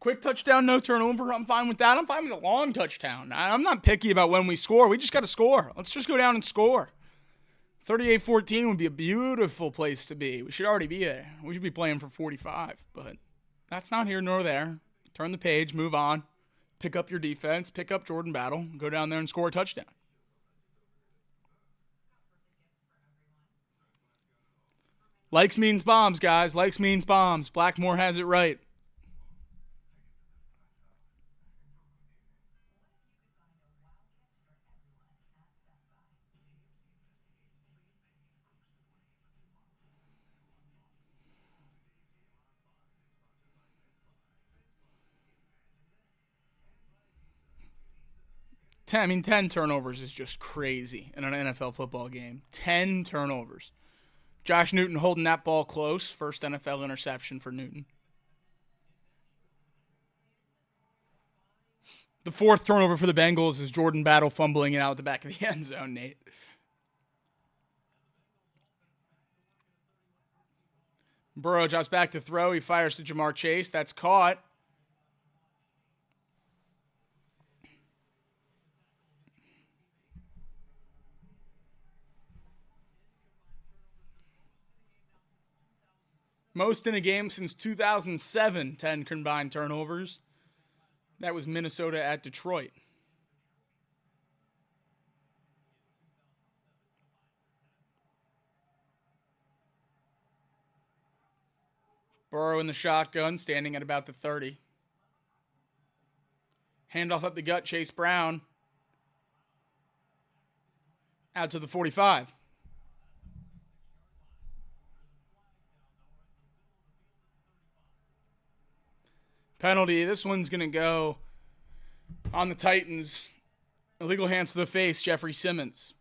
Quick touchdown, no turnover. I'm fine with that. I'm fine with a long touchdown. I'm not picky about when we score. We just got to score. Let's just go down and score. 38-14 would be a beautiful place to be. We should already be there. We should be playing for 45, but that's not here nor there. Turn the page, move on, pick up your defense, pick up Jordan Battle, go down there and score a touchdown. Likes means bombs, guys. Likes means bombs. Blackmore has it right. I mean, 10 turnovers is just crazy in an NFL football game. 10 turnovers. Josh Newton holding that ball close. First NFL interception for Newton. The fourth turnover for the Bengals is Jordan Battle fumbling it out at the back of the end zone, Nate. Burrow drops back to throw. He fires to Jamar Chase. That's caught. Most in a game since 2007, 10 combined turnovers. That was Minnesota at Detroit. Burrow in the shotgun, standing at about the 30. Handoff up the gut, Chase Brown. Out to the 45. Penalty. This one's going to go on the Titans. Illegal hands to the face, Jeffrey Simmons.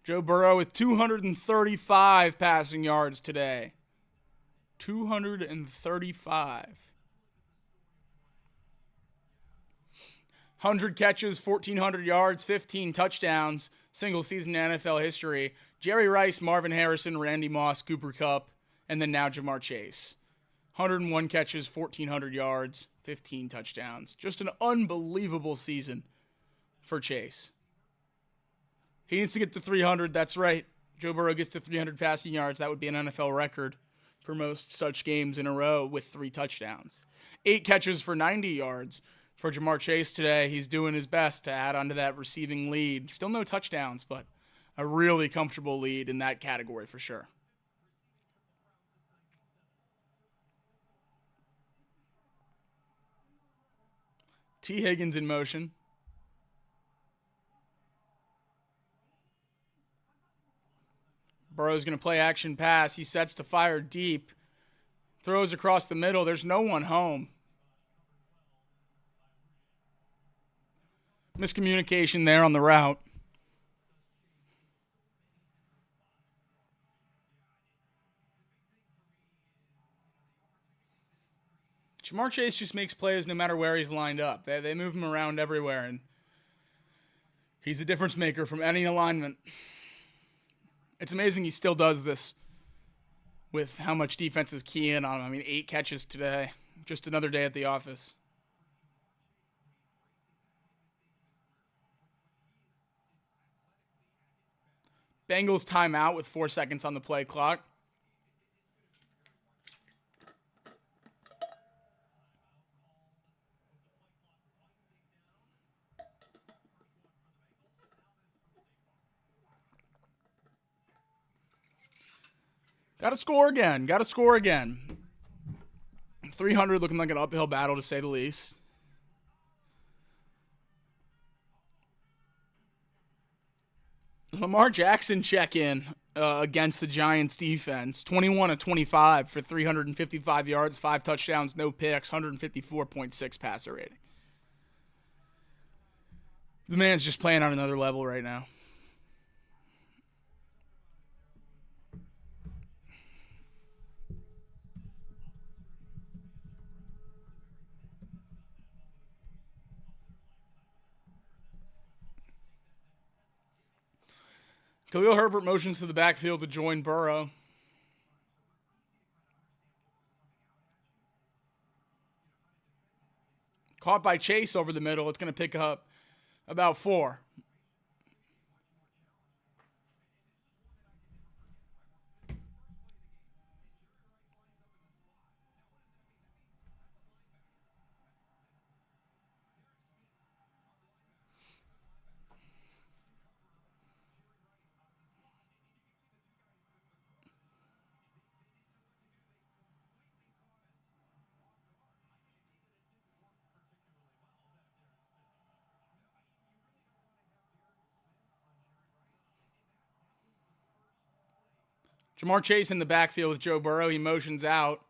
Joe Burrow with 235 passing yards today. 235. 100 catches, 1,400 yards, 15 touchdowns, single season in NFL history. Jerry Rice, Marvin Harrison, Randy Moss, Cooper Kupp, and then now Jamar Chase. 101 catches, 1,400 yards, 15 touchdowns. Just an unbelievable season for Chase. He needs to get to 300, that's right. Joe Burrow gets to 300 passing yards. That would be an NFL record for most such games in a row with 3 touchdowns. 8 catches for 90 yards. For Jamar Chase today, he's doing his best to add onto that receiving lead. Still no touchdowns, but a really comfortable lead in that category for sure. T. Higgins in motion. Burrow's going to play action pass. He sets to fire deep. Throws across the middle. There's no one home. Miscommunication there on the route. Jamar Chase just makes plays no matter where he's lined up. They move him around everywhere, and he's a difference maker from any alignment. It's amazing he still does this with how much defense is keying on him. I mean, 8 catches today. Just another day at the office. Bengals timeout with 4 seconds on the play clock. Got to score again. 300 looking like an uphill battle to say the least. Lamar Jackson check-in against the Giants defense. 21 of 25 for 355 yards, 5 touchdowns, no picks, 154.6 passer rating. The man's just playing on another level right now. Khalil Herbert motions to the backfield to join Burrow. Caught by Chase over the middle. It's going to pick up about 4. Jamar Chase in the backfield with Joe Burrow. He motions out.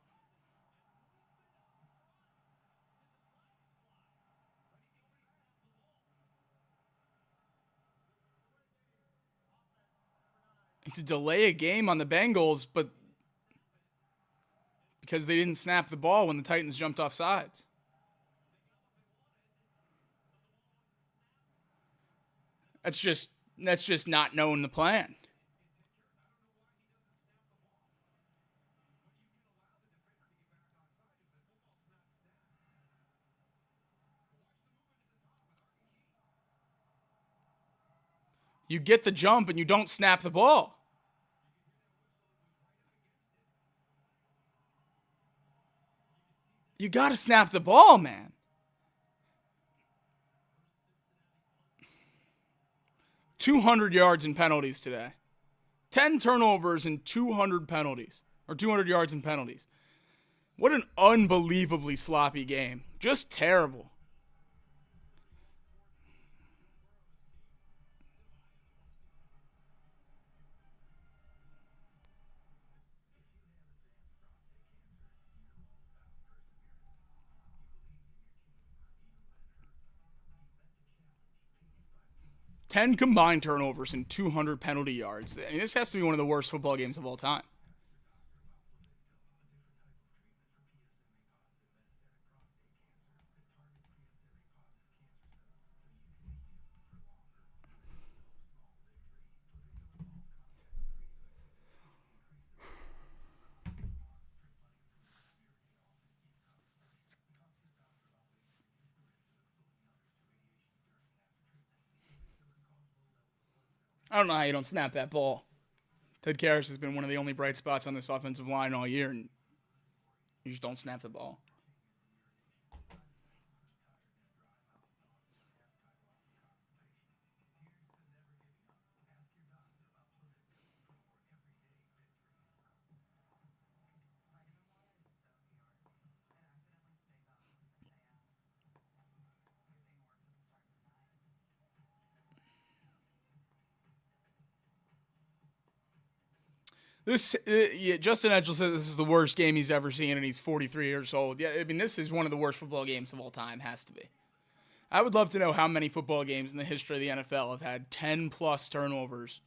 It's a delay a game on the Bengals, but because they didn't snap the ball when the Titans jumped off sides. That's just not knowing the plan. You get the jump and you don't snap the ball. You got to snap the ball, man. $200 yards in penalties today. 10 turnovers and 200 penalties. Or 200 yards in penalties. What an unbelievably sloppy game. Just terrible. Ten combined turnovers and 200 penalty yards. I mean, this has to be one of the worst football games of all time. I don't know how you don't snap that ball. Ted Karras has been one of the only bright spots on this offensive line all year, and you just don't snap the ball. Justin Edgel said this is the worst game he's ever seen, and he's 43 years old. Yeah, I mean, this is one of the worst football games of all time. Has to be. I would love to know how many football games in the history of the NFL have had 10-plus turnovers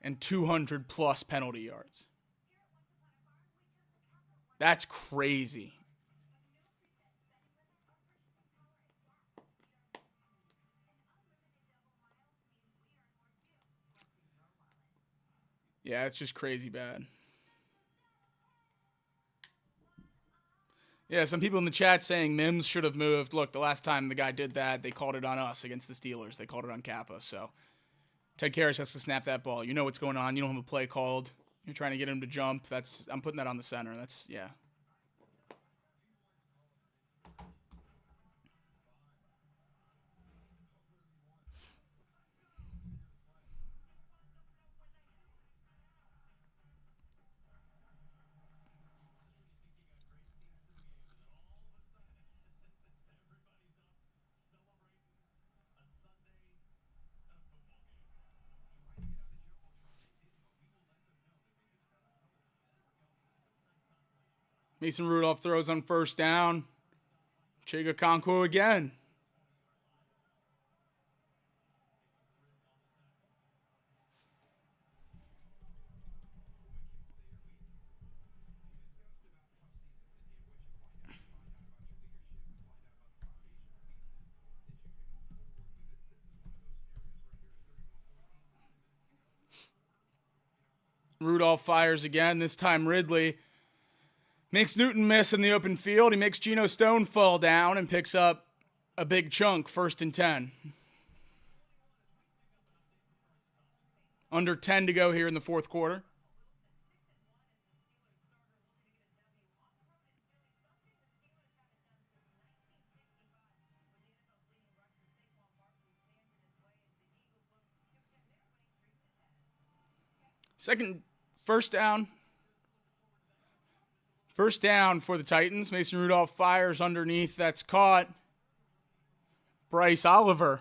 and 200-plus penalty yards. That's crazy. Yeah, it's just crazy bad. Yeah, some people in the chat saying Mims should have moved. Look, the last time the guy did that, they called it on us against the Steelers. They called it on Kappa. So Ted Karras has to snap that ball. You know what's going on. You don't have a play called. You're trying to get him to jump. I'm putting that on the center. Yeah. Mason Rudolph throws on first down. Chiga Conquo again. Rudolph fires again. This time Ridley makes Newton miss in the open field. He makes Geno Stone fall down and picks up a big chunk, 1st and 10. Under 10 to go here in the fourth quarter. First down. First down for the Titans. Mason Rudolph fires underneath. That's caught. Bryce Oliver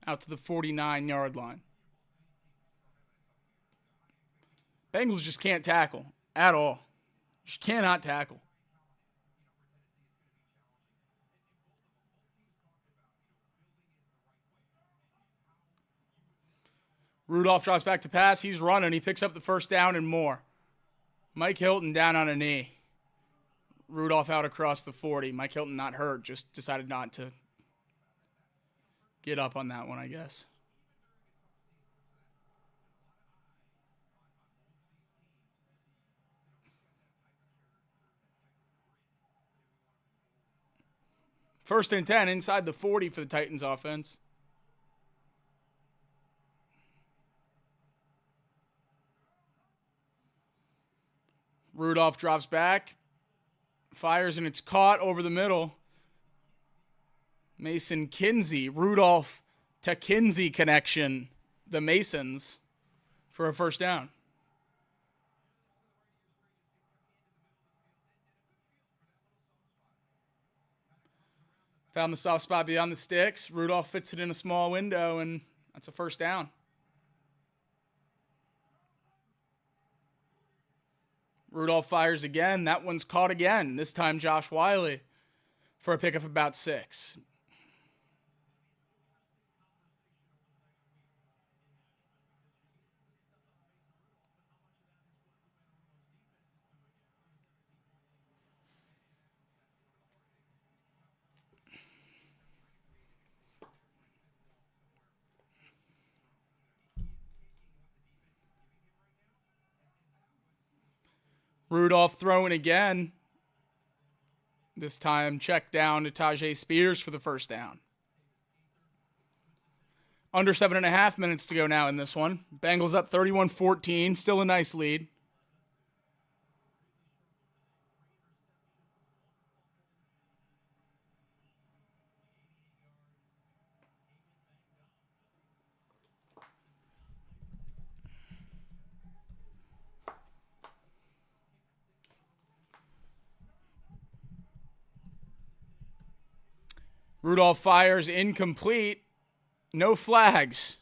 out to the 49-yard line. Bengals just can't tackle at all. Just cannot tackle. Rudolph drops back to pass. He's running. He picks up the first down and more. Mike Hilton down on a knee. Rudolph out across the 40. Mike Hilton not hurt, just decided not to get up on that one, I guess. First and 10 inside the 40 for the Titans offense. Rudolph drops back, fires, and it's caught over the middle. Mason Kinsey, Rudolph to Kinsey connection, the Masons, for a first down. Found the soft spot beyond the sticks. Rudolph fits it in a small window, and that's a first down. Rudolph fires again. That one's caught again. This time Josh Wiley for a pick of about 6. Rudolph throwing again. This time check down to Tajay Spears for the first down. Under 7.5 minutes to go now in this one. Bengals up 31-14. Still a nice lead. Rudolph fires incomplete. No flags.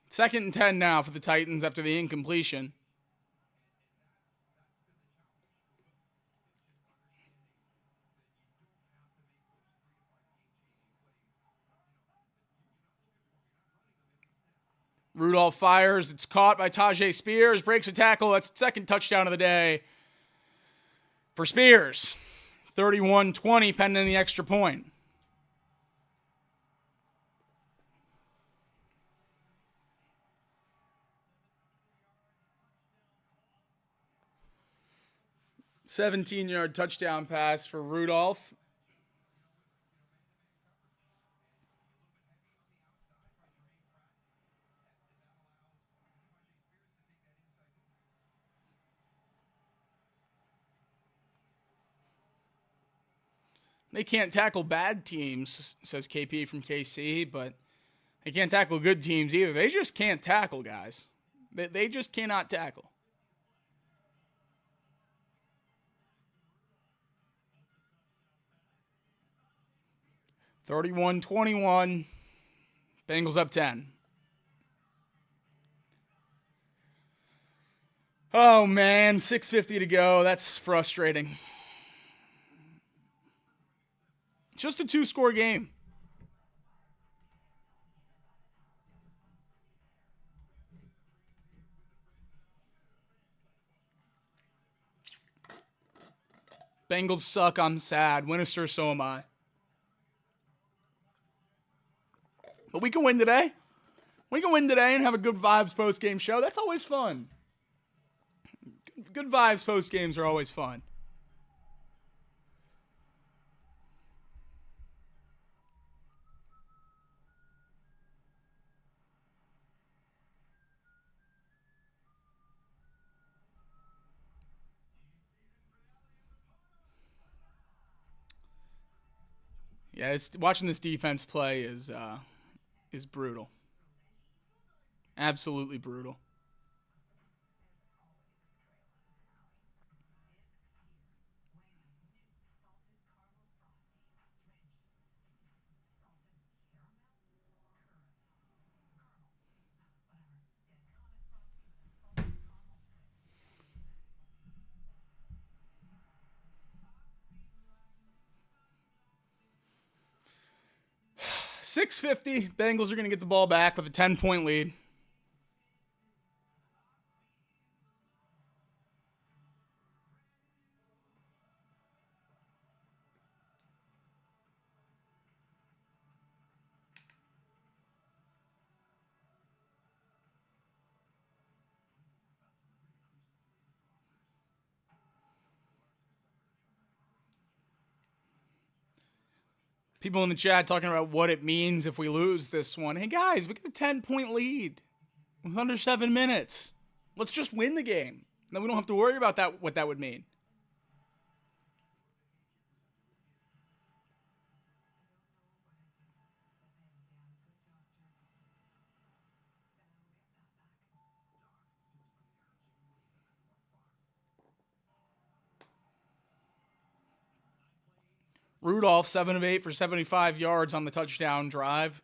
Second and 10 now for the Titans after the incompletion. Rudolph fires. It's caught by Tajay Spears. Breaks a tackle. That's the second touchdown of the day for Spears. 31-20 pending the extra point. $17-yard touchdown pass for Rudolph. They can't tackle bad teams, says KP from KC, but they can't tackle good teams either. They just can't tackle, guys. They just cannot tackle. $31-21. Bengals up 10. Oh, man. 6:50 to go. That's frustrating. Just a 2-score game. Bengals suck. I'm sad. Winnister, so am I. But we can win today. We can win today and have a good vibes post-game show. That's always fun. Good vibes post-games are always fun. Yeah, watching this defense play is brutal. Absolutely brutal. .650. Bengals are going to get the ball back with a 10-point lead. People in the chat talking about what it means if we lose this one. Hey, guys, we got a 10-point lead with under 7 minutes. Let's just win the game. Then we don't have to worry about that. What that would mean. Rudolph, 7 of 8 for 75 yards on the touchdown drive.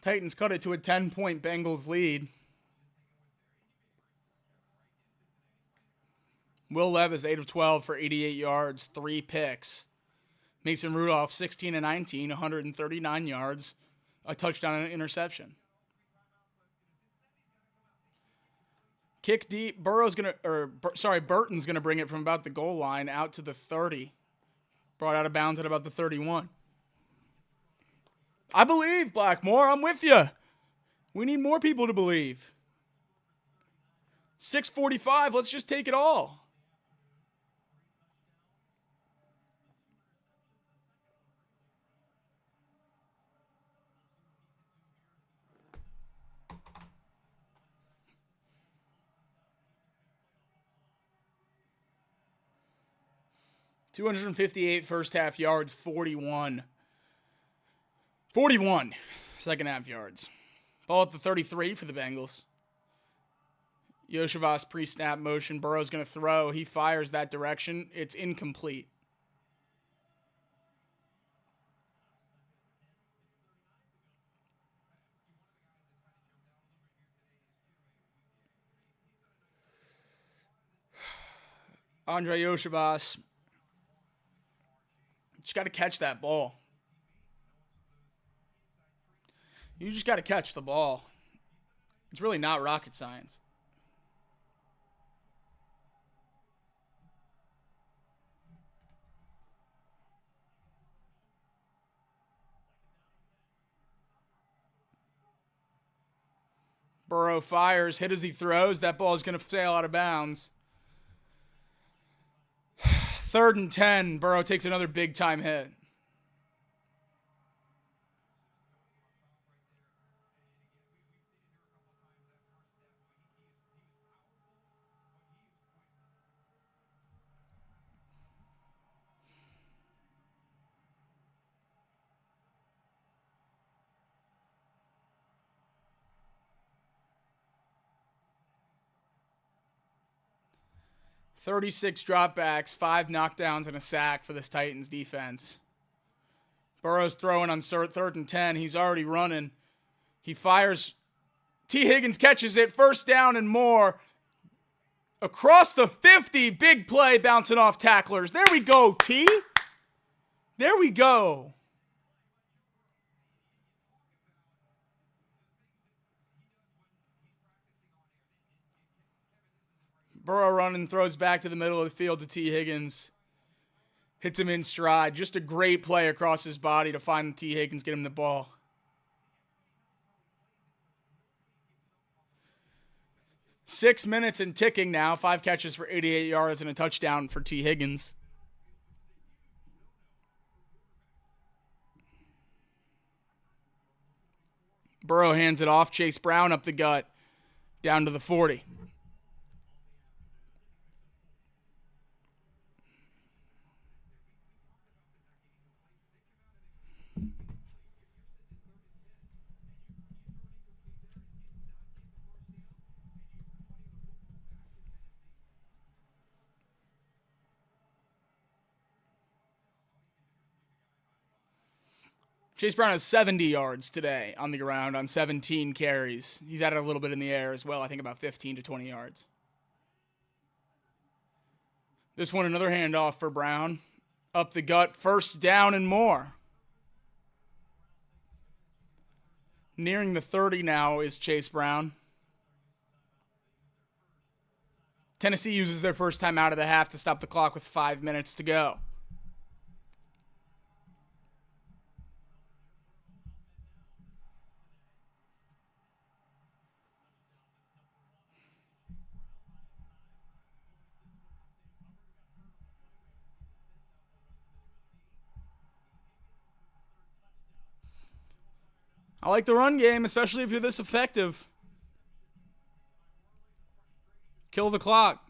Titans cut it to a 10-point Bengals lead. Will Levis, 8 of 12 for 88 yards, 3 picks. Mason Rudolph, 16 of 19, 139 yards, a touchdown and an interception. Kick deep. Burton's gonna bring it from about the goal line out to the 30. Brought out of bounds at about the 31. I believe, Blackmore. I'm with you. We need more people to believe. 6:45. Let's just take it all. .258 first half yards, 41 second half yards. Ball at the 33 for the Bengals. Yoshivas pre-snap motion. Burrow's going to throw. He fires that direction. It's incomplete. Andre Yoshivas. Just got to catch that ball. You just got to catch the ball. It's really not rocket science. Burrow fires, hit as he throws. That ball is going to sail out of bounds. 3rd and 10. Burrow takes another big-time hit. .36 dropbacks, 5 knockdowns, and a sack for this Titans defense. Burrow's throwing on 3rd and 10. He's already running. He fires. T. Higgins catches it. 1st down and more. Across the 50. Big play bouncing off tacklers. There we go, T. There we go. Burrow running, throws back to the middle of the field to T. Higgins. Hits him in stride. Just a great play across his body to find T. Higgins, get him the ball. Six minutes and ticking now. 5 catches for 88 yards and a touchdown for T. Higgins. Burrow hands it off. Chase Brown up the gut. Down to the 40. Chase Brown has 70 yards today on the ground on 17 carries. He's added a little bit in the air as well. I think about 15 to 20 yards. This one, another handoff for Brown. Up the gut, first down and more. Nearing the 30 now is Chase Brown. Tennessee uses their first time out of the half to stop the clock with 5 minutes to go. I like the run game, especially if you're this effective. Kill the clock.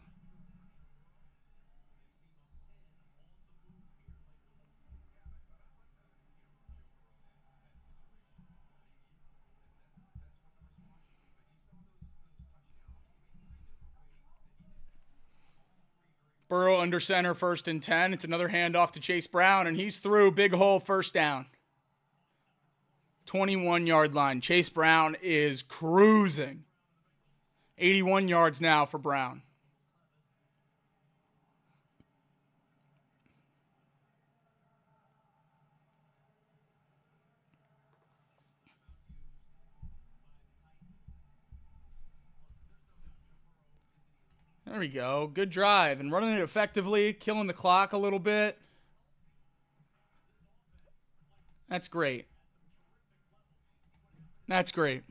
Burrow under center, 1st and 10. It's another handoff to Chase Brown, and he's through. Big hole, first down. 21-yard line. Chase Brown is cruising. 81 yards now for Brown. There we go. Good drive. And running it effectively, killing the clock a little bit. That's great. That's great.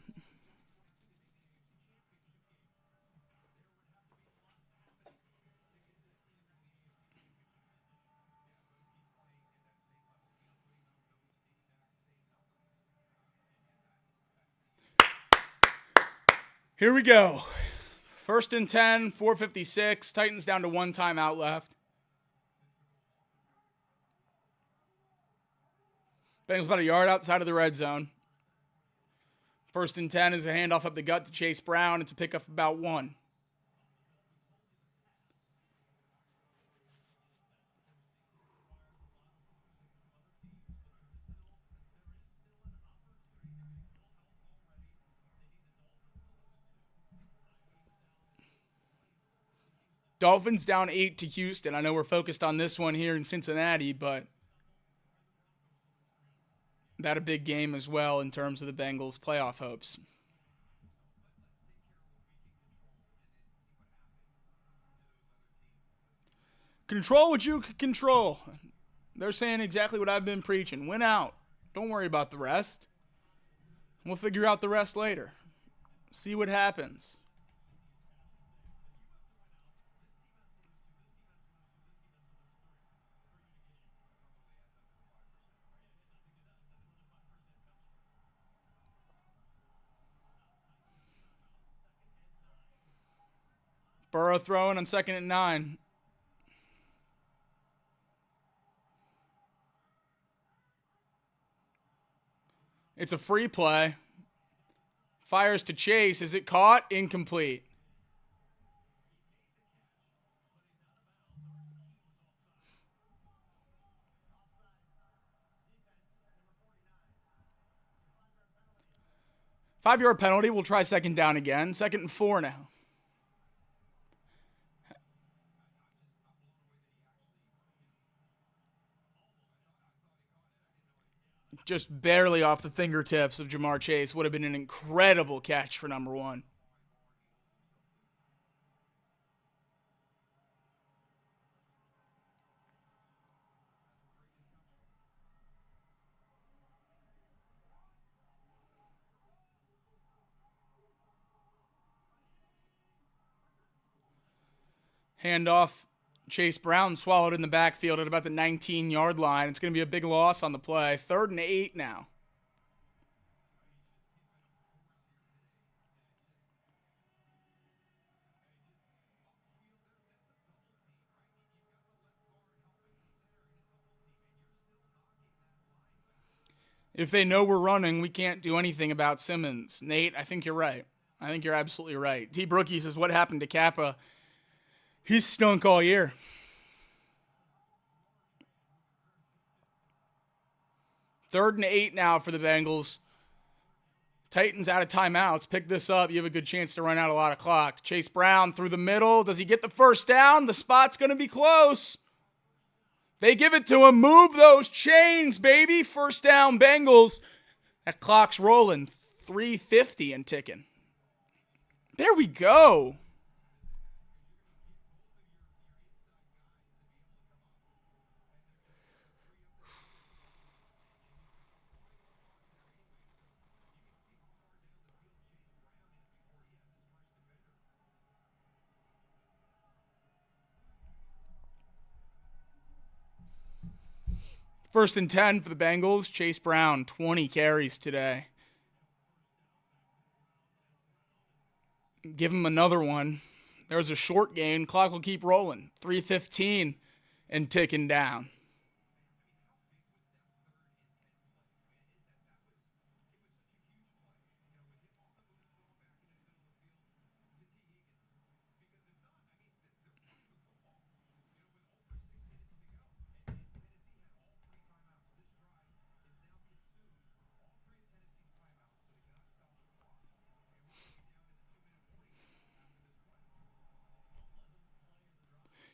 Here we go. 1st and 10, 4:56. Titans down to 1 timeout left. Bengals about a yard outside of the red zone. 1st and 10 is a handoff up the gut to Chase Brown. It's a pickup about 1. Dolphins down 8 to Houston. I know we're focused on this one here in Cincinnati, but that a big game as well in terms of the Bengals' playoff hopes. Control what you can control. They're saying exactly what I've been preaching. Win out. Don't worry about the rest. We'll figure out the rest later. See what happens. Burrow throwing on 2nd and 9. It's a free play. Fires to Chase. Is it caught? Incomplete. Five-yard penalty. We'll try 2nd down again. 2nd and 4 now. Just barely off the fingertips of Jamar Chase. Would have been an incredible catch for number 1. Handoff. Chase Brown swallowed in the backfield at about the 19-yard line. It's going to be a big loss on the play. 3rd and 8 now. If they know we're running, we can't do anything about Simmons. Nate, I think you're right. I think you're absolutely right. T. Brookie says, what happened to Kappa? He's stunk all year. Third and 8 now for the Bengals. Titans out of timeouts. Pick this up. You have a good chance to run out a lot of clock. Chase Brown through the middle. Does he get the first down? The spot's going to be close. They give it to him. Move those chains, baby. First down, Bengals. That clock's rolling. 3:50 and ticking. There we go. First and 10 for the Bengals. Chase Brown, 20 carries today. Give him another one. There's a short gain. Clock will keep rolling. 3:15 and ticking down.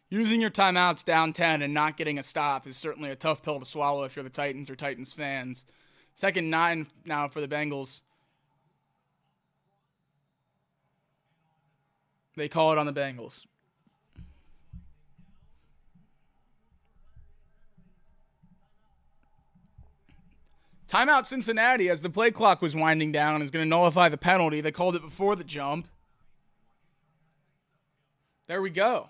Using your timeouts down 10 and not getting a stop is certainly a tough pill to swallow if you're the Titans or Titans fans. 2nd and 9 now for the Bengals. They call it on the Bengals. Timeout Cincinnati as the play clock was winding down is going to nullify the penalty. They called it before the jump. There we go.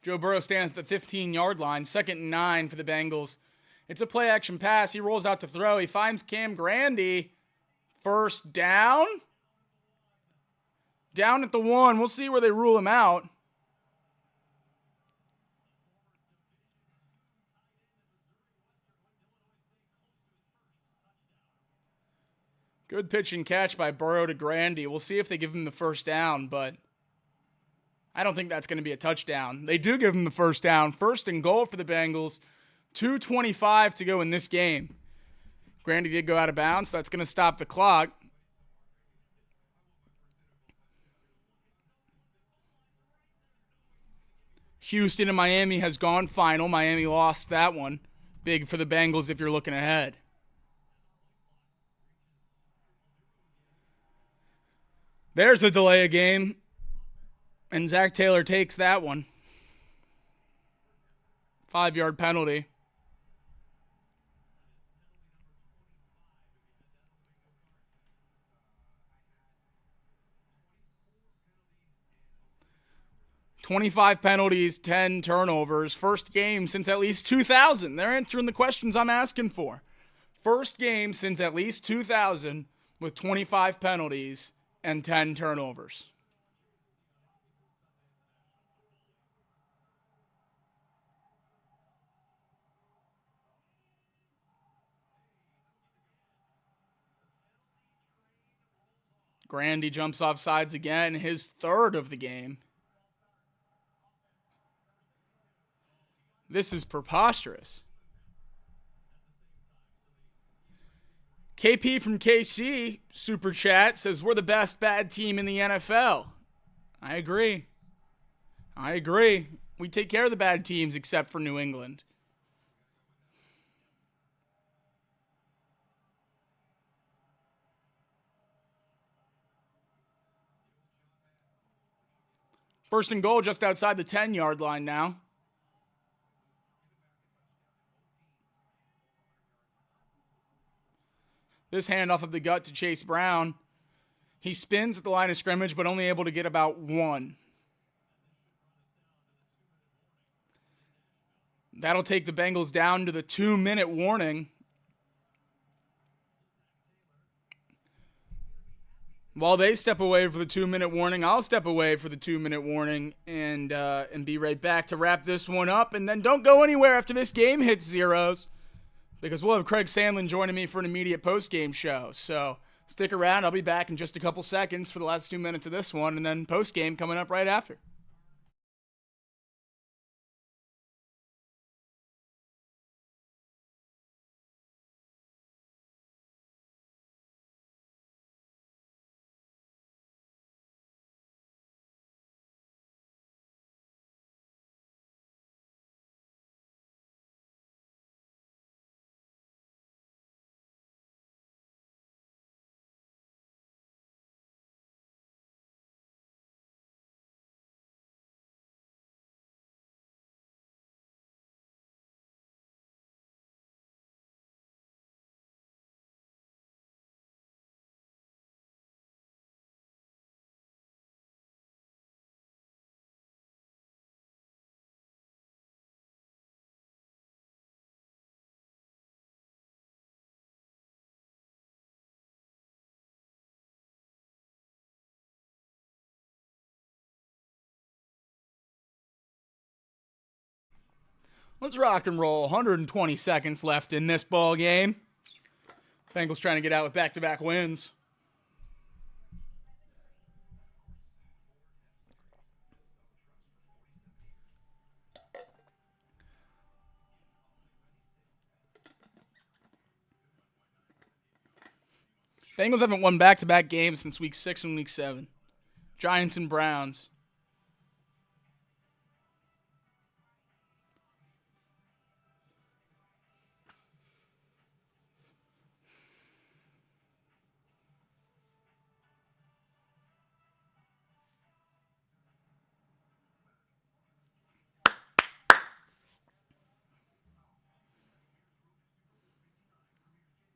Joe Burrow stands at the 15-yard line. 2nd and 9 for the Bengals. It's a play-action pass. He rolls out to throw. He finds Cam Grandy. First down. Down at the 1. We'll see where they rule him out. Good pitch and catch by Burrow to Grandy. We'll see if they give him the first down, but I don't think that's going to be a touchdown. They do give him the first down. 1st and goal for the Bengals. 2:25 to go in this game. Grandy did go out of bounds, so that's going to stop the clock. Houston and Miami has gone final. Miami lost that one. Big for the Bengals if you're looking ahead. There's a delay of game. And Zach Taylor takes that one. 5-yard penalty. "25 penalties, 10 turnovers. First game since at least 2000. They're answering the questions I'm asking for. First game since at least 2000 with 25 penalties and 10 turnovers. Grandy jumps off sides again, his 3rd of the game. This is preposterous. KP from KC, Super Chat, says, we're the best bad team in the NFL. I agree. We take care of the bad teams except for New England. First and goal just outside the 10-yard line now. This handoff of the gut to Chase Brown. He spins at the line of scrimmage, but only able to get about one. That'll take the Bengals down to the 2-minute warning. While they step away for the 2-minute warning, I'll step away for the 2-minute warning and be right back to wrap this one up. And then don't go anywhere after this game hits zeros, because we'll have Craig Sandlin joining me for an immediate post-game show. So stick around. I'll be back in just a couple seconds for the last 2 minutes of this one, and then post-game coming up right after. Let's rock and roll. 120 seconds left in this ball game. Bengals trying to get out with back-to-back wins. Bengals haven't won back-to-back games since week 6 and week 7. Giants and Browns.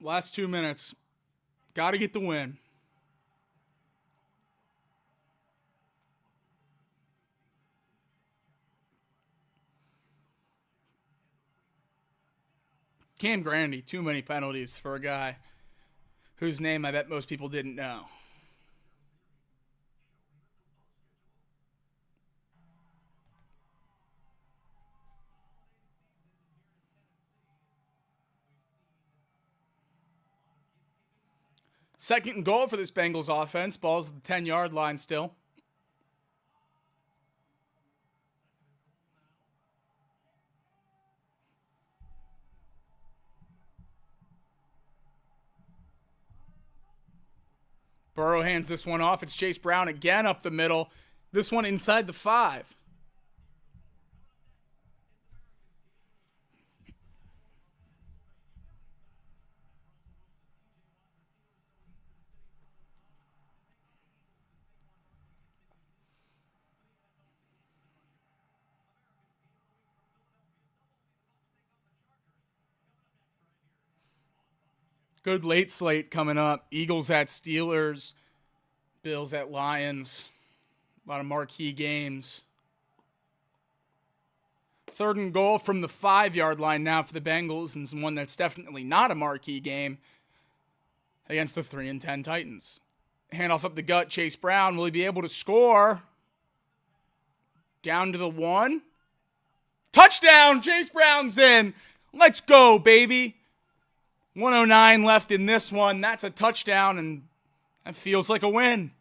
Last 2 minutes. Got to get the win. Cam Grandy, too many penalties for a guy whose name I bet most people didn't know. Second and goal for this Bengals offense. Ball's at the 10-yard line still. Burrow hands this one off. It's Chase Brown again up the middle. This one inside the 5. Good late slate coming up. Eagles at Steelers. Bills at Lions. A lot of marquee games. Third and goal from the 5-yard line now for the Bengals, and one that's definitely not a marquee game against the 3-10 Titans. Handoff up the gut, Chase Brown. Will he be able to score? Down to the 1. Touchdown! Chase Brown's in. Let's go, baby. 109 left in this one. That's a touchdown, and that feels like a win.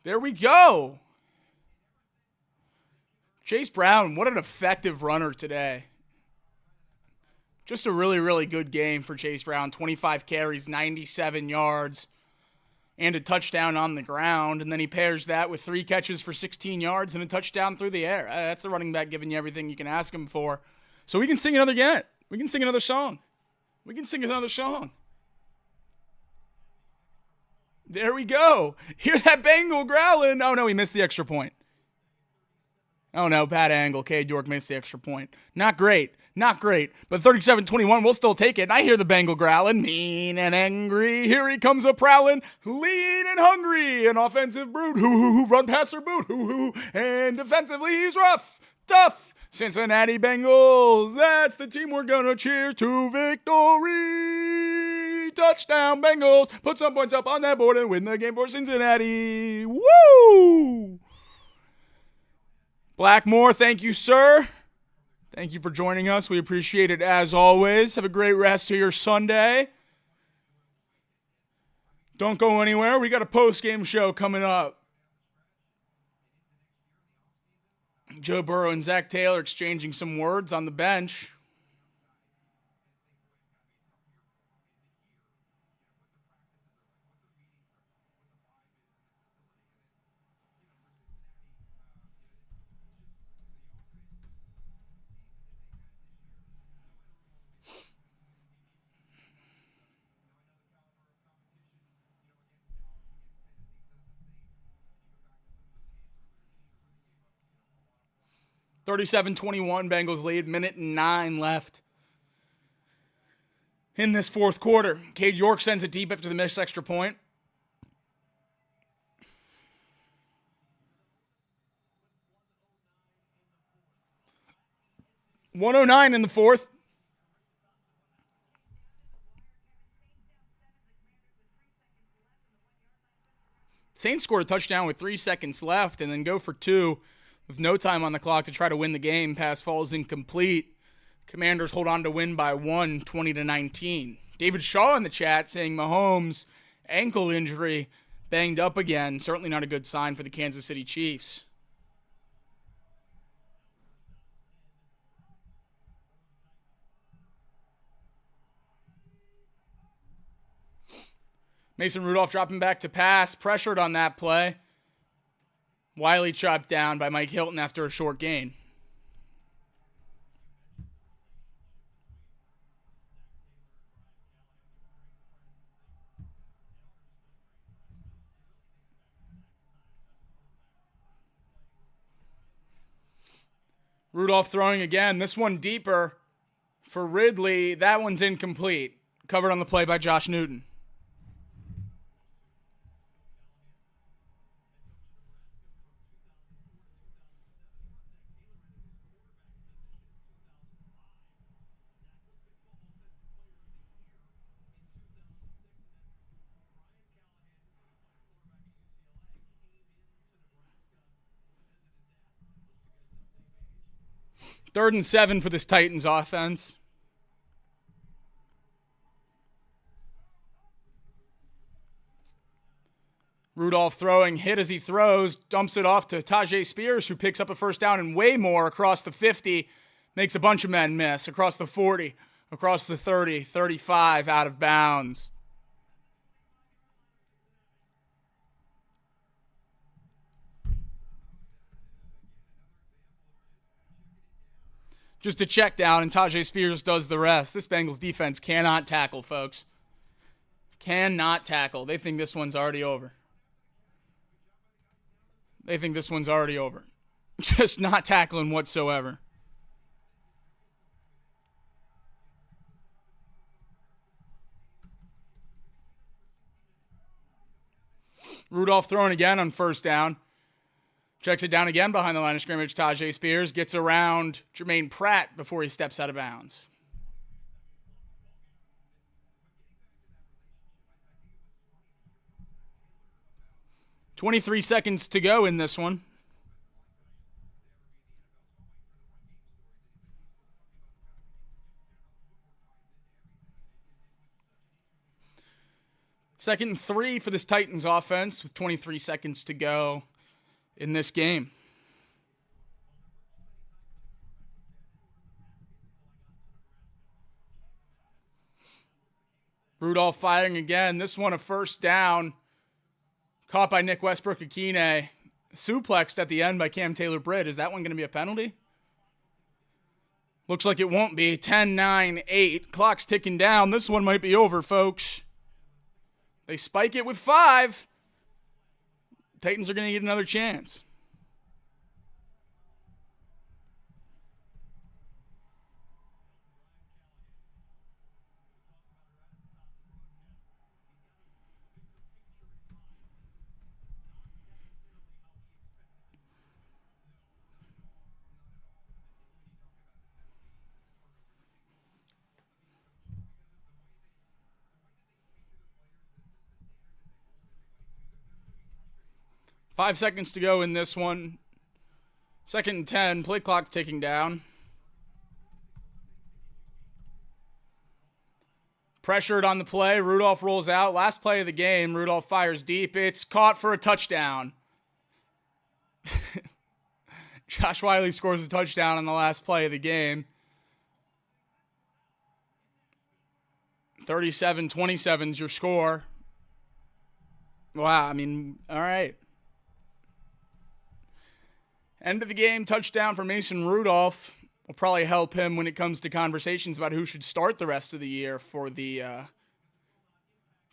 There we go. Chase Brown, what an effective runner today. Just a really, really good game for Chase Brown. 25 carries, 97 yards, and a touchdown on the ground. And then he pairs that with 3 catches for 16 yards and a touchdown through the air. That's a running back giving you everything you can ask him for. So we can sing another get. We can sing another song. We can sing another song. There we go. Hear that Bengal growling. Oh, no, he missed the extra point. Oh, no, bad angle. Cade York missed the extra point. Not great. Not great. But 37-21, we'll still take it. And I hear the Bengal growling. Mean and angry. Here he comes a-prowling. Lean and hungry. An offensive brute. Hoo-hoo-hoo. Run past her boot. Hoo-hoo. And defensively, he's rough. Tough. Cincinnati Bengals. That's the team we're going to cheer to victory. Touchdown, Bengals. Put some points up on that board and win the game for Cincinnati. Woo! Blackmore, thank you, sir. Thank you for joining us. We appreciate it as always. Have a great rest of your Sunday. Don't go anywhere. We got a post-game show coming up. Joe Burrow and Zach Taylor exchanging some words on the bench. (37-21) Bengals lead. 1:09 left in this fourth quarter. Cade York sends it deep after the missed extra point. (109) in the fourth. Saints scored a touchdown with 3 seconds left and then go for 2 with no time on the clock to try to win the game. Pass falls incomplete. Commanders hold on to win by 1, 20-19. David Shaw in the chat saying Mahomes' ankle injury banged up again. Certainly not a good sign for the Kansas City Chiefs. Mason Rudolph dropping back to pass. Pressured on that play. Wiley chopped down by Mike Hilton after a short gain. Rudolph throwing again. This one deeper for Ridley. That one's incomplete. Covered on the play by Josh Newton. Third and 7 for this Titans offense. Rudolph throwing, hit as he throws, dumps it off to Tajay Spears, who picks up a first down and way more across the 50, makes a bunch of men miss, across the 40, across the 30, 35, out of bounds. Just a check down, and Tajay Spears does the rest. This Bengals defense cannot tackle, folks. Cannot tackle. They think this one's already over. They think this one's already over. Just not tackling whatsoever. Rudolph throwing again on first down. Checks it down again behind the line of scrimmage. Tajay Spears gets around Jermaine Pratt before he steps out of bounds. .23 seconds to go in this one. 2nd and 3 for this Titans offense with 23 seconds to go in this game. Rudolph firing again. This one a first down. Caught by Nick Westbrook-Akine. Suplexed at the end by Cam Taylor-Britt. Is that one going to be a penalty? Looks like it won't be. 10, 9, 8. Clock's ticking down. This one might be over, folks. They spike it with 5. Titans are going to get another chance. Five seconds to go in this one. 2nd and 10. Play clock ticking down. Pressured on the play. Rudolph rolls out. Last play of the game. Rudolph fires deep. It's caught for a touchdown. Josh Wiley scores a touchdown on the last play of the game. 37-27 is your score. Wow, I mean, all right. End of the game, touchdown for Mason Rudolph. Will probably help him when it comes to conversations about who should start the rest of the year for the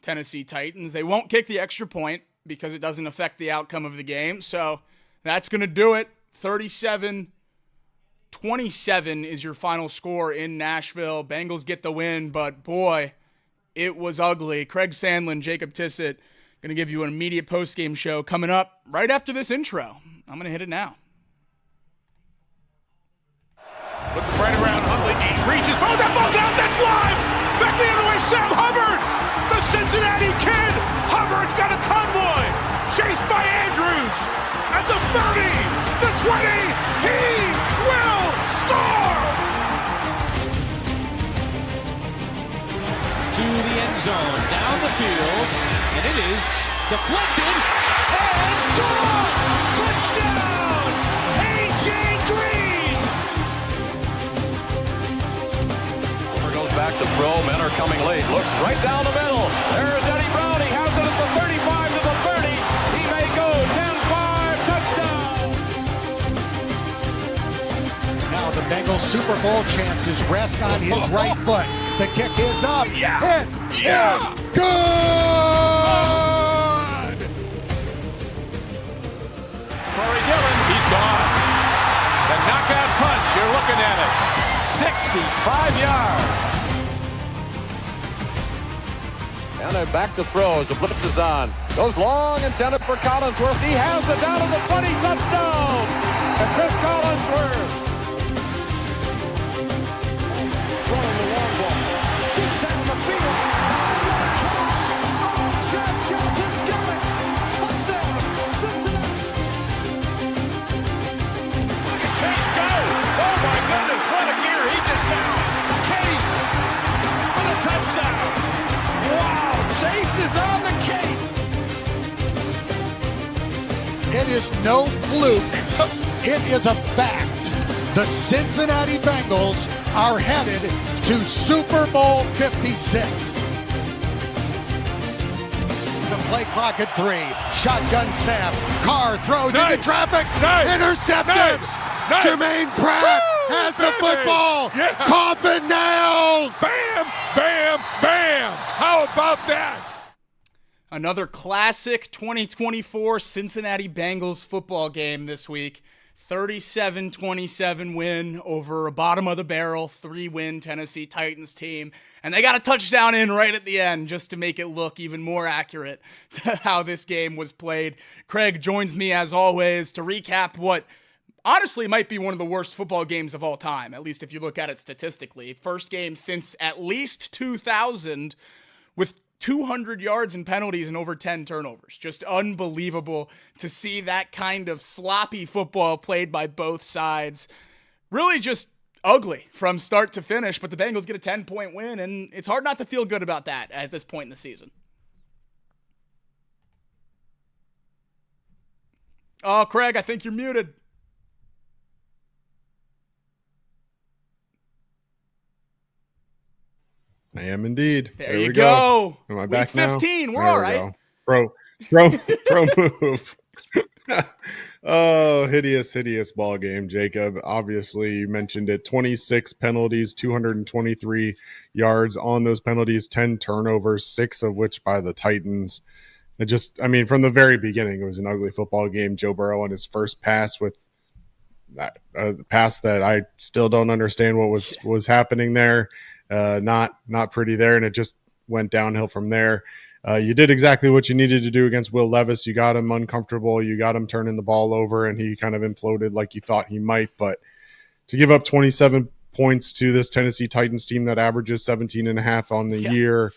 Tennessee Titans. They won't kick the extra point because it doesn't affect the outcome of the game. So that's going to do it. 37-27 is your final score in Nashville. Bengals get the win, but boy, it was ugly. Craig Sandlin, Jacob Tissett, going to give you an immediate post-game show coming up right after this intro. I'm going to hit it now. Looking right around, Huntley, he reaches, oh, that ball's out, that's live! Back the other way, Sam Hubbard! The Cincinnati Kid! Hubbard's got a convoy! Chased by Andrews! At the 30, the 20, he will score! To the end zone, down the field, and it is deflected, and gone! Touchdown! A.J. Green! Back to throw. Men are coming late. Looks right down the middle. There's Eddie Brown. He has it at the 35 to the 30. He may go 10-5. Touchdown. Now the Bengals Super Bowl chances rest on his right foot. The kick is up. It is good. Corey Dillon, he's gone. The knockout punch, you're looking at it. 65 yards. And they're back to throw as the blitz is on. Goes long, intended for Collinsworth. He has it down to the 20, touchdown! And Chris Collinsworth. Throwing the long ball. Deep down the field. Chad Johnson's got it. Touchdown, Cincinnati. Look at Chase go. Oh my goodness, what a gear he just found. Case for the touchdown. Wow, Chase is on the case. It is no fluke. It is a fact. The Cincinnati Bengals are headed to Super Bowl 56. The play clock at 3. Shotgun snap. Carr throws into traffic. Intercepted. Jermaine Pratt has the football. Yeah. Coffin nails. Bam, bam, bam. How about that? Another classic 2024 Cincinnati Bengals football game this week. 37-27 win over a bottom-of-the-barrel 3-win Tennessee Titans team. And they got a touchdown in right at the end just to make it look even more accurate to how this game was played. Craig joins me as always to recap what honestly might be one of the worst football games of all time, at least if you look at it statistically. First game since at least 2000 with 200 yards and penalties and over 10 turnovers. Just unbelievable to see that kind of sloppy football played by both sides. Really just ugly from start to finish, but the Bengals get a 10-point win, and it's hard not to feel good about that at this point in the season. Oh, Craig, I think you're muted. I am indeed. There you go. Am I Week back 15. now? We're There all we right. go. Pro move. Oh, hideous ball game, Jacob. Obviously, you mentioned it. 26 penalties, 223 yards on those penalties, 10 turnovers, 6 of which by the Titans. From the very beginning, it was an ugly football game. Joe Burrow on his first pass with a pass that I still don't understand what was happening there. Not pretty there, and it just went downhill from there. You did exactly what you needed to do against Will Levis. You got him uncomfortable. You got him turning the ball over, and he kind of imploded like you thought he might. But to give up 27 points to this Tennessee Titans team that averages 17.5 on the year,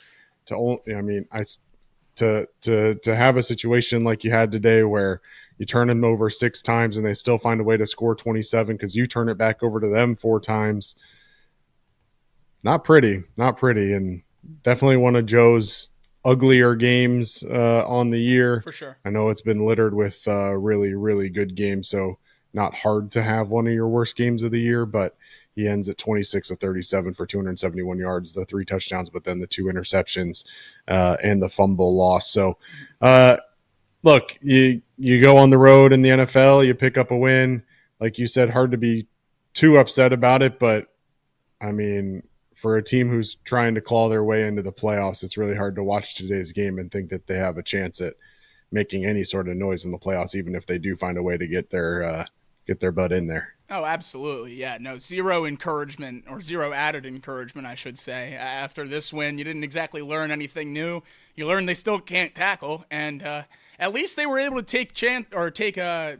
to have a situation like you had today where you turn them over 6 times and they still find a way to score 27 because you turn it back over to them 4 times. Not pretty, and definitely one of Joe's uglier games on the year. For sure. I know it's been littered with really, really good games, so not hard to have one of your worst games of the year, but he ends at 26 of 37 for 271 yards, the 3 touchdowns, but then the 2 interceptions and the fumble loss. So, look, you go on the road in the NFL, you pick up a win. Like you said, hard to be too upset about it, but, I mean, for a team who's trying to claw their way into the playoffs, it's really hard to watch today's game and think that they have a chance at making any sort of noise in the playoffs, even if they do find a way to get their butt in there. Oh, absolutely. Yeah, no, zero added encouragement, I should say. After this win, you didn't exactly learn anything new. You learned they still can't tackle, and at least they were able to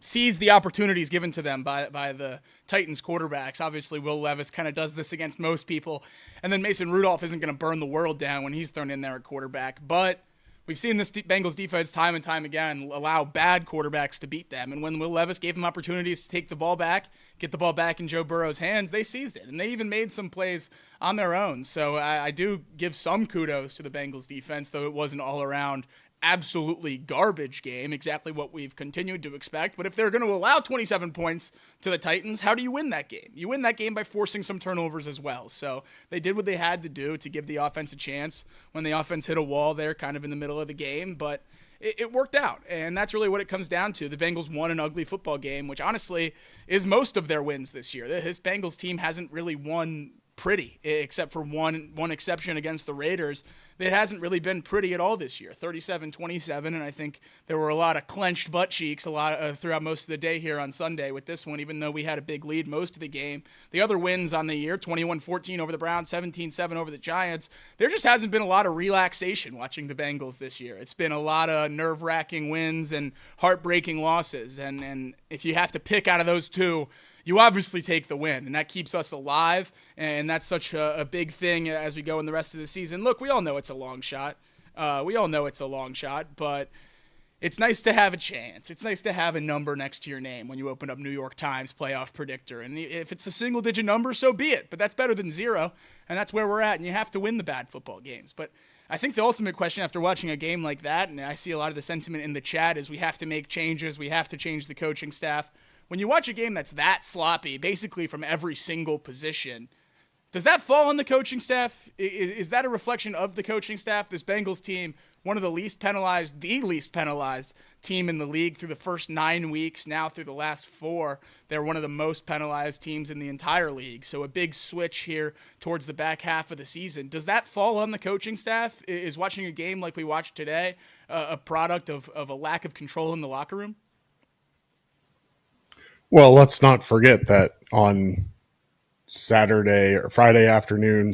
seize the opportunities given to them by the Titans quarterbacks. Obviously, Will Levis kind of does this against most people, and then Mason Rudolph isn't going to burn the world down when he's thrown in there at quarterback. But we've seen this Bengals defense time and time again allow bad quarterbacks to beat them, and when Will Levis gave them opportunities to take the ball back, get the ball back in Joe Burrow's hands, they seized it, and they even made some plays on their own. So I do give some kudos to the Bengals defense, though it wasn't all around absolutely garbage game, exactly what we've continued to expect. But if they're going to allow 27 points to the Titans, how do you win that game? You win that game by forcing some turnovers as well. So they did what they had to do to give the offense a chance when the offense hit a wall there kind of in the middle of the game, but it worked out, and that's really what it comes down to. The Bengals won an ugly football game, which honestly is most of their wins this year. This Bengals team hasn't really won pretty, except for one exception against the Raiders. It hasn't really been pretty at all this year, 37-27, and I think there were a lot of clenched butt cheeks throughout most of the day here on Sunday with this one, even though we had a big lead most of the game. The other wins on the year, 21-14 over the Browns, 17-7 over the Giants, there just hasn't been a lot of relaxation watching the Bengals this year. It's been a lot of nerve-wracking wins and heartbreaking losses, and if you have to pick out of those two, you obviously take the win, and that keeps us alive, and that's such a big thing as we go in the rest of the season. Look, we all know it's a long shot. But it's nice to have a chance. It's nice to have a number next to your name when you open up New York Times playoff predictor, and if it's a single-digit number, so be it, but that's better than 0, and that's where we're at, and you have to win the bad football games. But I think the ultimate question after watching a game like that, and I see a lot of the sentiment in the chat, is we have to make changes, we have to change the coaching staff. When you watch a game that's that sloppy, basically from every single position, does that fall on the coaching staff? Is that a reflection of the coaching staff? This Bengals team, one of the least penalized team in the league through the first 9 weeks, now through the last 4. They're one of the most penalized teams in the entire league. So a big switch here towards the back half of the season. Does that fall on the coaching staff? Is watching a game like we watched today a product of a lack of control in the locker room? Well, let's not forget that on Friday afternoon,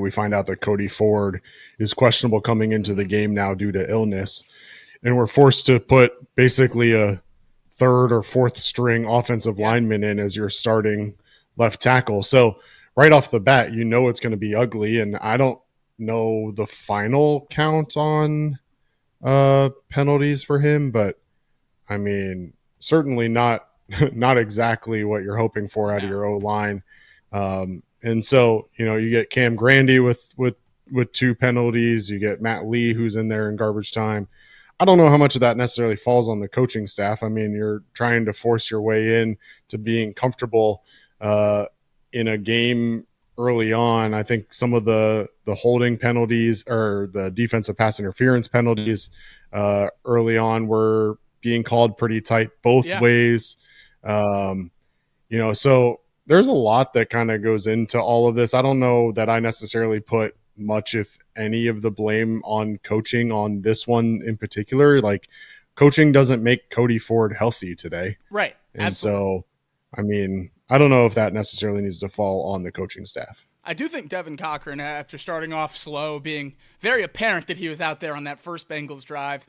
we find out that Cody Ford is questionable coming into the game now due to illness. And we're forced to put basically a 3rd or 4th string offensive lineman in as your starting left tackle. So right off the bat, you know it's going to be ugly. And I don't know the final count on penalties for him, but I mean, certainly not exactly what you're hoping for out of your O-line. And so, you get Cam Grandy with 2 penalties. You get Matt Lee, who's in there in garbage time. I don't know how much of that necessarily falls on the coaching staff. I mean, you're trying to force your way in to being comfortable in a game early on. I think some of the holding penalties or the defensive pass interference penalties early on were being called pretty tight both ways. So there's a lot that kind of goes into all of this. I don't know that I necessarily put much, if any, of the blame on coaching on this one in particular. Like, coaching doesn't make Cody Ford healthy today. Right. And Absolutely. so, I mean, I don't know if that necessarily needs to fall on the coaching staff. I do think Devin Cochran, after starting off slow, being very apparent that he was out there on that first Bengals drive,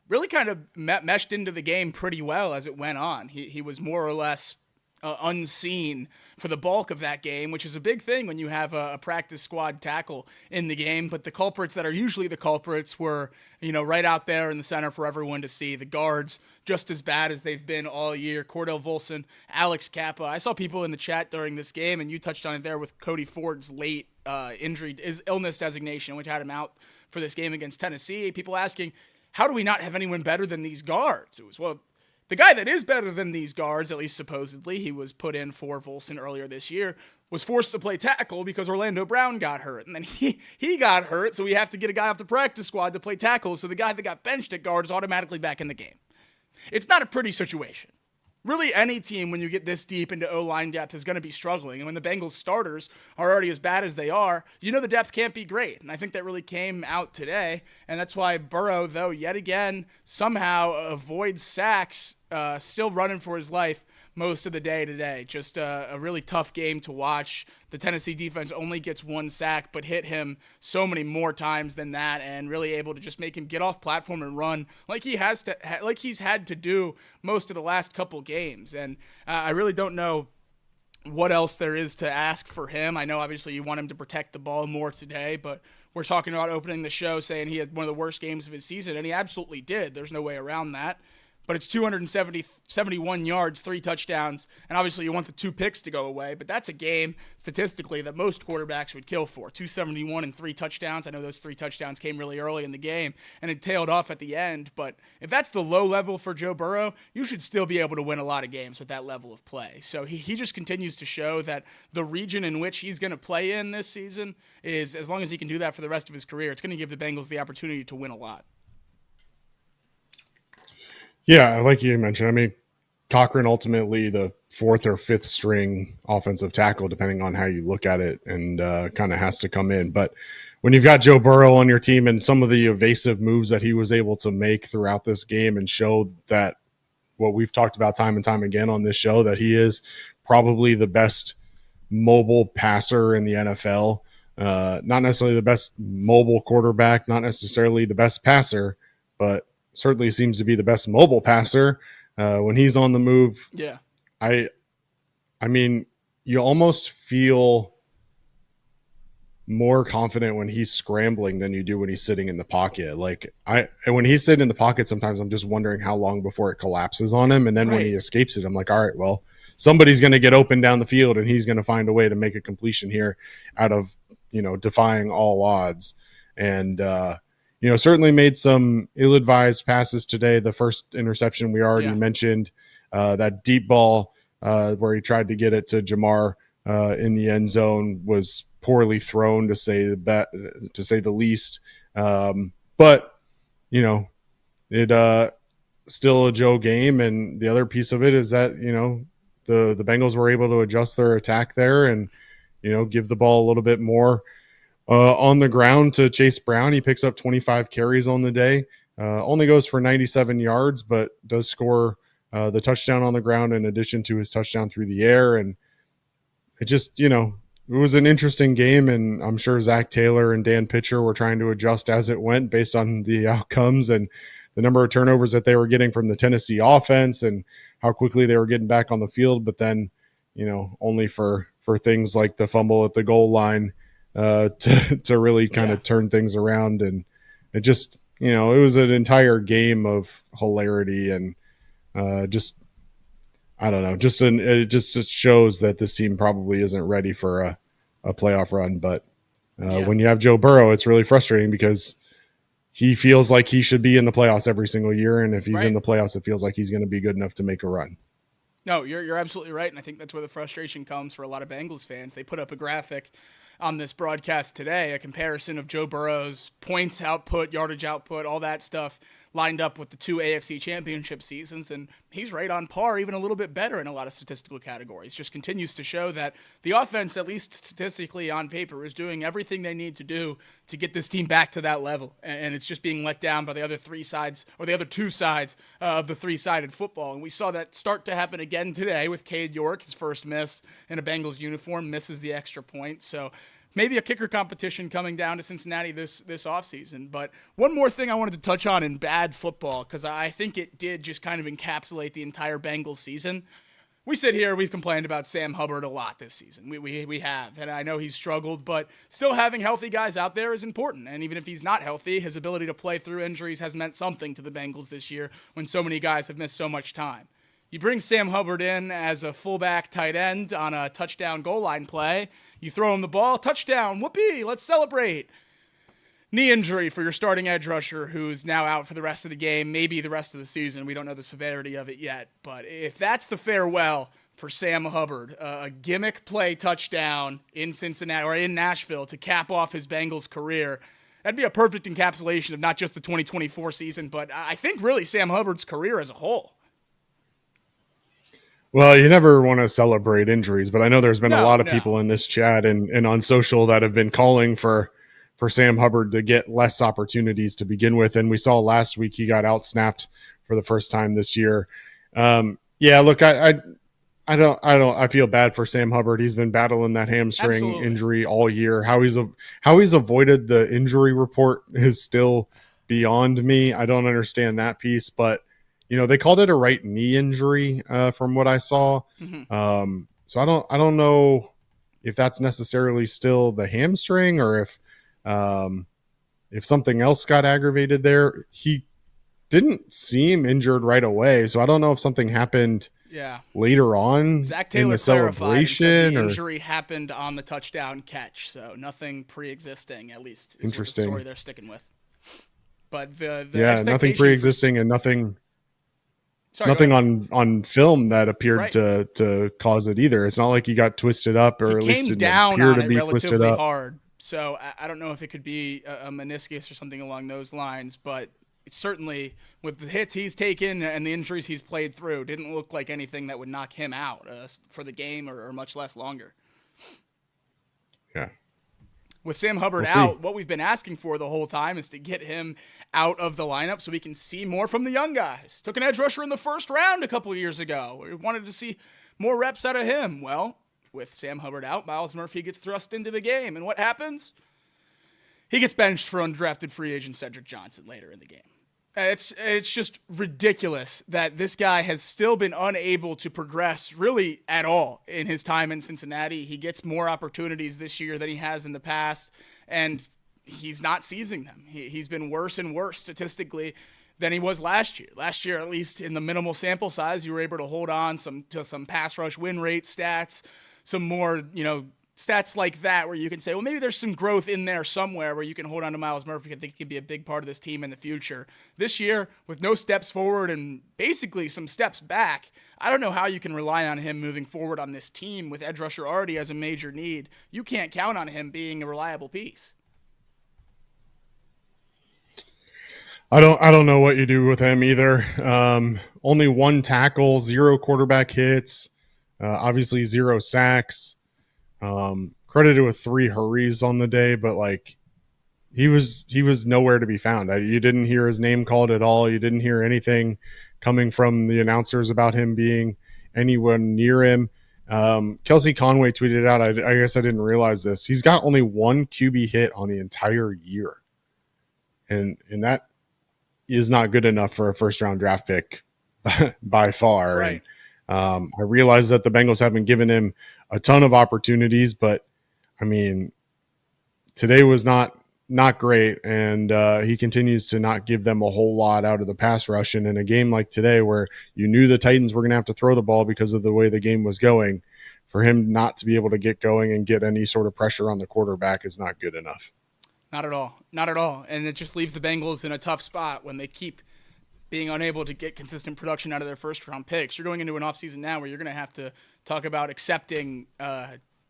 really kind of meshed into the game pretty well as it went on. He was more or less unseen for the bulk of that game, which is a big thing when you have a practice squad tackle in the game. But the culprits that are usually the culprits were, right out there in the center for everyone to see. The guards, just as bad as they've been all year. Cordell Volson, Alex Kappa. I saw people in the chat during this game, and you touched on it there with Cody Ford's late illness designation, which had him out for this game against Tennessee. People asking, how do we not have anyone better than these guards? It was, well, the guy that is better than these guards, at least supposedly, he was put in for Volson earlier this year, was forced to play tackle because Orlando Brown got hurt. And then he got hurt, so we have to get a guy off the practice squad to play tackle, so the guy that got benched at guard is automatically back in the game. It's not a pretty situation. Really, any team, when you get this deep into O-line depth, is going to be struggling. And when the Bengals starters are already as bad as they are, the depth can't be great. And I think that really came out today. And that's why Burrow, though, yet again, somehow avoids sacks, still running for his life most of the day today. Just a really tough game to watch. The Tennessee defense only gets one sack, but hit him so many more times than that, and really able to just make him get off platform and run like he's had to do most of the last couple games. And I really don't know what else there is to ask for him. I know obviously you want him to protect the ball more today, but we're talking about opening the show saying he had one of the worst games of his season, and he absolutely did. There's no way around that. But it's 271 yards, 3 touchdowns, and obviously you want the 2 picks to go away, but that's a game, statistically, that most quarterbacks would kill for. 271 and 3 touchdowns. I know those 3 touchdowns came really early in the game, and it tailed off at the end, but if that's the low level for Joe Burrow, you should still be able to win a lot of games with that level of play. So he just continues to show that the region in which he's going to play in this season is, as long as he can do that for the rest of his career, it's going to give the Bengals the opportunity to win a lot. Yeah, like you mentioned, I mean, Cochran ultimately the 4th or 5th string offensive tackle, depending on how you look at it, and kind of has to come in. But when you've got Joe Burrow on your team and some of the evasive moves that he was able to make throughout this game and show that what we've talked about time and time again on this show, that he is probably the best mobile passer in the NFL, not necessarily the best mobile quarterback, not necessarily the best passer, but certainly seems to be the best mobile passer when he's on the move. Yeah. I mean, you almost feel more confident when he's scrambling than you do when he's sitting in the pocket. And when he's sitting in the pocket, sometimes I'm just wondering how long before it collapses on him. And then when he escapes it, I'm like, all right, well, somebody's going to get open down the field and he's going to find a way to make a completion here out of, defying all odds. And, certainly made some ill-advised passes today. The first interception we already mentioned, that deep ball where he tried to get it to Jamar in the end zone was poorly thrown, to say the least. But it still a Joe game. And the other piece of it is that the Bengals were able to adjust their attack there and give the ball a little bit more on the ground to Chase Brown. He picks up 25 carries on the day, only goes for 97 yards, but does score the touchdown on the ground in addition to his touchdown through the air. And it just, it was an interesting game, and I'm sure Zach Taylor and Dan Pitcher were trying to adjust as it went based on the outcomes and the number of turnovers that they were getting from the Tennessee offense and how quickly they were getting back on the field. But then, only for things like the fumble at the goal line to really kind of turn things around. And it just, it was an entire game of hilarity and I don't know, it just shows that this team probably isn't ready for a playoff run. But when you have Joe Burrow, it's really frustrating because he feels like he should be in the playoffs every single year. And if he's Right. in the playoffs, it feels like he's going to be good enough to make a run. No, you're absolutely right, and I think that's where the frustration comes for a lot of Bengals fans. They put up a graphic on this broadcast today, a comparison of Joe Burrow's points output, yardage output, all that stuff lined up with the two AFC championship seasons, and he's right on par, even a little bit better in a lot of statistical categories. Just continues to show that the offense, at least statistically on paper, is doing everything they need to do to get this team back to that level, and it's just being let down by the other three sides, or the other two sides of the three-sided football. And we saw that start to happen again today with Cade York. His first miss in a Bengals uniform, misses the extra point. So maybe a kicker competition coming down to Cincinnati this offseason. But one more thing I wanted to touch on in bad football, because I think it did just kind of encapsulate the entire Bengals season. We sit here, we've complained about Sam Hubbard a lot this season. We have, and I know he's struggled, but still having healthy guys out there is important. And even if he's not healthy, his ability to play through injuries has meant something to the Bengals this year when so many guys have missed so much time. You bring Sam Hubbard in as a fullback tight end on a touchdown goal line play. You throw him the ball, touchdown, whoopee, let's celebrate. Knee injury for your starting edge rusher who's now out for the rest of the game, maybe the rest of the season. We don't know the severity of it yet. But if that's the farewell for Sam Hubbard, a gimmick play touchdown in Cincinnati or in Nashville to cap off his Bengals career, that'd be a perfect encapsulation of not just the 2024 season, but I think really Sam Hubbard's career as a whole. Well, you never want to celebrate injuries, but I know there's been a lot of people in this chat and on social that have been calling for Sam Hubbard to get less opportunities to begin with. And we saw last week he got outsnapped for the first time this year. Look, I feel bad for Sam Hubbard. He's been battling that hamstring injury all year. How he's avoided the injury report is still beyond me. I don't understand that piece, but they called it a right knee injury from what I saw. Mm-hmm. So I don't know if that's necessarily still the hamstring or if something else got aggravated there. He didn't seem injured right away, so I don't know if something happened later on in the celebration. The injury happened on the touchdown catch, so nothing pre-existing, at least is interesting. The story they're sticking with. But the nothing pre-existing and nothing on film that appeared to cause it either. It's not like he got twisted up, or at least it didn't appear to be twisted up hard. So I don't know if it could be a meniscus or something along those lines, but it's certainly with the hits he's taken and the injuries he's played through, didn't look like anything that would knock him out for the game or much less longer. Yeah. With Sam Hubbard out, what we've been asking for the whole time is to get him out of the lineup so we can see more from the young guys. Took an edge rusher in the first round a couple of years ago. We wanted to see more reps out of him. Well, with Sam Hubbard out, Myles Murphy gets thrust into the game. And what happens? He gets benched for undrafted free agent Cedric Johnson later in the game. It's just ridiculous that this guy has still been unable to progress really at all in his time in Cincinnati. He gets more opportunities this year than he has in the past, and he's not seizing them. He's been worse and worse statistically than he was last year. Last year, at least in the minimal sample size, you were able to hold on to some pass rush win rate stats, some more, stats like that where you can say, well, maybe there's some growth in there somewhere where you can hold on to Myles Murphy. I think he could be a big part of this team in the future. This year, with no steps forward and basically some steps back, I don't know how you can rely on him moving forward on this team with edge rusher already as a major need. You can't count on him being a reliable piece. I don't know what you do with him either. Only 1 tackle, 0 quarterback hits, obviously 0 sacks. Credited with 3 hurries on the day, but he was nowhere to be found. You didn't hear his name called at all. You didn't hear anything coming from the announcers about him being anyone near him. Kelsey Conway tweeted out, I guess I didn't realize this. He's got only 1 QB hit on the entire year. And that is not good enough for a first-round draft pick by far. Right. And I realize that the Bengals haven't given him a ton of opportunities, but I mean, today was not great, and he continues to not give them a whole lot out of the pass rush. And in a game like today, where you knew the Titans were going to have to throw the ball because of the way the game was going, for him not to be able to get going and get any sort of pressure on the quarterback is not good enough. Not at all. Not at all. And it just leaves the Bengals in a tough spot when they keep being unable to get consistent production out of their first-round picks. You're going into an offseason now where you're going to have to talk about accepting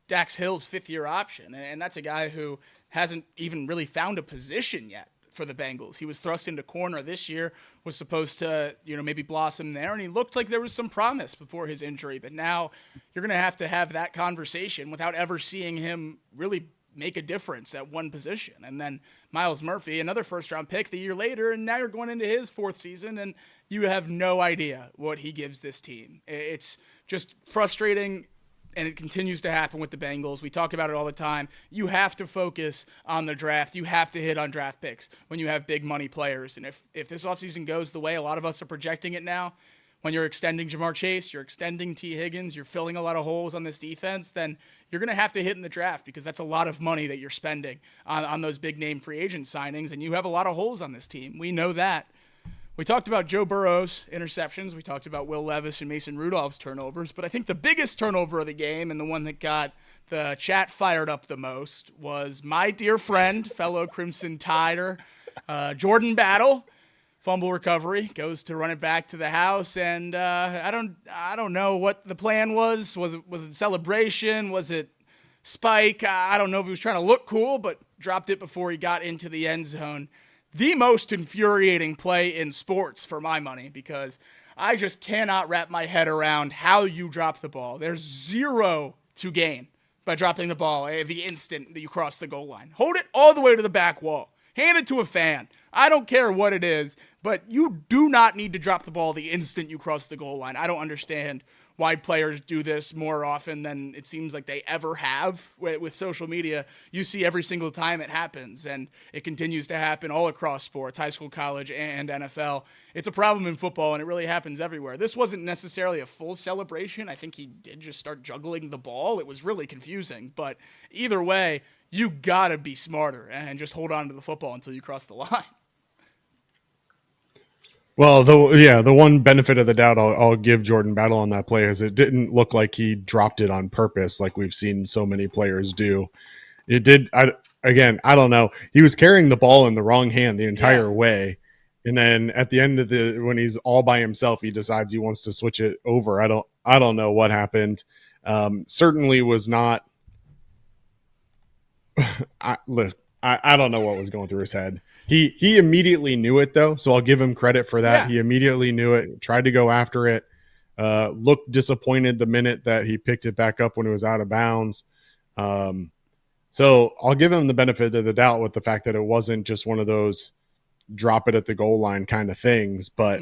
Dax Hill's fifth-year option. And that's a guy who hasn't even really found a position yet for the Bengals. He was thrust into corner this year, was supposed to, maybe blossom there, and he looked like there was some promise before his injury. But now you're going to have that conversation without ever seeing him really make a difference at one position. And then Myles Murphy, another first-round pick the year later, and now you're going into his fourth season, and you have no idea what he gives this team. It's just frustrating, and it continues to happen with the Bengals. We talk about it all the time. You have to focus on the draft. You have to hit on draft picks when you have big money players. And if this offseason goes the way a lot of us are projecting it now, when you're extending Jamar Chase, you're extending T. Higgins, you're filling a lot of holes on this defense, then you're going to have to hit in the draft because that's a lot of money that you're spending on those big-name free agent signings, and you have a lot of holes on this team. We know that. We talked about Joe Burrow's interceptions. We talked about Will Levis and Mason Rudolph's turnovers, but I think the biggest turnover of the game and the one that got the chat fired up the most was my dear friend, fellow Crimson Tider, Jordan Battle. Fumble recovery, goes to run it back to the house, and I don't know what the plan was. Was it celebration? Was it spike? I don't know if he was trying to look cool, but dropped it before he got into the end zone. The most infuriating play in sports for my money, because I just cannot wrap my head around how you drop the ball. There's zero to gain by dropping the ball the instant that you cross the goal line. Hold it all the way to the back wall. Hand it to a fan. I don't care what it is, but you do not need to drop the ball the instant you cross the goal line. I don't understand why players do this more often than it seems like they ever have. With social media, you see every single time it happens, and it continues to happen all across sports, high school, college, and NFL. It's a problem in football, and it really happens everywhere. This wasn't necessarily a full celebration. I think he did just start juggling the ball. It was really confusing, but either way, you gotta be smarter and just hold on to the football until you cross the line. Well, the one benefit of the doubt I'll give Jordan Battle on that play is it didn't look like he dropped it on purpose like we've seen so many players do. It did. I don't know. He was carrying the ball in the wrong hand the entire way. And then at the end of when he's all by himself, he decides he wants to switch it over. I don't know what happened. Certainly was not. I don't know what was going through his head. He immediately knew it, though, so I'll give him credit for that. Yeah. He immediately knew it, tried to go after it, looked disappointed the minute that he picked it back up when it was out of bounds. So I'll give him the benefit of the doubt with the fact that it wasn't just one of those drop it at the goal line kind of things. But,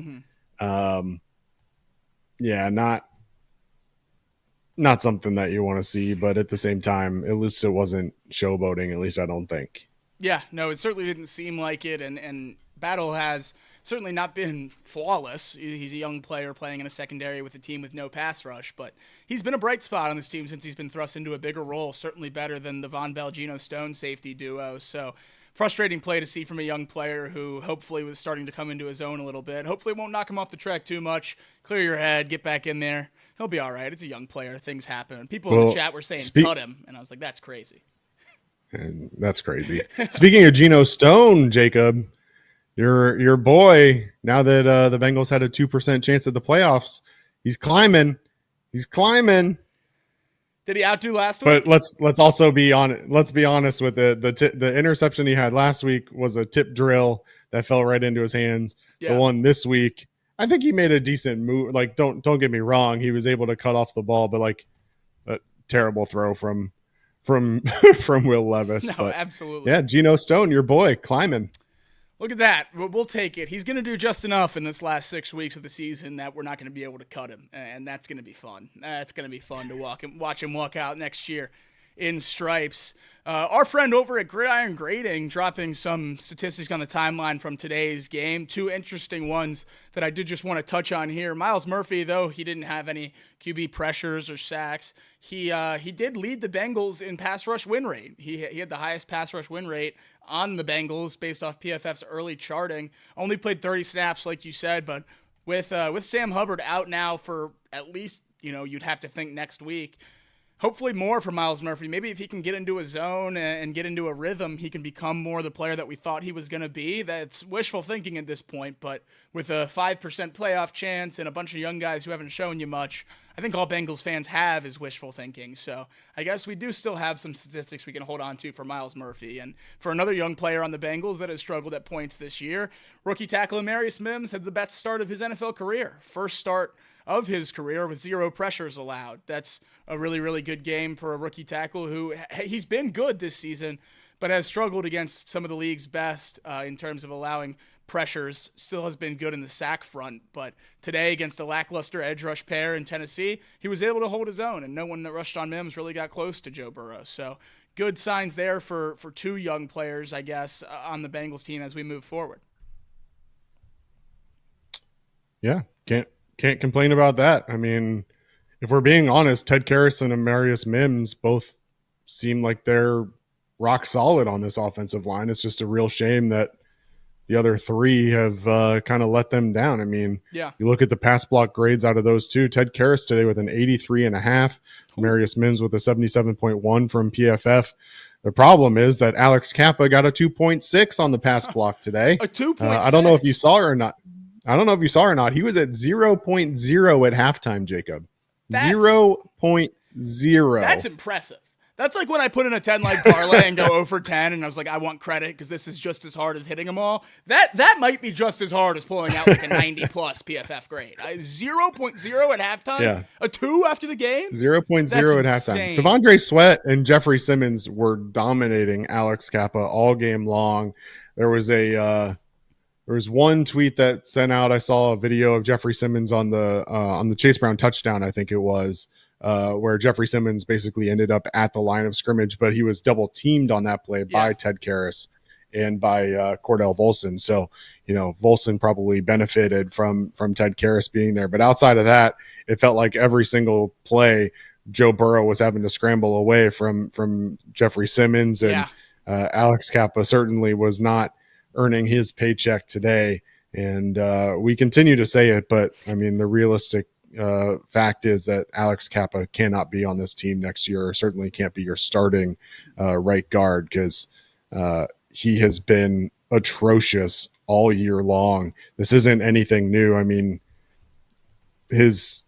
not something that you want to see. But at the same time, at least it wasn't showboating, at least I don't think. Yeah, no, it certainly didn't seem like it, and Battle has certainly not been flawless. He's a young player playing in a secondary with a team with no pass rush, but he's been a bright spot on this team since he's been thrust into a bigger role, certainly better than the Von Bell-Geno Stone safety duo. So frustrating play to see from a young player who hopefully was starting to come into his own a little bit. Hopefully it won't knock him off the track too much. Clear your head, get back in there. He'll be all right. It's a young player. Things happen. People in the chat were saying cut him, and I was like, that's crazy. And that's crazy. Speaking of Geno Stone, Jacob, your boy, now that the Bengals had a 2% chance at the playoffs, he's climbing. He's climbing. Did he outdo last But week? let's also be on. Let's be honest with the interception he had last week was a tip drill that fell right into his hands. Yeah. The one this week, I think he made a decent move. Like don't get me wrong, he was able to cut off the ball, but like a terrible throw from Will Levis. No, but absolutely. Yeah, Geno Stone, your boy, climbing. Look at that. We'll take it. He's going to do just enough in this last 6 weeks of the season that we're not going to be able to cut him, and that's going to be fun. That's going to be fun to watch him walk out next year in stripes. Our friend over at Gridiron Grading dropping some statistics on the timeline from today's game. Two interesting ones that I did just want to touch on here. Myles Murphy, though he didn't have any QB pressures or sacks, he did lead the Bengals in pass rush win rate. He had the highest pass rush win rate on the Bengals based off PFF's early charting. Only played 30 snaps, like you said, but with Sam Hubbard out now for at least, you'd have to think next week, hopefully more for Myles Murphy. Maybe if he can get into a zone and get into a rhythm, he can become more the player that we thought he was going to be. That's wishful thinking at this point, but with a 5% playoff chance and a bunch of young guys who haven't shown you much, I think all Bengals fans have is wishful thinking. So I guess we do still have some statistics we can hold on to for Myles Murphy. And for another young player on the Bengals that has struggled at points this year, rookie tackle Amarius Mims had the best start of his NFL career. First start of his career with 0 pressures allowed. That's a really, really good game for a rookie tackle who he's been good this season, but has struggled against some of the league's best in terms of allowing pressures. Still has been good in the sack front, but today against a lackluster edge rush pair in Tennessee, he was able to hold his own, and no one that rushed on Mims really got close to Joe Burrow. So good signs there for 2 young players, I guess, on the Bengals team as we move forward. Yeah, can't complain about that. I mean, if we're being honest, Ted Karras and Amarius Mims both seem like they're rock solid on this offensive line. It's just a real shame that the other 3 have kind of let them down. I mean, yeah, you look at the pass block grades out of those 2. Ted Karras today with an 83.5, Amarius Mims with a 77.1 from PFF. The problem is that Alex Kappa got a 2.6 on the pass block today. A 2.6. I don't know if you saw it or not. He was at 0.0 at halftime, Jacob. 0.0. That's impressive. That's like when I put in a 10-leg parlay and go 0 for 10, and I was like, I want credit because this is just as hard as hitting them all. That might be just as hard as pulling out like a 90-plus PFF grade. 0.0 at halftime? Yeah. A 2 after the game? 0.0 at halftime. Tavondre Sweat and Jeffrey Simmons were dominating Alex Kappa all game long. There was one tweet that sent out. I saw a video of Jeffrey Simmons on the Chase Brown touchdown, I think it was, where Jeffrey Simmons basically ended up at the line of scrimmage, but he was double teamed on that play by Ted Karras and by Cordell Volson. So, Volson probably benefited from Ted Karras being there. But outside of that, it felt like every single play, Joe Burrow was having to scramble away from Jeffrey Simmons, and Alex Kappa certainly was not earning his paycheck today. And we continue to say it, but I mean, the realistic fact is that Alex Kappa cannot be on this team next year, or certainly can't be your starting right guard, because he has been atrocious all year long. This isn't anything new. I mean, his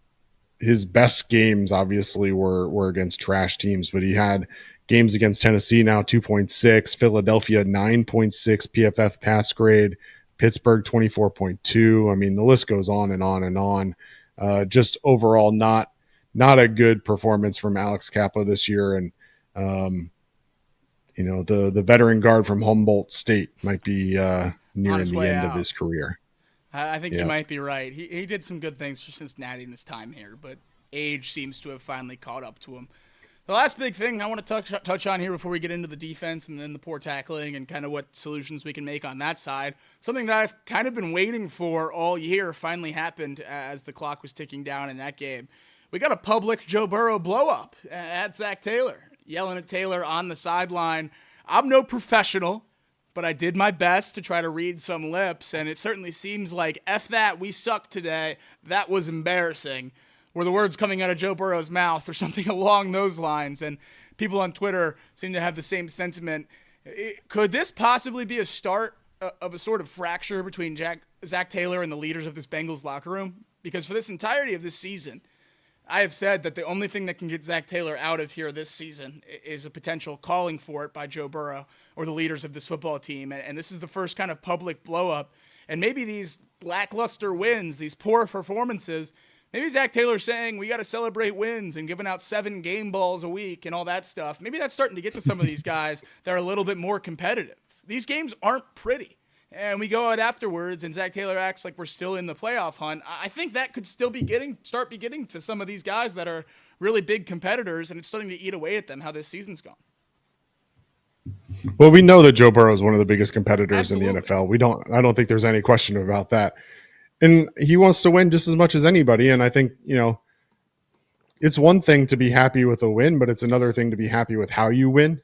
best games obviously were against trash teams, but he had games against Tennessee now 2.6, Philadelphia 9.6 PFF pass grade, Pittsburgh 24.2. I mean, the list goes on and on and on. Just overall not a good performance from Alex Kappa this year. And, the veteran guard from Humboldt State might be nearing the end of his career. I think you might be right. He did some good things for Cincinnati in his time here, but age seems to have finally caught up to him. The last big thing I want to touch on here before we get into the defense and then the poor tackling and kind of what solutions we can make on that side, something that I've kind of been waiting for all year finally happened as the clock was ticking down in that game. We got a public Joe Burrow blow-up at Zach Taylor, yelling at Taylor on the sideline. I'm no professional, but I did my best to try to read some lips, and it certainly seems like, F that, we suck today, that was embarrassing, were the words coming out of Joe Burrow's mouth or something along those lines. And people on Twitter seem to have the same sentiment. Could this possibly be a start of a sort of fracture between Zach Taylor and the leaders of this Bengals locker room? Because for this entirety of this season, I have said that the only thing that can get Zach Taylor out of here this season is a potential calling for it by Joe Burrow or the leaders of this football team. And this is the first kind of public blow-up. And maybe these lackluster wins, these poor performances, maybe Zach Taylor's saying we got to celebrate wins and giving out 7 game balls a week and all that stuff. Maybe that's starting to get to some of these guys that are a little bit more competitive. These games aren't pretty. And we go out afterwards and Zach Taylor acts like we're still in the playoff hunt. I think that could still start beginning to some of these guys that are really big competitors, and it's starting to eat away at them how this season's gone. Well, we know that Joe Burrow is one of the biggest competitors Absolutely. in the NFL. I don't think there's any question about that. And he wants to win just as much as anybody. And I think, it's one thing to be happy with a win, but it's another thing to be happy with how you win,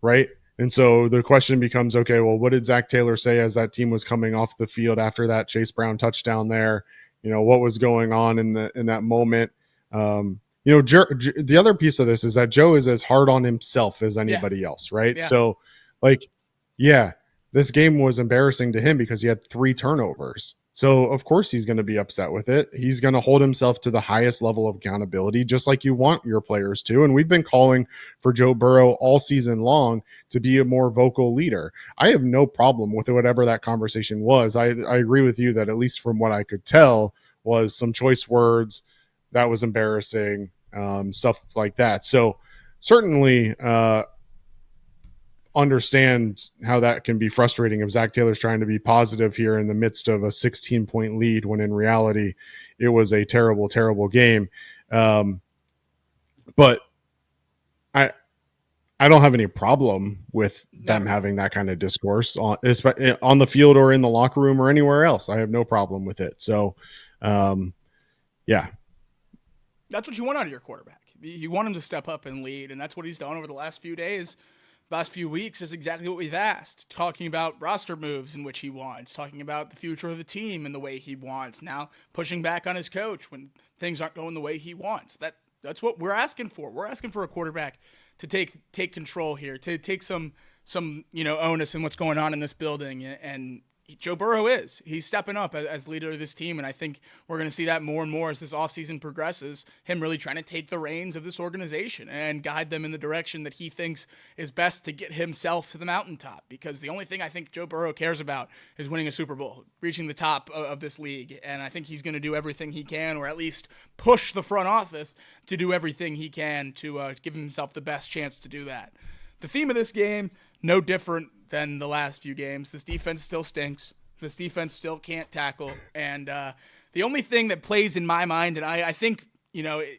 right? And so the question becomes, okay, well, what did Zach Taylor say as that team was coming off the field after that Chase Brown touchdown there? What was going on in that moment? The other piece of this is that Joe is as hard on himself as anybody else, right? Yeah. So, like, yeah, this game was embarrassing to him because he had 3 turnovers. So, of course, he's going to be upset with it. He's going to hold himself to the highest level of accountability, just like you want your players to. And we've been calling for Joe Burrow all season long to be a more vocal leader. I have no problem with whatever that conversation was. I agree with you that, at least from what I could tell, was some choice words that was embarrassing, stuff like that. So certainly understand how that can be frustrating if Zach Taylor's trying to be positive here in the midst of a 16-point lead, when in reality it was a terrible, terrible game. But I don't have any problem with them having that kind of discourse on the field or in the locker room or anywhere else. I have no problem with it. So, yeah. That's what you want out of your quarterback. You want him to step up and lead, and that's what he's done over the last few days. Last few weeks is exactly what we've asked. Talking about roster moves in which he wants, talking about the future of the team in the way he wants, now pushing back on his coach when things aren't going the way he wants. That's what we're asking for. We're asking for a quarterback to take control here, to take some onus in what's going on in this building, and Joe Burrow he's stepping up as leader of this team, and I think we're going to see that more and more as this offseason progresses, him really trying to take the reins of this organization and guide them in the direction that he thinks is best to get himself to the mountaintop, because the only thing I think Joe Burrow cares about is winning a Super Bowl, reaching the top of this league, and I think he's going to do everything he can, or at least push the front office to do everything he can to give himself the best chance to do that. The theme of this game, no different than the last few games. This defense still stinks. This defense still can't tackle. And the only thing that plays in my mind, and I think,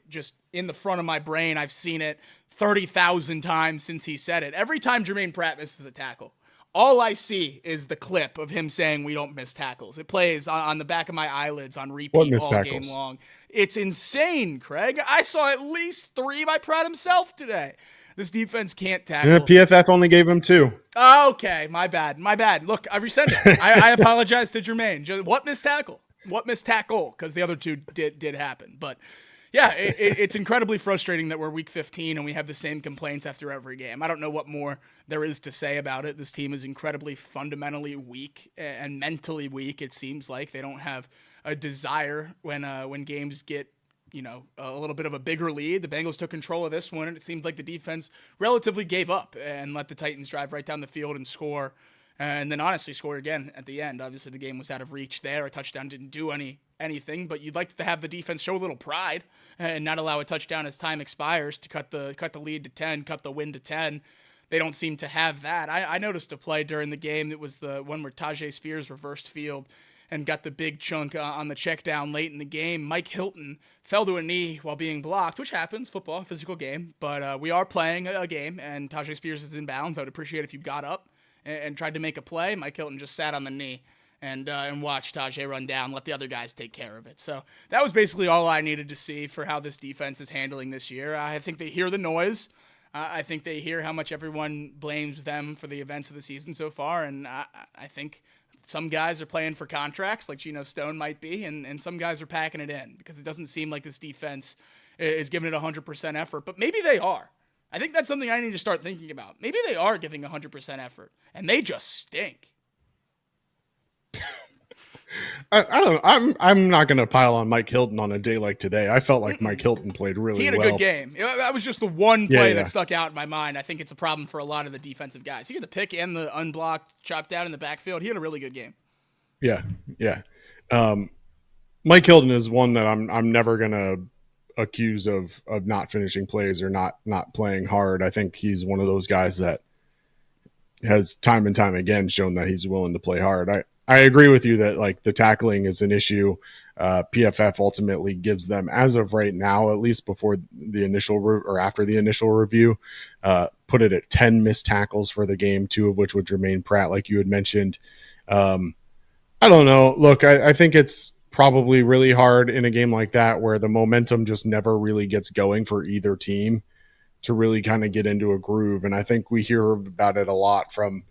just in the front of my brain, I've seen it 30,000 times since he said it. Every time Jermaine Pratt misses a tackle, all I see is the clip of him saying we don't miss tackles. It plays on the back of my eyelids on repeat all game long. It's insane, Craig. I saw at least 3 by Pratt himself today. This defense can't tackle. Yeah, PFF only gave him 2. Okay, my bad. Look, I rescinded it. I apologize to Jermaine. What missed tackle? What missed tackle? Because the other 2 did happen. But yeah, it's incredibly frustrating that we're week 15 and we have the same complaints after every game. I don't know what more there is to say about it. This team is incredibly fundamentally weak and mentally weak. It seems like they don't have a desire when games get a little bit of a bigger lead. The Bengals took control of this one, and it seemed like the defense relatively gave up and let the Titans drive right down the field and score, and then honestly score again at the end. Obviously, the game was out of reach there. A touchdown didn't do anything, but you'd like to have the defense show a little pride and not allow a touchdown as time expires to cut the lead to 10, cut the win to 10. They don't seem to have that. I noticed a play during the game. It was the one where Tajay Spears reversed field and got the big chunk on the check down late in the game. Mike Hilton fell to a knee while being blocked, which happens, football, physical game, but we are playing a game, and Tajay Spears is in bounds. I would appreciate if you got up and tried to make a play. Mike Hilton just sat on the knee and watched Tajay run down, let the other guys take care of it. So that was basically all I needed to see for how this defense is handling this year. I think they hear the noise. I think they hear how much everyone blames them for the events of the season so far, and I think some guys are playing for contracts, like Geno Stone might be, and some guys are packing it in because it doesn't seem like this defense is giving it 100% effort. But maybe they are. I think that's something I need to start thinking about. Maybe they are giving 100% effort, and they just stink. I don't know. I'm not going to pile on Mike Hilton on a day like today. I felt like Mike Hilton played really well. He had a good game. That was just the one play that stuck out in my mind. I think it's a problem for a lot of the defensive guys. He had the pick and the unblocked chop down in the backfield. He had a really good game. Yeah. Mike Hilton is one that I'm never going to accuse of not finishing plays or not playing hard. I think he's one of those guys that has time and time again shown that he's willing to play hard. I agree with you that like the tackling is an issue. PFF ultimately gives them, as of right now, at least before the initial or after the initial review, put it at 10 missed tackles for the game, 2 of which would Jermaine Pratt, like you had mentioned. I don't know. Look, I think it's probably really hard in a game like that where the momentum just never really gets going for either team to really kind of get into a groove. And I think we hear about it a lot from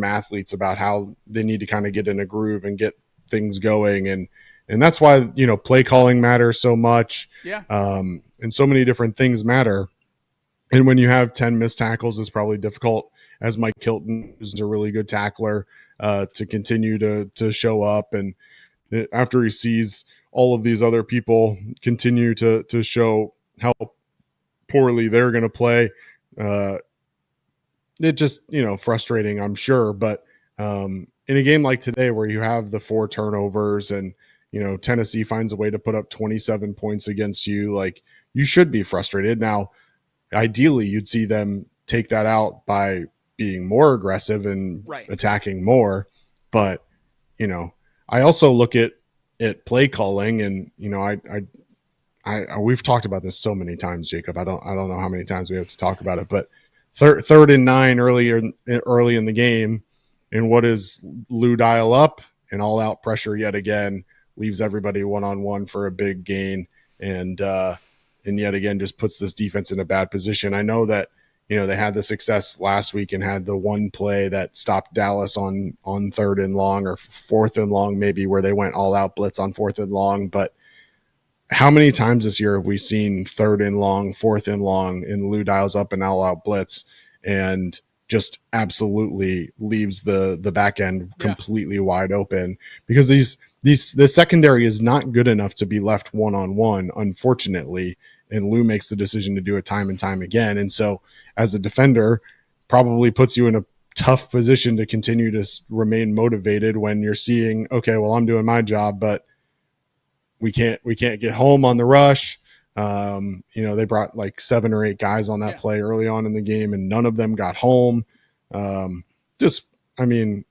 athletes about how they need to kind of get in a groove and get things going. And And that's why, play calling matters so much. Yeah. And so many different things matter. And when you have 10 missed tackles, it's probably difficult, as Mike Hilton, who's a really good tackler, to continue to show up. And after he sees all of these other people continue to show how poorly they're going to play, it just, frustrating, I'm sure. But in a game like today where you have the 4 turnovers and, Tennessee finds a way to put up 27 points against you, like, you should be frustrated. Now, ideally, you'd see them take that out by being more aggressive and attacking more. But, I also look at play calling, and, we've talked about this so many times, Jacob. I don't know how many times we have to talk about it, but third and 9 early in the game, and what is Lou dial up? And all out pressure yet again, leaves everybody one-on-one for a big gain, and yet again just puts this defense in a bad position. I know that they had the success last week and had the one play that stopped Dallas on 3rd and long, or 4th and long maybe, where they went all out blitz on 4th and long. But how many times this year have we seen 3rd and long, 4th and long, and Lou dials up an all out blitz and just absolutely leaves the back end completely wide open? Because the secondary is not good enough to be left one-on-one, unfortunately. And Lou makes the decision to do it time and time again. And so as a defender, probably puts you in a tough position to continue to remain motivated when you're seeing, okay, well, I'm doing my job, but we can't get home on the rush. They brought like 7 or 8 guys on that play early on in the game, and none of them got home.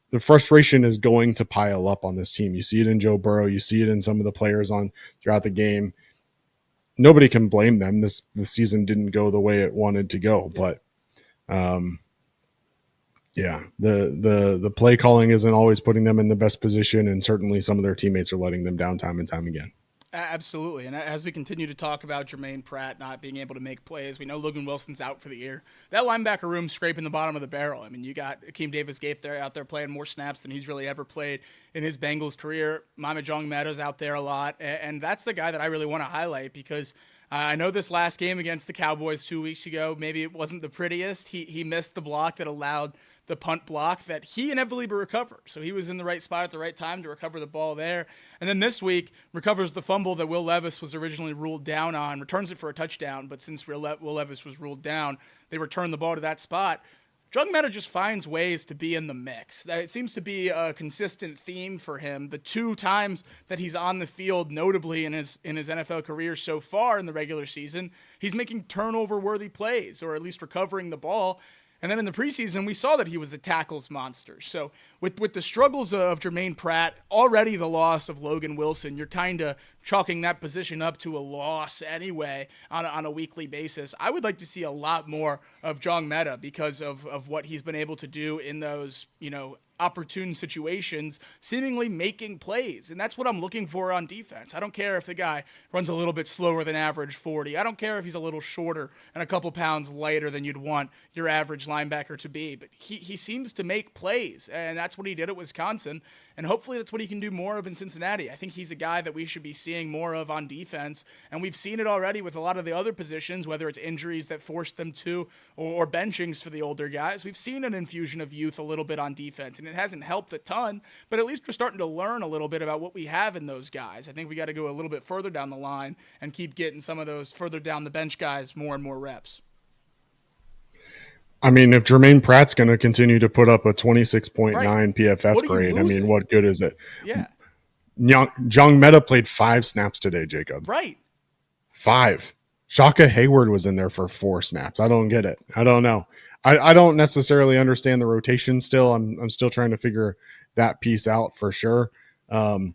The frustration is going to pile up on this team. You see it in Joe Burrow. You see it in some of the players throughout the game. Nobody can blame them. The season didn't go the way it wanted to go, but the play calling isn't always putting them in the best position, and certainly some of their teammates are letting them down time and time again. Absolutely. And as we continue to talk about Jermaine Pratt not being able to make plays, we know Logan Wilson's out for the year. That linebacker room scraping the bottom of the barrel. I mean, you got Akeem Davis-Gaith out there playing more snaps than he's really ever played in his Bengals career. Mama Jong Meadows out there a lot. And that's the guy that I really want to highlight, because I know this last game against the Cowboys 2 weeks ago, maybe it wasn't the prettiest. He missed the block that allowed the punt block that he inevitably would recover. So he was in the right spot at the right time to recover the ball there. And then this week, recovers the fumble that Will Levis was originally ruled down on, returns it for a touchdown, but since Will Levis was ruled down, they return the ball to that spot. Jung Meta just finds ways to be in the mix. It seems to be a consistent theme for him. The 2 times that he's on the field, notably in his NFL career so far in the regular season, he's making turnover-worthy plays, or at least recovering the ball. And then in the preseason, we saw that he was a tackles monster. So with the struggles of Jermaine Pratt, already the loss of Logan Wilson, you're kind of chalking that position up to a loss anyway on a weekly basis. I would like to see a lot more of Jong Meta because of what he's been able to do in those, opportune situations, seemingly making plays. And that's what I'm looking for on defense. I don't care if the guy runs a little bit slower than average 40. I don't care if he's a little shorter and a couple pounds lighter than you'd want your average linebacker to be. But he seems to make plays, and that's what he did at Wisconsin. And hopefully that's what he can do more of in Cincinnati. I think he's a guy that we should be seeing more of on defense. And we've seen it already with a lot of the other positions, whether it's injuries that forced them to or benchings for the older guys. We've seen an infusion of youth a little bit on defense, and it hasn't helped a ton, but at least we're starting to learn a little bit about what we have in those guys. I think we got to go a little bit further down the line and keep getting some of those further down the bench guys more and more reps. I mean, if Jermaine Pratt's going to continue to put up a 26.9 PFF grade, I mean, what good is it? Yeah. Jong Meta played 5 snaps today, Jacob. Right. 5. Shaka Hayward was in there for 4 snaps. I don't get it. I don't know. I don't necessarily understand the rotation still. I'm still trying to figure that piece out for sure. But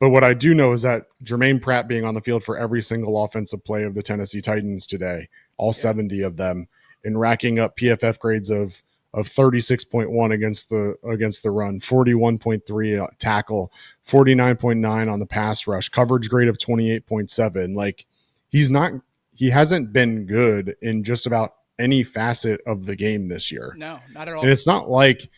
what I do know is that Jermaine Pratt being on the field for every single offensive play of the Tennessee Titans today, all 70 of them, and racking up PFF grades of 36.1 against the run, 41.3 tackle, 49.9 on the pass rush, coverage grade of 28.7. Like, he hasn't been good in just about any facet of the game this year. No, not at all. And it's not like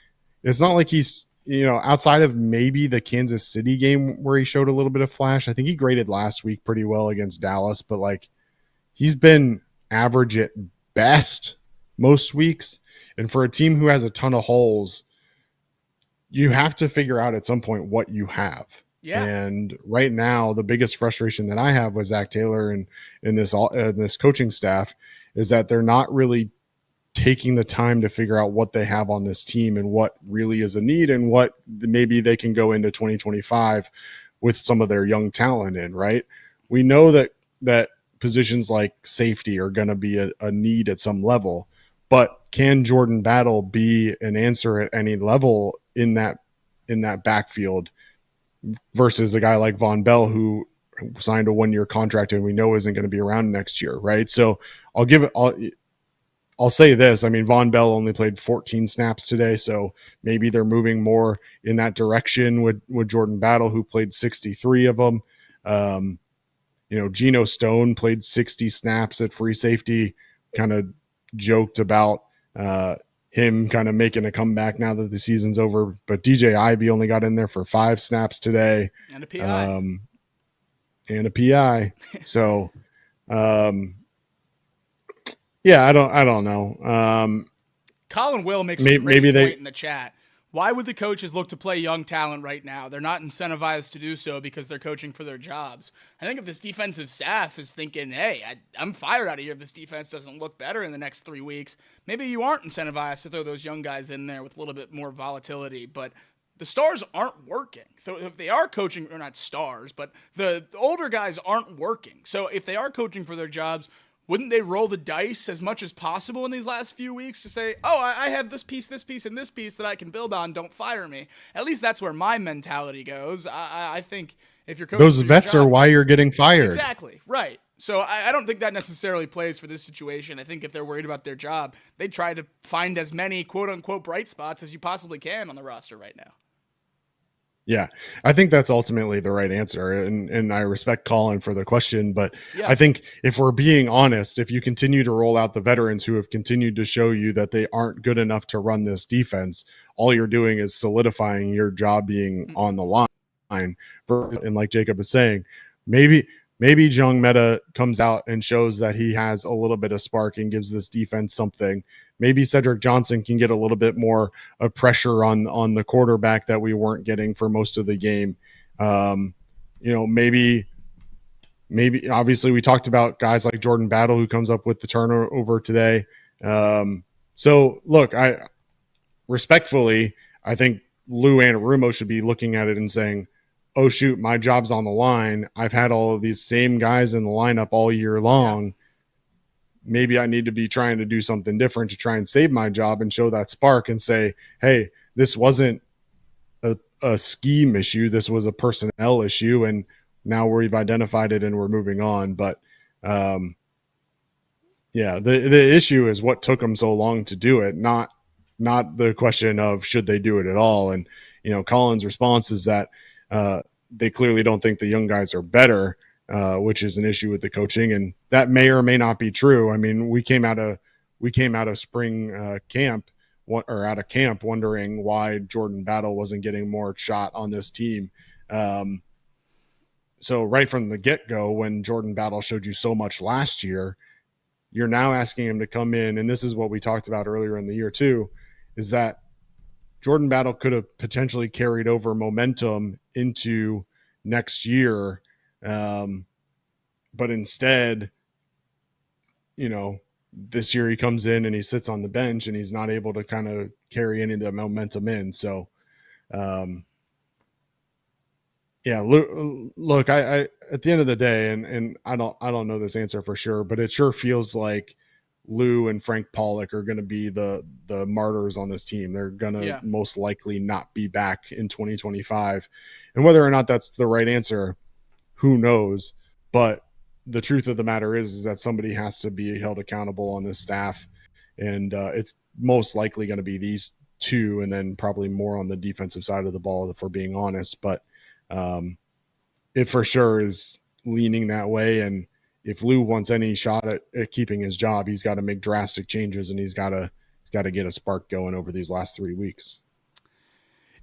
outside of maybe the Kansas City game where he showed a little bit of flash, I think he graded last week pretty well against Dallas, but like he's been average at best most weeks. And for a team who has a ton of holes, you have to figure out at some point what you have. Yeah. And right now, the biggest frustration that I have with Zach Taylor and this coaching staff is that they're not really taking the time to figure out what they have on this team and what really is a need and what maybe they can go into 2025 with some of their young talent in, right? We know that positions like safety are going to be a need at some level, but can Jordan Battle be an answer at any level in that backfield versus a guy like Von Bell who signed a 1-year contract and we know isn't going to be around next year, right? So I'll say this. I mean, Von Bell only played 14 snaps today, so maybe they're moving more in that direction with Jordan Battle, who played 63 of them. Geno Stone played 60 snaps at free safety, kind of joked about him kind of making a comeback now that the season's over. But DJ Ivey only got in there for 5 snaps today. And a PI. So, yeah, I don't know. Colin Will makes a great point in the chat. Why would the coaches look to play young talent right now? They're not incentivized to do so because they're coaching for their jobs. I think if this defensive staff is thinking, hey, I'm fired out of here if this defense doesn't look better in the next 3 weeks, maybe you aren't incentivized to throw those young guys in there with a little bit more volatility. But the stars aren't working. So if they are coaching, or not stars, but the older guys aren't working. So if they are coaching for their jobs, wouldn't they roll the dice as much as possible in these last few weeks to say, oh, I have this piece, and this piece that I can build on. Don't fire me. At least that's where my mentality goes. I think if you're coaching those vets are why you're getting fired. Exactly. Right. So I don't think that necessarily plays for this situation. I think if they're worried about their job, they try to find as many quote unquote bright spots as you possibly can on the roster right now. Yeah, I think that's ultimately the right answer. And I respect Colin for the question, but yeah. I think if we're being honest, if you continue to roll out the veterans who have continued to show you that they aren't good enough to run this defense, all you're doing is solidifying your job being on the line. And like Jacob is saying, maybe Jung Meta comes out and shows that he has a little bit of spark and gives this defense something. Maybe Cedric Johnson can get a little bit more pressure on the quarterback that we weren't getting for most of the game. Maybe obviously we talked about guys like Jordan Battle who comes up with the turnover today. So look, I think Lou Anarumo should be looking at it and saying, oh shoot, my job's on the line. I've had all of these same guys in the lineup all year long. Yeah. Maybe I need to be trying to do something different to try and save my job and show that spark and say, hey, this wasn't a scheme issue. This was a personnel issue. And now we've identified it and we're moving on. But the issue is what took them so long to do it, not the question of should they do it at all. And, Colin's response is that they clearly don't think the young guys are better. Which is an issue with the coaching, and that may or may not be true. I mean, we came out of spring camp or out of camp wondering why Jordan Battle wasn't getting more shot on this team. So right from the get-go, when Jordan Battle showed you so much last year, you're now asking him to come in, and this is what we talked about earlier in the year too, is that Jordan Battle could have potentially carried over momentum into next year. But instead, this year he comes in and he sits on the bench and he's not able to kind of carry any of the momentum in. So, look, I at the end of the day, and I don't know this answer for sure, but it sure feels like Lou and Frank Pollock are going to be the martyrs on this team. They're going to most likely not be back in 2025, and whether or not that's the right answer, who knows? But the truth of the matter is that somebody has to be held accountable on this staff. And it's most likely going to be these two, and then probably more on the defensive side of the ball, if we're being honest. But it for sure is leaning that way. And if Lou wants any shot at keeping his job, he's got to make drastic changes, and he's got to get a spark going over these last 3 weeks.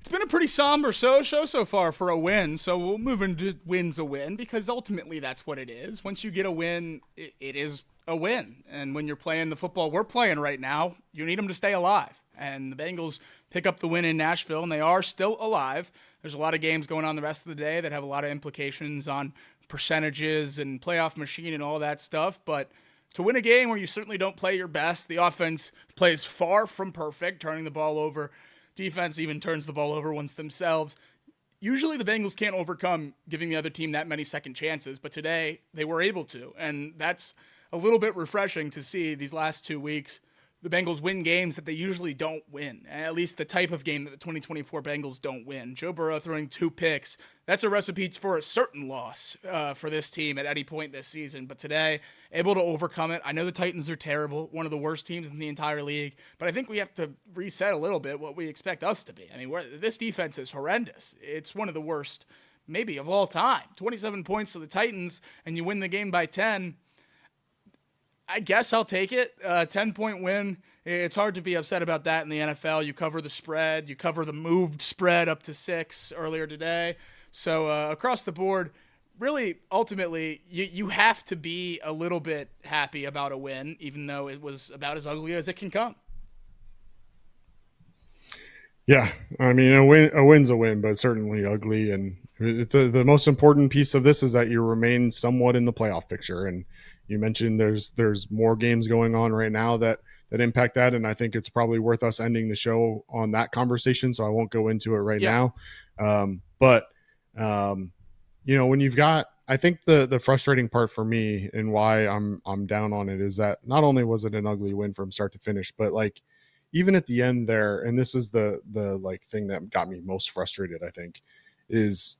It's been a pretty somber show so far for a win, so we'll move into wins a win, because ultimately that's what it is. Once you get a win, it is a win. And when you're playing the football we're playing right now, you need them to stay alive. And the Bengals pick up the win in Nashville, and they are still alive. There's a lot of games going on the rest of the day that have a lot of implications on percentages and playoff machine and all that stuff, but to win a game where you certainly don't play your best, the offense plays far from perfect, turning the ball over. Defense even turns the ball over once themselves. Usually the Bengals can't overcome giving the other team that many second chances, but today they were able to, and that's a little bit refreshing to see these last 2 weeks. The Bengals win games that they usually don't win, at least the type of game that the 2024 Bengals don't win. Joe Burrow throwing 2 picks, that's a recipe for a certain loss for this team at any point this season. But today, able to overcome it. I know the Titans are terrible, one of the worst teams in the entire league, but I think we have to reset a little bit what we expect us to be. I mean, this defense is horrendous. It's one of the worst, maybe, of all time. 27 points to the Titans, and you win the game by 10. I guess I'll take it. 10-point win. It's hard to be upset about that in the NFL. You cover the spread. You cover the moved spread up to 6 earlier today. So across the board, really, ultimately, you have to be a little bit happy about a win, even though it was about as ugly as it can come. Yeah, I mean, a win's a win, but certainly ugly. And the most important piece of this is that you remain somewhat in the playoff picture. And you mentioned there's more games going on right now that impact that, and I think it's probably worth us ending the show on that conversation, so I won't go into it right now. But when you've got, I think the frustrating part for me and why I'm down on it is that not only was it an ugly win from start to finish, but like even at the end there, and this is the like thing that got me most frustrated, I think, is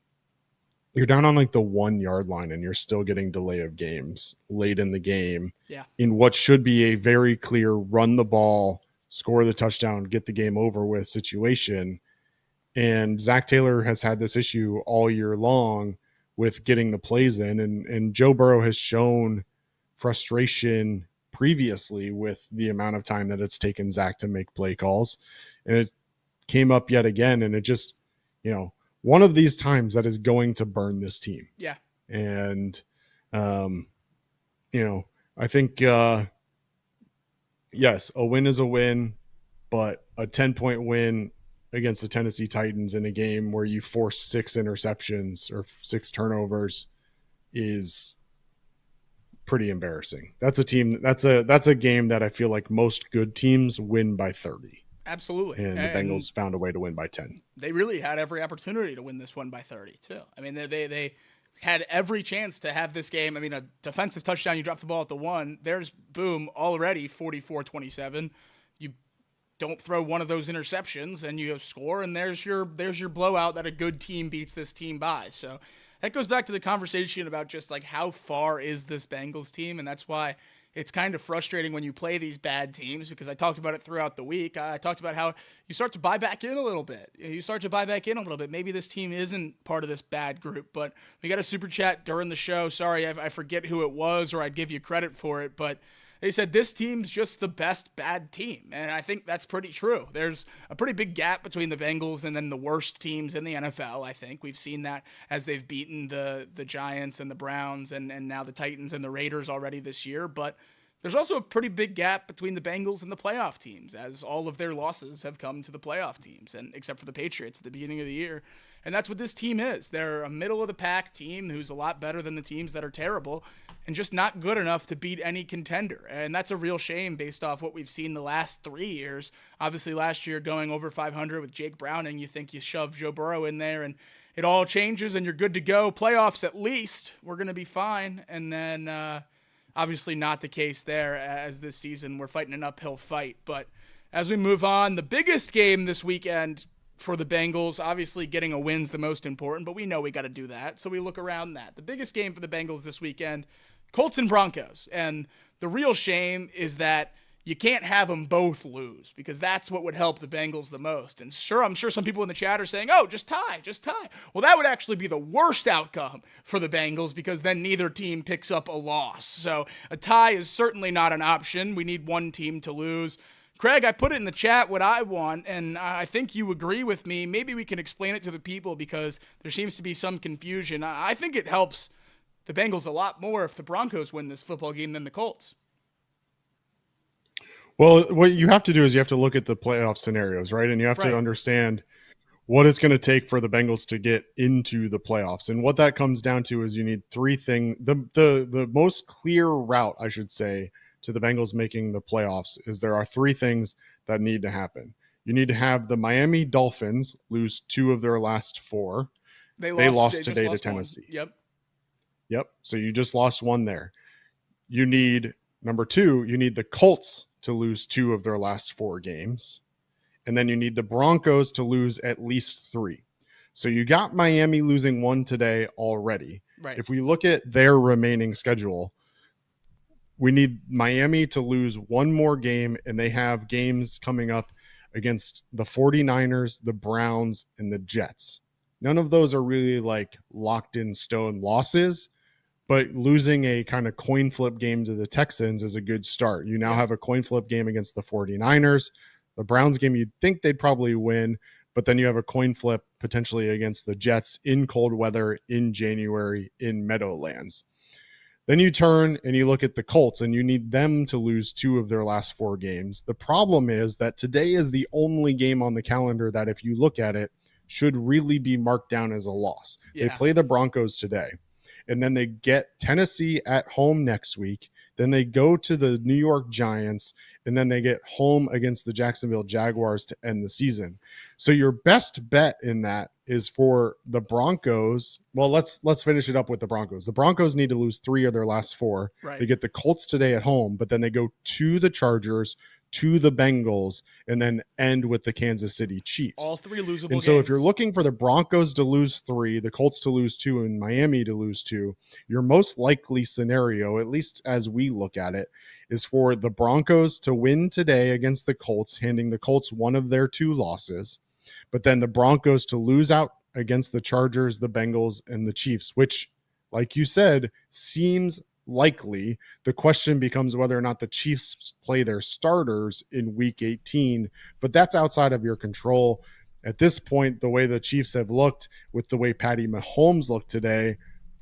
you're down on like the 1 yard line and you're still getting delay of games late in the game in what should be a very clear run the ball, score the touchdown, get the game over with situation. And Zach Taylor has had this issue all year long with getting the plays in, and Joe Burrow has shown frustration previously with the amount of time that it's taken Zach to make play calls. And it came up yet again, and it just, one of these times that is going to burn this team. Yeah. And, I think, yes, a win is a win, but a 10-point win against the Tennessee Titans in a game where you force 6 interceptions or 6 turnovers is pretty embarrassing. That's a team. That's a game that I feel like most good teams win by 30. Absolutely. And the Bengals found a way to win by 10. They really had every opportunity to win this one by 30 too. I mean, they had every chance to have this game. I mean, a defensive touchdown, you drop the ball at the 1, there's boom, already 44-27. You don't throw one of those interceptions and you score, and there's your blowout that a good team beats this team by. So that goes back to the conversation about just like how far is this Bengals team, and that's why it's kind of frustrating when you play these bad teams, because I talked about it throughout the week. I talked about how you start to buy back in a little bit. Maybe this team isn't part of this bad group, but we got a super chat during the show. Sorry, I forget who it was, or I'd give you credit for it, but they said this team's just the best bad team, and I think that's pretty true. There's a pretty big gap between the Bengals and then the worst teams in the NFL, I think. We've seen that as they've beaten the Giants and the Browns and now the Titans and the Raiders already this year, but there's also a pretty big gap between the Bengals and the playoff teams, as all of their losses have come to the playoff teams, and except for the Patriots at the beginning of the year. And that's what this team is. They're a middle-of-the-pack team who's a lot better than the teams that are terrible and just not good enough to beat any contender. And that's a real shame based off what we've seen the last 3 years. Obviously, last year going over 500 with Jake Browning, you think you shove Joe Burrow in there and it all changes and you're good to go. Playoffs, at least, we're going to be fine. And then obviously not the case there, as this season we're fighting an uphill fight. But as we move on, the biggest game this weekend for the Bengals, obviously getting a win's the most important, but we know we got to do that, so we look around that. The biggest game for the Bengals this weekend, Colts and Broncos. And the real shame is that you can't have them both lose, because that's what would help the Bengals the most. And sure, I'm sure some people in the chat are saying, oh, just tie. Well, that would actually be the worst outcome for the Bengals, because then neither team picks up a loss. So a tie is certainly not an option. We need one team to lose. Craig, I put it in the chat what I want, and I think you agree with me. Maybe we can explain it to the people because there seems to be some confusion. I think it helps the Bengals a lot more if the Broncos win this football game than the Colts. Well, what you have to do is you have to look at the playoff scenarios, right? And you have to understand what it's going to take for the Bengals to get into the playoffs. And what that comes down to is you need three things. The most clear route, I should say, to the Bengals making the playoffs is there are three things that need to happen. You need to have the Miami Dolphins lose 2 of their last 4. They lost today to Tennessee. Yep. So you just lost 1 there. You need, number 2, you need the Colts to lose 2 of their last 4 games. And then you need the Broncos to lose at least 3. So you got Miami losing 1 today already. Right. If we look at their remaining schedule, we need Miami to lose 1 more game, and they have games coming up against the 49ers, the Browns, and the Jets. None of those are really like locked in stone losses, but losing a kind of coin flip game to the Texans is a good start. You now have a coin flip game against the 49ers. The Browns game, you'd think they'd probably win, but then you have a coin flip potentially against the Jets in cold weather in January in Meadowlands. Then you turn and you look at the Colts, and you need them to lose 2 of their last 4 games. The problem is that today is the only game on the calendar that, if you look at it, should really be marked down as a loss. They play the Broncos today, and then they get Tennessee at home next week. Then they go to the New York Giants, and then they get home against the Jacksonville Jaguars to end the season. So your best bet in that is for the Broncos. Well, let's finish it up with the Broncos. The Broncos need to lose 3 of their last 4. Right. They get the Colts today at home, but then they go to the Chargers, to the Bengals, and then end with the Kansas City Chiefs. All 3 losable And so games. if you're looking for the Broncos to lose 3, the Colts to lose 2, and Miami to lose 2, your most likely scenario, at least as we look at it, is for the Broncos to win today against the Colts, handing the Colts 1 of their 2 losses, but then the Broncos to lose out against the Chargers, the Bengals, and the Chiefs, which, like you said, seems likely. The question becomes whether or not the Chiefs play their starters in week 18, but that's outside of your control. At this point, the way the Chiefs have looked, with the way Patty Mahomes looked today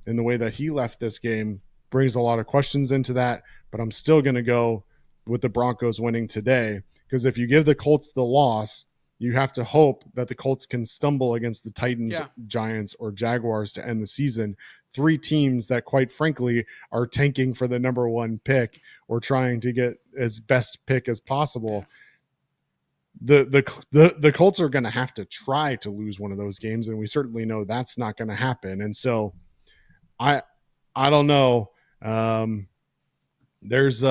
and the way that he left this game, brings a lot of questions into that, but I'm still going to go with the Broncos winning today, because if you give the Colts the loss, you have to hope that the Colts can stumble against the Titans, Giants, or Jaguars to end the season. 3 teams that, quite frankly, are tanking for the number 1 pick or trying to get as best pick as possible. The Colts are going to have to try to lose one of those games, and we certainly know that's not going to happen. And so I don't know. There's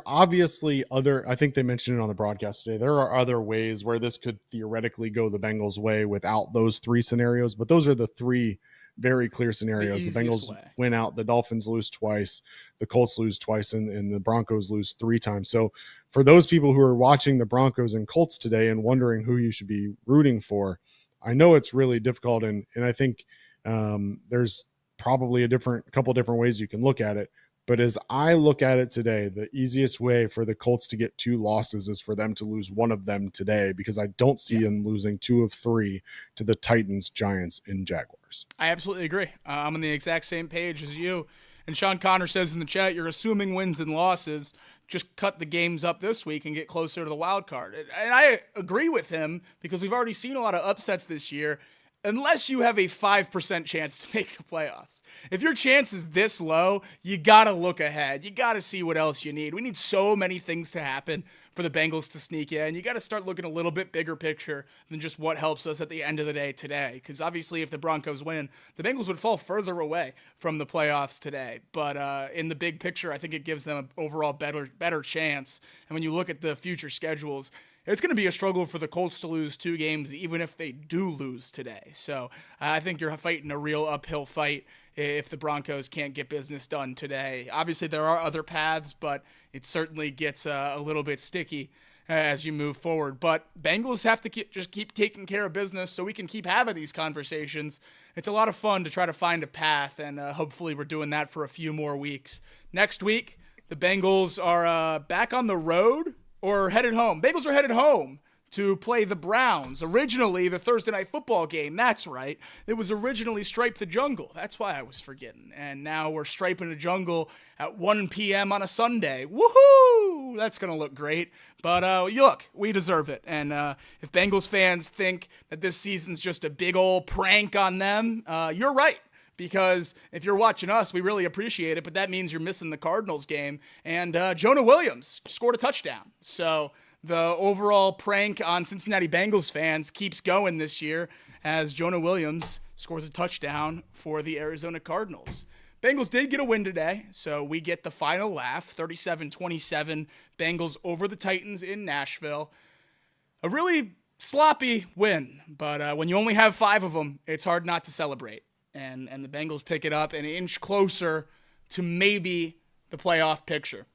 obviously other, I think they mentioned it on the broadcast today, there are other ways where this could theoretically go the Bengals' way without those 3 scenarios, but those are the 3 very clear scenarios. The Bengals win out, the Dolphins lose twice, the Colts lose twice, and the Broncos lose 3 times. So for those people who are watching the Broncos and Colts today and wondering who you should be rooting for, I know it's really difficult, and I think there's probably a couple different ways you can look at it. But as I look at it today, the easiest way for the Colts to get 2 losses is for them to lose 1 of them today, because I don't see them losing 2 of 3 to the Titans, Giants, and Jaguars. I absolutely agree. I'm on the exact same page as you. And Sean Connor says in the chat, you're assuming wins and losses. Just cut the games up this week and get closer to the wild card. And I agree with him, because we've already seen a lot of upsets this year. Unless you have a 5% chance to make the playoffs. If your chance is this low, you got to look ahead. You got to see what else you need. We need so many things to happen for the Bengals to sneak in. You got to start looking a little bit bigger picture than just what helps us at the end of the day today. Because obviously if the Broncos win, the Bengals would fall further away from the playoffs today. But in the big picture, I think it gives them an overall better chance. And when you look at the future schedules, it's going to be a struggle for the Colts to lose 2 games, even if they do lose today. So I think you're fighting a real uphill fight if the Broncos can't get business done today. Obviously, there are other paths, but it certainly gets a little bit sticky as you move forward. But Bengals have to just keep taking care of business so we can keep having these conversations. It's a lot of fun to try to find a path, and hopefully we're doing that for a few more weeks. Next week, the Bengals are back on the road or headed home. Bengals are headed home to play the Browns. Originally, the Thursday Night Football game, that's right. It was originally Stripe the Jungle. That's why I was forgetting. And now we're striping the jungle at 1 p.m. on a Sunday. Woohoo! That's going to look great. But look, we deserve it. And if Bengals fans think that this season's just a big old prank on them, you're right. Because if you're watching us, we really appreciate it. But that means you're missing the Cardinals game. And Jonah Williams scored a touchdown. So the overall prank on Cincinnati Bengals fans keeps going this year as Jonah Williams scores a touchdown for the Arizona Cardinals. Bengals did get a win today, so we get the final laugh, 37-27, Bengals over the Titans in Nashville. A really sloppy win, but when you only have 5 of them, it's hard not to celebrate. And the Bengals pick it up an inch closer to maybe the playoff picture.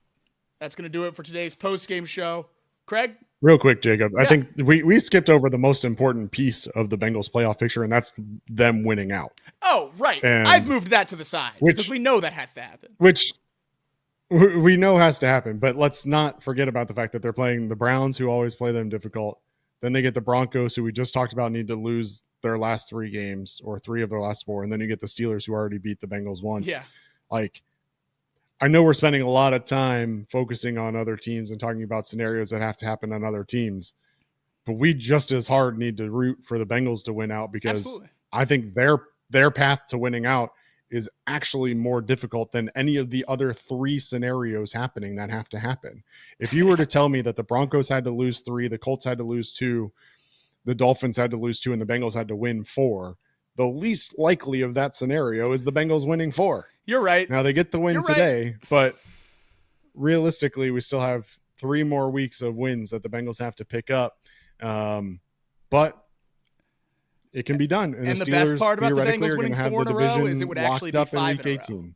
That's going to do it for today's postgame show. Craig? Real quick, Jacob. Yeah. I think we skipped over the most important piece of the Bengals playoff picture, and that's them winning out. Oh, right. And I've moved that to the side because we know that has to happen. Which we know has to happen, but let's not forget about the fact that they're playing the Browns, who always play them difficult. Then they get the Broncos, who we just talked about need to lose their last 3 games or 3 of their last 4. And then you get the Steelers, who already beat the Bengals once. Yeah. I know we're spending a lot of time focusing on other teams and talking about scenarios that have to happen on other teams, but we just as hard need to root for the Bengals to win out because Absolutely. I think their path to winning out is actually more difficult than any of the other 3 scenarios happening that have to happen. If you were to tell me that the Broncos had to lose 3, the Colts had to lose 2, the Dolphins had to lose 2, and the Bengals had to win 4, the least likely of that scenario is the Bengals winning 4. You're right. Now they get the win today, but realistically, we still have 3 more weeks of wins that the Bengals have to pick up. But it can be done. And the best part about the Bengals winning 4 in a row is it would actually be 5 in 18.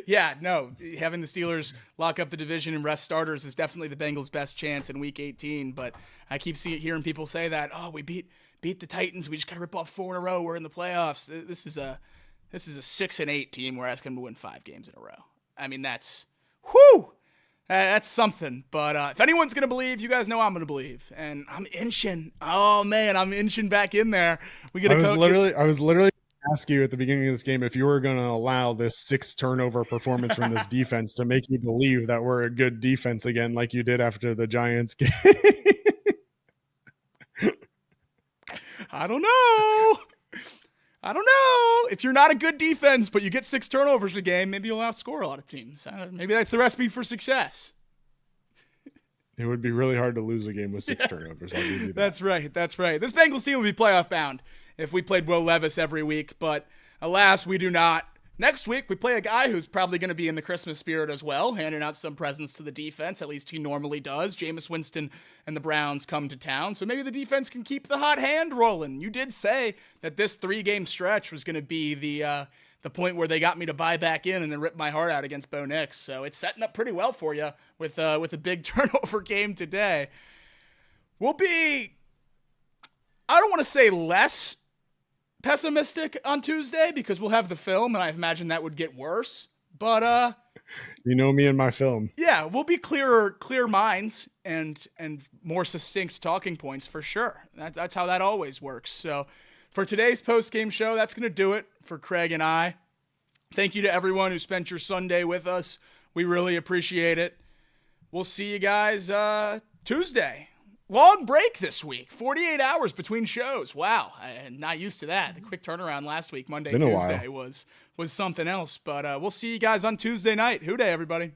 Yeah, no, having the Steelers lock up the division and rest starters is definitely the Bengals' best chance in Week 18. But I keep hearing people say that, oh, we beat the Titans. We just got to rip off 4 in a row. We're in the playoffs. This is a 6-8 team. We're asking them to win 5 games in a row. I mean, that's something. But if anyone's going to believe, you guys know I'm going to believe. And I'm inching. Oh, man, I'm inching back in there. I was literally ask you at the beginning of this game if you were going to allow this 6 turnover performance from this defense to make you believe that we're a good defense again, like you did after the Giants game. I don't know. If you're not a good defense, but you get 6 turnovers a game, maybe you'll outscore a lot of teams. Maybe that's the recipe for success. It would be really hard to lose a game with 6 turnovers. I'll give you that. That's right. This Bengals team would be playoff bound if we played Will Levis every week, but alas, we do not. Next week, we play a guy who's probably going to be in the Christmas spirit as well, handing out some presents to the defense. At least he normally does. Jameis Winston and the Browns come to town, so maybe the defense can keep the hot hand rolling. You did say that this 3-game stretch was going to be the point where they got me to buy back in and then rip my heart out against Bo Nix. So it's setting up pretty well for you with a big turnover game today. We'll be, I don't want to say less pessimistic on Tuesday because we'll have the film and I imagine that would get worse, but you know me and my film. Yeah, we'll be clear minds and more succinct talking points for sure. That's how that always works. So for today's post-game show, that's going to do it for Craig and I. Thank you to everyone who spent your Sunday with us. We really appreciate it. We'll see you guys Tuesday. Long break this week, 48 hours between shows. Wow, I'm not used to that. The quick turnaround last week, Monday, Tuesday, was something else. But we'll see you guys on Tuesday night. Hoo day, everybody.